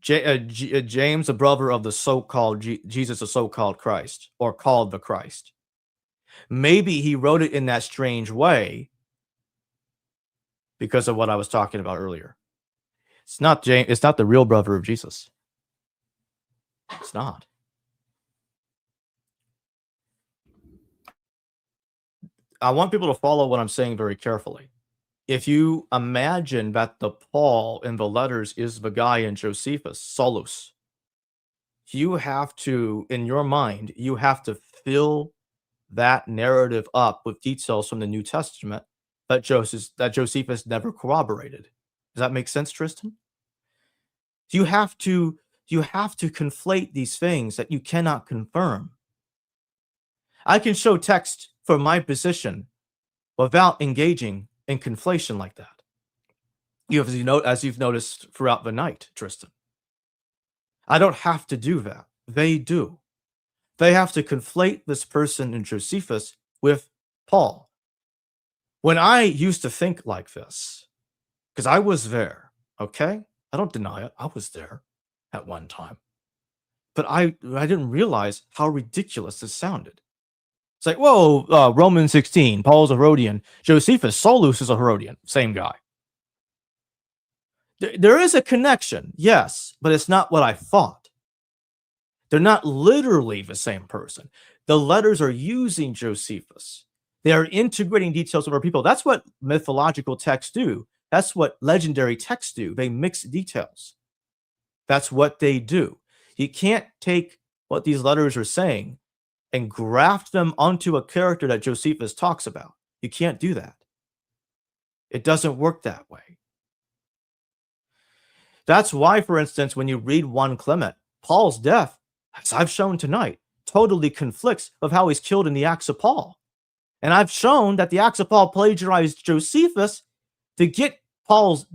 Speaker 2: James, the brother of the so-called Jesus, the so-called Christ, or called the Christ. Maybe he wrote it in that strange way because of what I was talking about earlier. It's not James. It's not the real brother of Jesus. It's not. I want people to follow what I'm saying very carefully. If you imagine that the Paul in the letters is the guy in Josephus, Solus, you have to, in your mind, you have to fill that narrative up with details from the New Testament that Josephus never corroborated. Does that make sense, Tristian? You have to conflate these things that you cannot confirm. I can show text for my position without engaging in conflation like that. As you've noticed throughout the night, Tristian. I don't have to do that. They do. They have to conflate this person in Josephus with Paul. When I used to think like this, because I was there, okay? I don't deny it. I was there at one time. But I didn't realize how ridiculous this sounded. It's like, whoa, Romans 16, Paul's a Herodian. Josephus, Solus is a Herodian. Same guy. There is a connection, yes, but it's not what I thought. They're not literally the same person. The letters are using Josephus. They are integrating details of our people. That's what mythological texts do. That's what legendary texts do. They mix details. That's what they do. You can't take what these letters are saying and graft them onto a character that Josephus talks about. You can't do that. It doesn't work that way. That's why, for instance, when you read 1 Clement, Paul's death, as I've shown tonight, totally conflicts with how he's killed in the Acts of Paul. And I've shown that the Acts of Paul plagiarized Josephus to get Paul's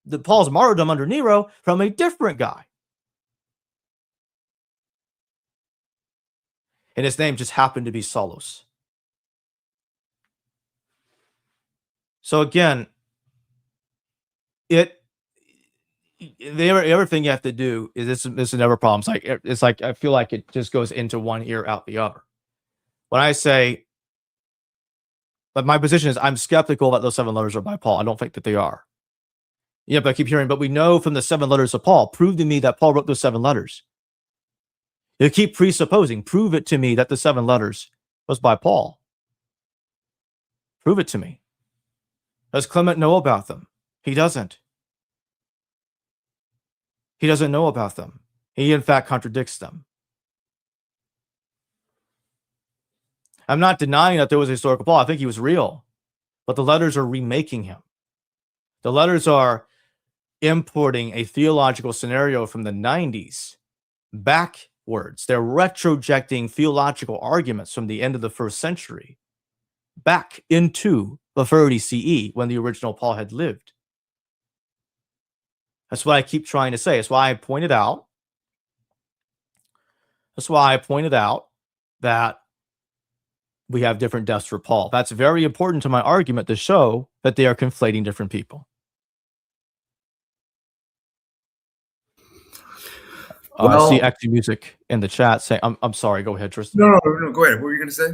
Speaker 2: martyrdom under Nero from a different guy. And his name just happened to be Saulus. So again, everything you have to do is this is never problems. It's like I feel like it just goes into one ear out the other. When I say, but my position is I'm skeptical that those 7 letters are by Paul. I don't think that they are. Yeah, but I keep hearing, but we know from the 7 letters of Paul. Prove to me that Paul wrote those 7 letters. You keep presupposing. Prove it to me that the 7 letters was by Paul. Prove it to me. Does Clement know about them? He doesn't. He doesn't know about them. He, in fact, contradicts them. I'm not denying that there was a historical Paul. I think he was real. But the letters are remaking him. The letters are importing a theological scenario from the 90s backwards. They're retrojecting theological arguments from the end of the 1st century back into the 30 CE when the original Paul had lived. That's what I keep trying to say. That's why I pointed out that we have different deaths for Paul. That's very important to my argument to show that they are conflating different people. I see Exy Music in the chat saying, I'm sorry, go ahead, Tristan.
Speaker 1: No, go ahead. What were you going to say?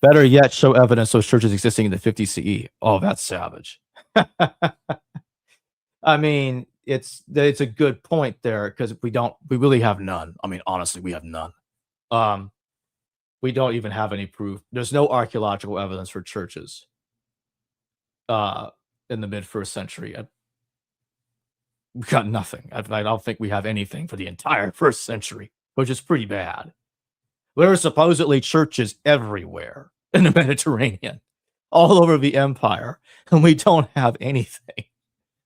Speaker 2: Better yet, show evidence those churches existing in the 50 CE. Oh, that's savage. I mean, it's a good point there because we really have none. I mean, honestly, we have none. We don't even have any proof. There's no archaeological evidence for churches in the mid-1st century. We got nothing. I don't think we have anything for the entire 1st century, which is pretty bad. There are supposedly churches everywhere in the Mediterranean, all over the empire, and we don't have anything.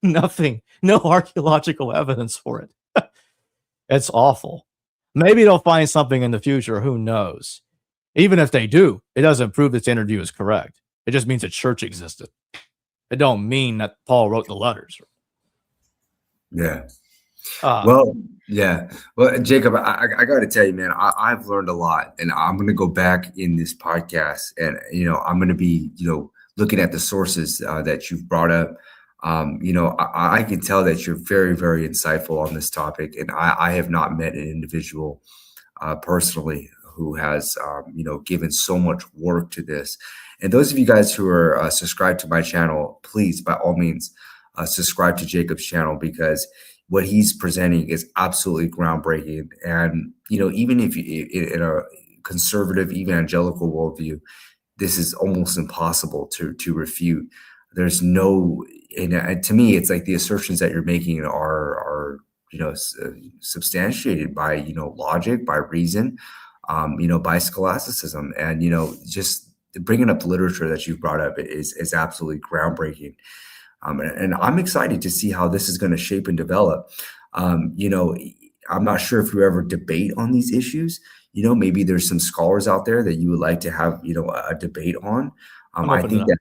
Speaker 2: Nothing. No archaeological evidence for it. It's awful. Maybe they'll find something in the future. Who knows? Even if they do, it doesn't prove this interview is correct. It just means a church existed. It don't mean that Paul wrote the letters.
Speaker 1: Yeah. Well, Jacob, I got to tell you, man, I've learned a lot, and I'm going to go back in this podcast, and I'm going to be looking at the sources that you've brought up. I can tell that you're very, very insightful on this topic, and I have not met an individual personally who has given so much work to this. And those of you guys who are subscribed to my channel, please, by all means, subscribe to Jacob's channel, because what he's presenting is absolutely groundbreaking. And, even if you, in a conservative evangelical worldview, this is almost impossible to refute. There's no, and to me, it's like the assertions that you're making are substantiated by, logic, by reason, by scholasticism. And, just bringing up the literature that you've brought up is absolutely groundbreaking. And I'm excited to see how this is going to shape and develop. I'm not sure if you ever debate on these issues. Maybe there's some scholars out there that you would like to have, a debate on. I think that,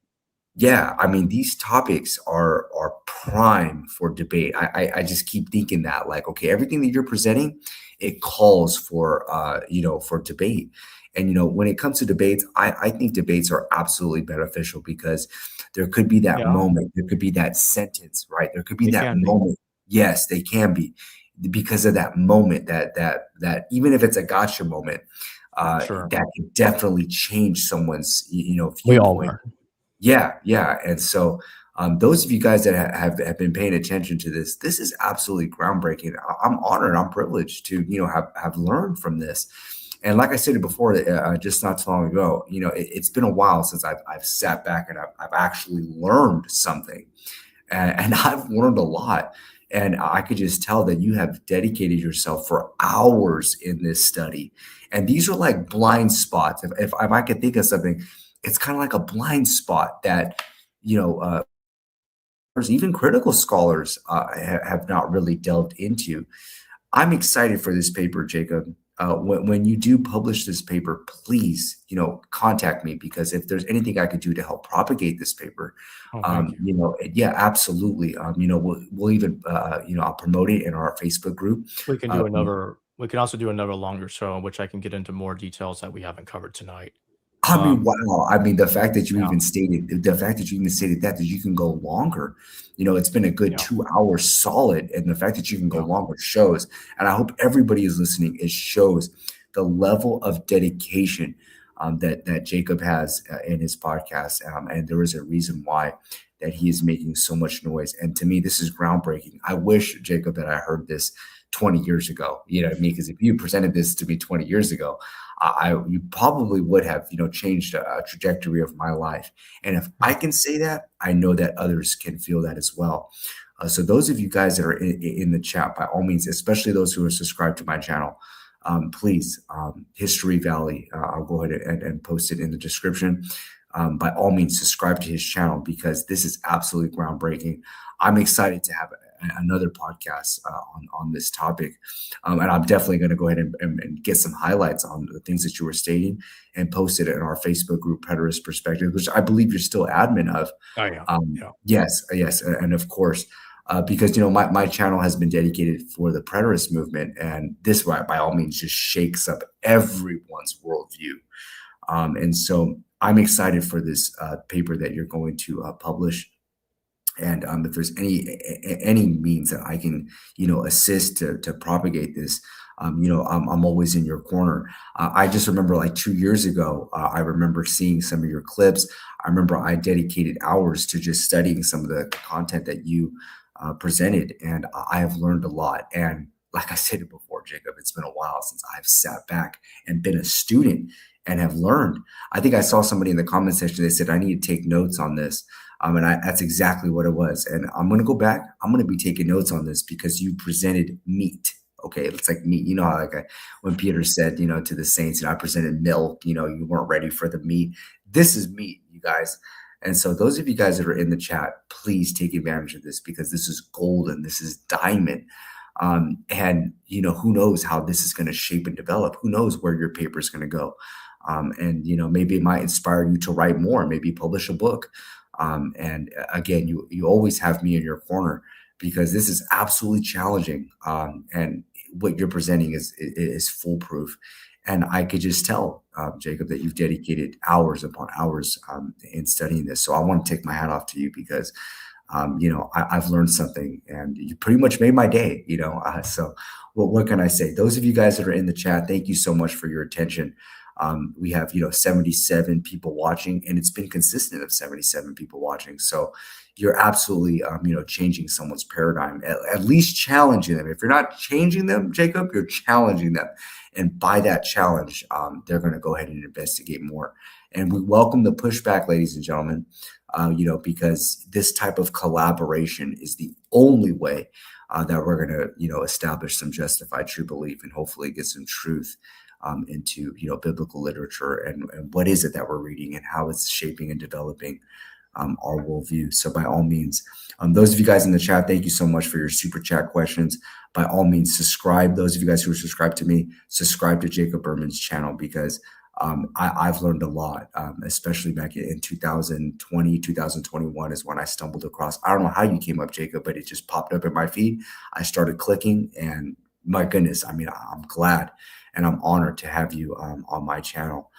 Speaker 1: these topics are prime for debate. I just keep thinking that, like, okay, everything that you're presenting, it calls for, for debate. And, when it comes to debates, I think debates are absolutely beneficial, because there could be that moment, there could be that sentence, right? There could be that moment. Yes, they can be, because of that moment that even if it's a gotcha moment, that can definitely change someone's, viewpoint.
Speaker 2: We all are.
Speaker 1: Yeah. And so those of you guys that have been paying attention to this is absolutely groundbreaking. I'm honored, I'm privileged to, have learned from this. And like I said before, just not too long ago, it's been a while since I've sat back and I've actually learned something. and I've learned a lot. And I could just tell that you have dedicated yourself for hours in this study. And these are like blind spots. If I could think of something, it's kind of like a blind spot that, you know, even critical scholars have not really delved into. I'm excited for this paper, Jacob. When you do publish this paper, please, contact me, because if there's anything I could do to help propagate this paper,
Speaker 2: Oh, thank you.
Speaker 1: yeah, absolutely. We'll even, I'll promote it in our Facebook group.
Speaker 2: We can
Speaker 1: Uh,
Speaker 2: do another. We can also do another longer show in which I can get into more details that we haven't covered tonight.
Speaker 1: I mean, wow. I mean,
Speaker 2: Yeah,
Speaker 1: the fact that you even stated that you can go longer, it's been a good
Speaker 2: yeah,
Speaker 1: 2 hours solid. And the fact that you can go
Speaker 2: yeah.
Speaker 1: longer shows, and I hope everybody is listening, it shows the level of dedication that Jacob has in his podcast. And there is a reason why that he is making so much noise. And to me, this is groundbreaking. I wish, Jacob, that I heard this 20 years ago. You know what I mean? Because if you presented this to me 20 years ago, you probably would have, changed a trajectory of my life. And if I can say that, I know that others can feel that as well. So those of you guys that are in the chat, by all means, especially those who are subscribed to my channel, please, History Valley, I'll go ahead and post it in the description. By all means, subscribe to his channel, because this is absolutely groundbreaking. I'm excited to have another podcast on this topic. And I'm definitely going to go ahead and get some highlights on the things that you were stating and post it in our Facebook group, Preterist Perspective, which I believe you're still admin of.
Speaker 2: Oh, yeah, yeah.
Speaker 1: Yes. And of course, because, my channel has been dedicated for the preterist movement, and this, by all means, just shakes up everyone's worldview. And so I'm excited for this paper that you're going to publish. And if there's any means that I can, assist to propagate this, I'm always in your corner. I just remember, like 2 years ago, I remember seeing some of your clips. I remember I dedicated hours to just studying some of the content that you presented, and I have learned a lot. And like I said before, Jacob, it's been a while since I've sat back and been a student and have learned. I think I saw somebody in the comment section, they said, I need to take notes on this. And that's exactly what it was. And I'm going to go back. I'm going to be taking notes on this because you presented meat. Okay. It's like meat. You know, how, like when Peter said, to the saints, I presented milk, you weren't ready for the meat. This is meat, you guys. And so those of you guys that are in the chat, please take advantage of this, because this is golden. This is diamond. And, who knows how this is going to shape and develop? Who knows where your paper is going to go? And, maybe it might inspire you to write more, maybe publish a book. And again, you always have me in your corner, because this is absolutely challenging. And what you're presenting is foolproof. And I could just tell, Jacob, that you've dedicated hours upon hours in studying this. So I want to take my hat off to you, because I've learned something, and you pretty much made my day. So what can I say? Those of you guys that are in the chat, thank you so much for your attention. We have 77 people watching, and it's been consistent of 77 people watching. So you're absolutely changing someone's paradigm, at least challenging them. If you're not changing them, Jacob, you're challenging them, and by that challenge, they're going to go ahead and investigate more. And we welcome the pushback, ladies and gentlemen, because this type of collaboration is the only way that we're going to establish some justified true belief, and hopefully get some truth into biblical literature, and what is it that we're reading, and how it's shaping and developing our worldview. So by all means, those of you guys in the chat, thank you so much for your super chat questions. By all means, subscribe. Those of you guys who are subscribed to me, subscribe to Jacob Ehrman's channel, because I've learned a lot, especially back in 2020, 2021 is when I stumbled across. I don't know how you came up, Jacob, but it just popped up in my feed. I started clicking, and my goodness, I mean, I'm glad and I'm honored to have you on my channel.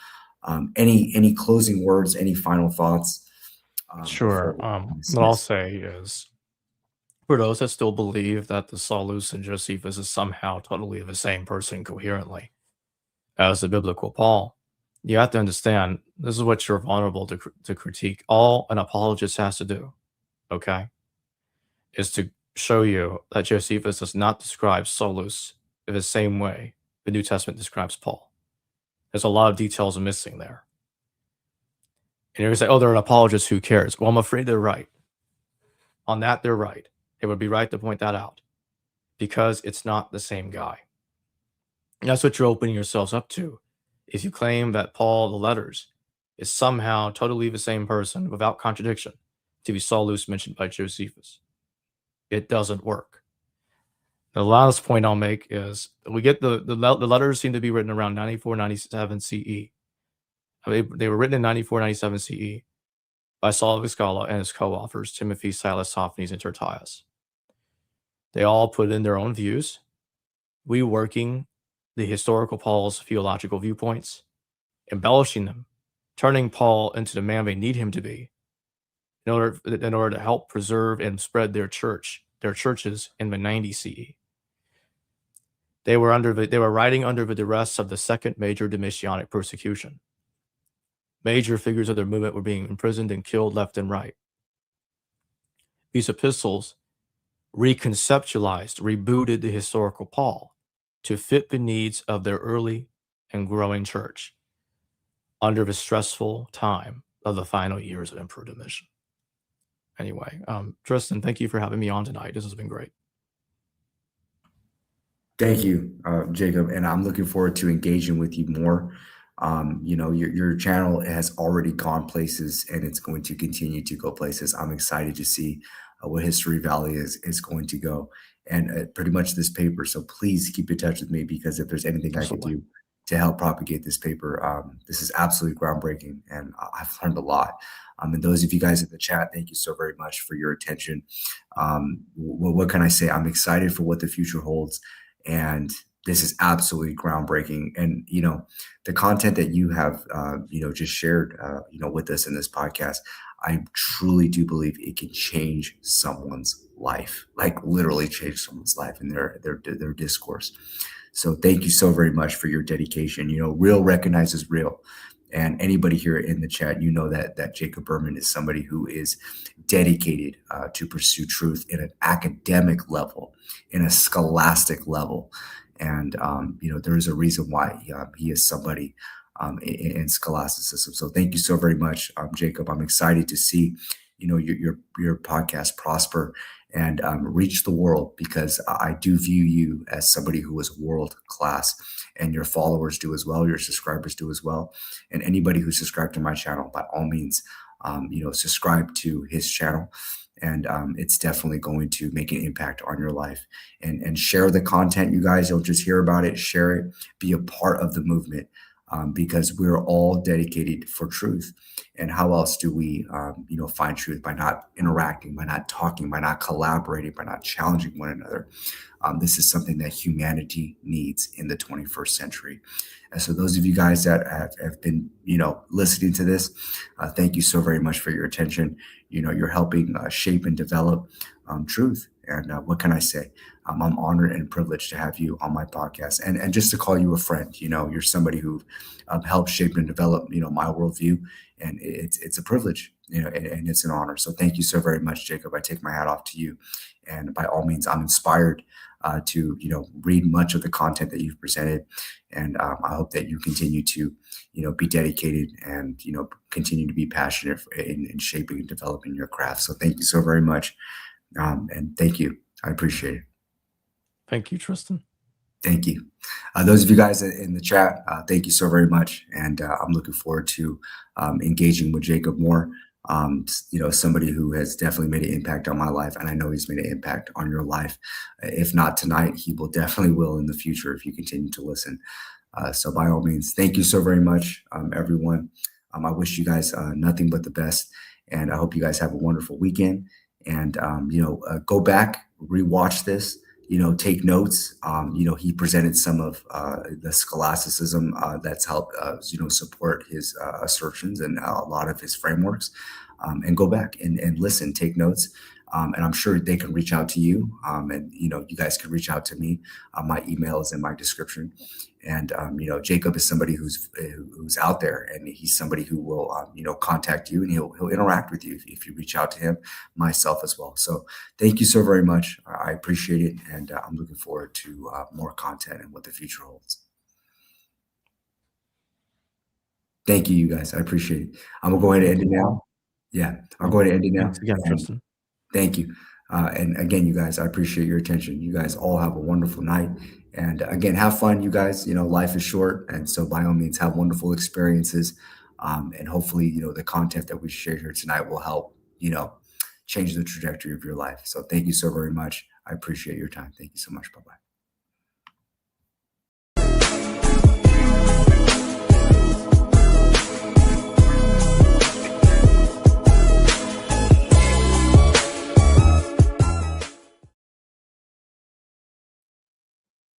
Speaker 1: Any closing words, any final thoughts?
Speaker 2: Sure. What I'll say is, for those that still believe that the Saulus and Josephus is somehow totally the same person coherently as the biblical Paul, you have to understand this is what you're vulnerable to critique. All an apologist has to do, okay, is to show you that Josephus does not describe Saulus in the same way the New Testament describes Paul. There's a lot of details missing there. And you're going to say, oh, they're an apologist, who cares? Well, I'm afraid they're right. On that, they're right. It would be right to point that out because it's not the same guy. And that's what you're opening yourselves up to if you claim that Paul, the letters, is somehow totally the same person without contradiction to be Saulus mentioned by Josephus. It doesn't work. The last point I'll make is we get the letters seem to be written around 94, 97 CE. They were written in 94, 97 CE by Saul of Gischala and his co-authors, Timothy, Silas, Sophanes, and Tertius. They all put in their own views, reworking the historical Paul's theological viewpoints, embellishing them, turning Paul into the man they need him to be in order to help preserve and spread their churches in the 90 CE. They were writing under the duress of the second major Domitianic persecution. Major figures of their movement were being imprisoned and killed left and right. These epistles reconceptualized, rebooted the historical Paul to fit the needs of their early and growing church under the stressful time of the final years of Emperor Domitian. Anyway, Tristian, thank you for having me on tonight. This has been great.
Speaker 1: Thank you, Jacob, and I'm looking forward to engaging with you more. Your channel has already gone places, and it's going to continue to go places. I'm excited to see what History Valley is going to go, and pretty much this paper. So please keep in touch with me, because if there's anything I can do to help propagate this paper, this is absolutely groundbreaking, and I've learned a lot. And those of you guys in the chat, thank you so very much for your attention. What can I say? I'm excited for what the future holds. And this is absolutely groundbreaking. And, the content that you have, just shared, with us in this podcast, I truly do believe it can change someone's life, like literally change someone's life in their discourse. So thank you so very much for your dedication. Real recognizes real. And anybody here in the chat, that Jacob Ehrman is somebody who is dedicated to pursue truth in an academic level, in a scholastic level. And, there is a reason why he is somebody in scholasticism. So thank you so very much, Jacob. I'm excited to see, your podcast prosper and reach the world, because I do view you as somebody who is world class, and your followers do as well. Your subscribers do as well. And anybody who's subscribed to my channel, by all means, subscribe to his channel. And it's definitely going to make an impact on your life. And share the content, you guys. Don't just hear about it. Share it. Be a part of the movement, because we're all dedicated for truth. And how else do we, find truth? By not interacting, by not talking, by not collaborating, by not challenging one another. This is something that humanity needs in the 21st century. And so those of you guys that have been, listening to this, thank you so very much for your attention. You're helping shape and develop truth. And what can I say? I'm honored and privileged to have you on my podcast, and just to call you a friend. You're somebody who helped shape and develop, my worldview, and it's a privilege, and it's an honor. So thank you so very much, Jacob. I take my hat off to you, and by all means, I'm inspired to read much of the content that you've presented, and I hope that you continue to be dedicated and continue to be passionate in shaping and developing your craft. So thank you so very much, and thank you. I appreciate it.
Speaker 2: Thank you, Tristian.
Speaker 1: Thank you. Those of you guys in the chat, thank you so very much, and I'm looking forward to engaging with Jacob more. Somebody who has definitely made an impact on my life, and I know he's made an impact on your life. If not tonight, he definitely will in the future if you continue to listen. So by all means, thank you so very much, everyone. I wish you guys nothing but the best, and I hope you guys have a wonderful weekend. And go back, rewatch this. Take notes. He presented some of the scholasticism that's helped, support his assertions and a lot of his frameworks. And go back and listen, take notes. And I'm sure they can reach out to you. And, you guys can reach out to me. My email is in my description. And, Jacob is somebody who's out there, and he's somebody who will, contact you, and he'll interact with you if you reach out to him, myself as well. So thank you so very much. I appreciate it. And I'm looking forward to more content and what the future holds. Thank you, you guys. I appreciate it. I'm going to go ahead and end it now. Yeah, I'll go ahead and end it now.
Speaker 2: Thanks again, Tristian.
Speaker 1: Thank you. And again, you guys, I appreciate your attention. You guys all have a wonderful night. And again, have fun, you guys. Life is short. And so by all means, have wonderful experiences. And hopefully, the content that we shared here tonight will help, change the trajectory of your life. So thank you so very much. I appreciate your time. Thank you so much. Bye-bye.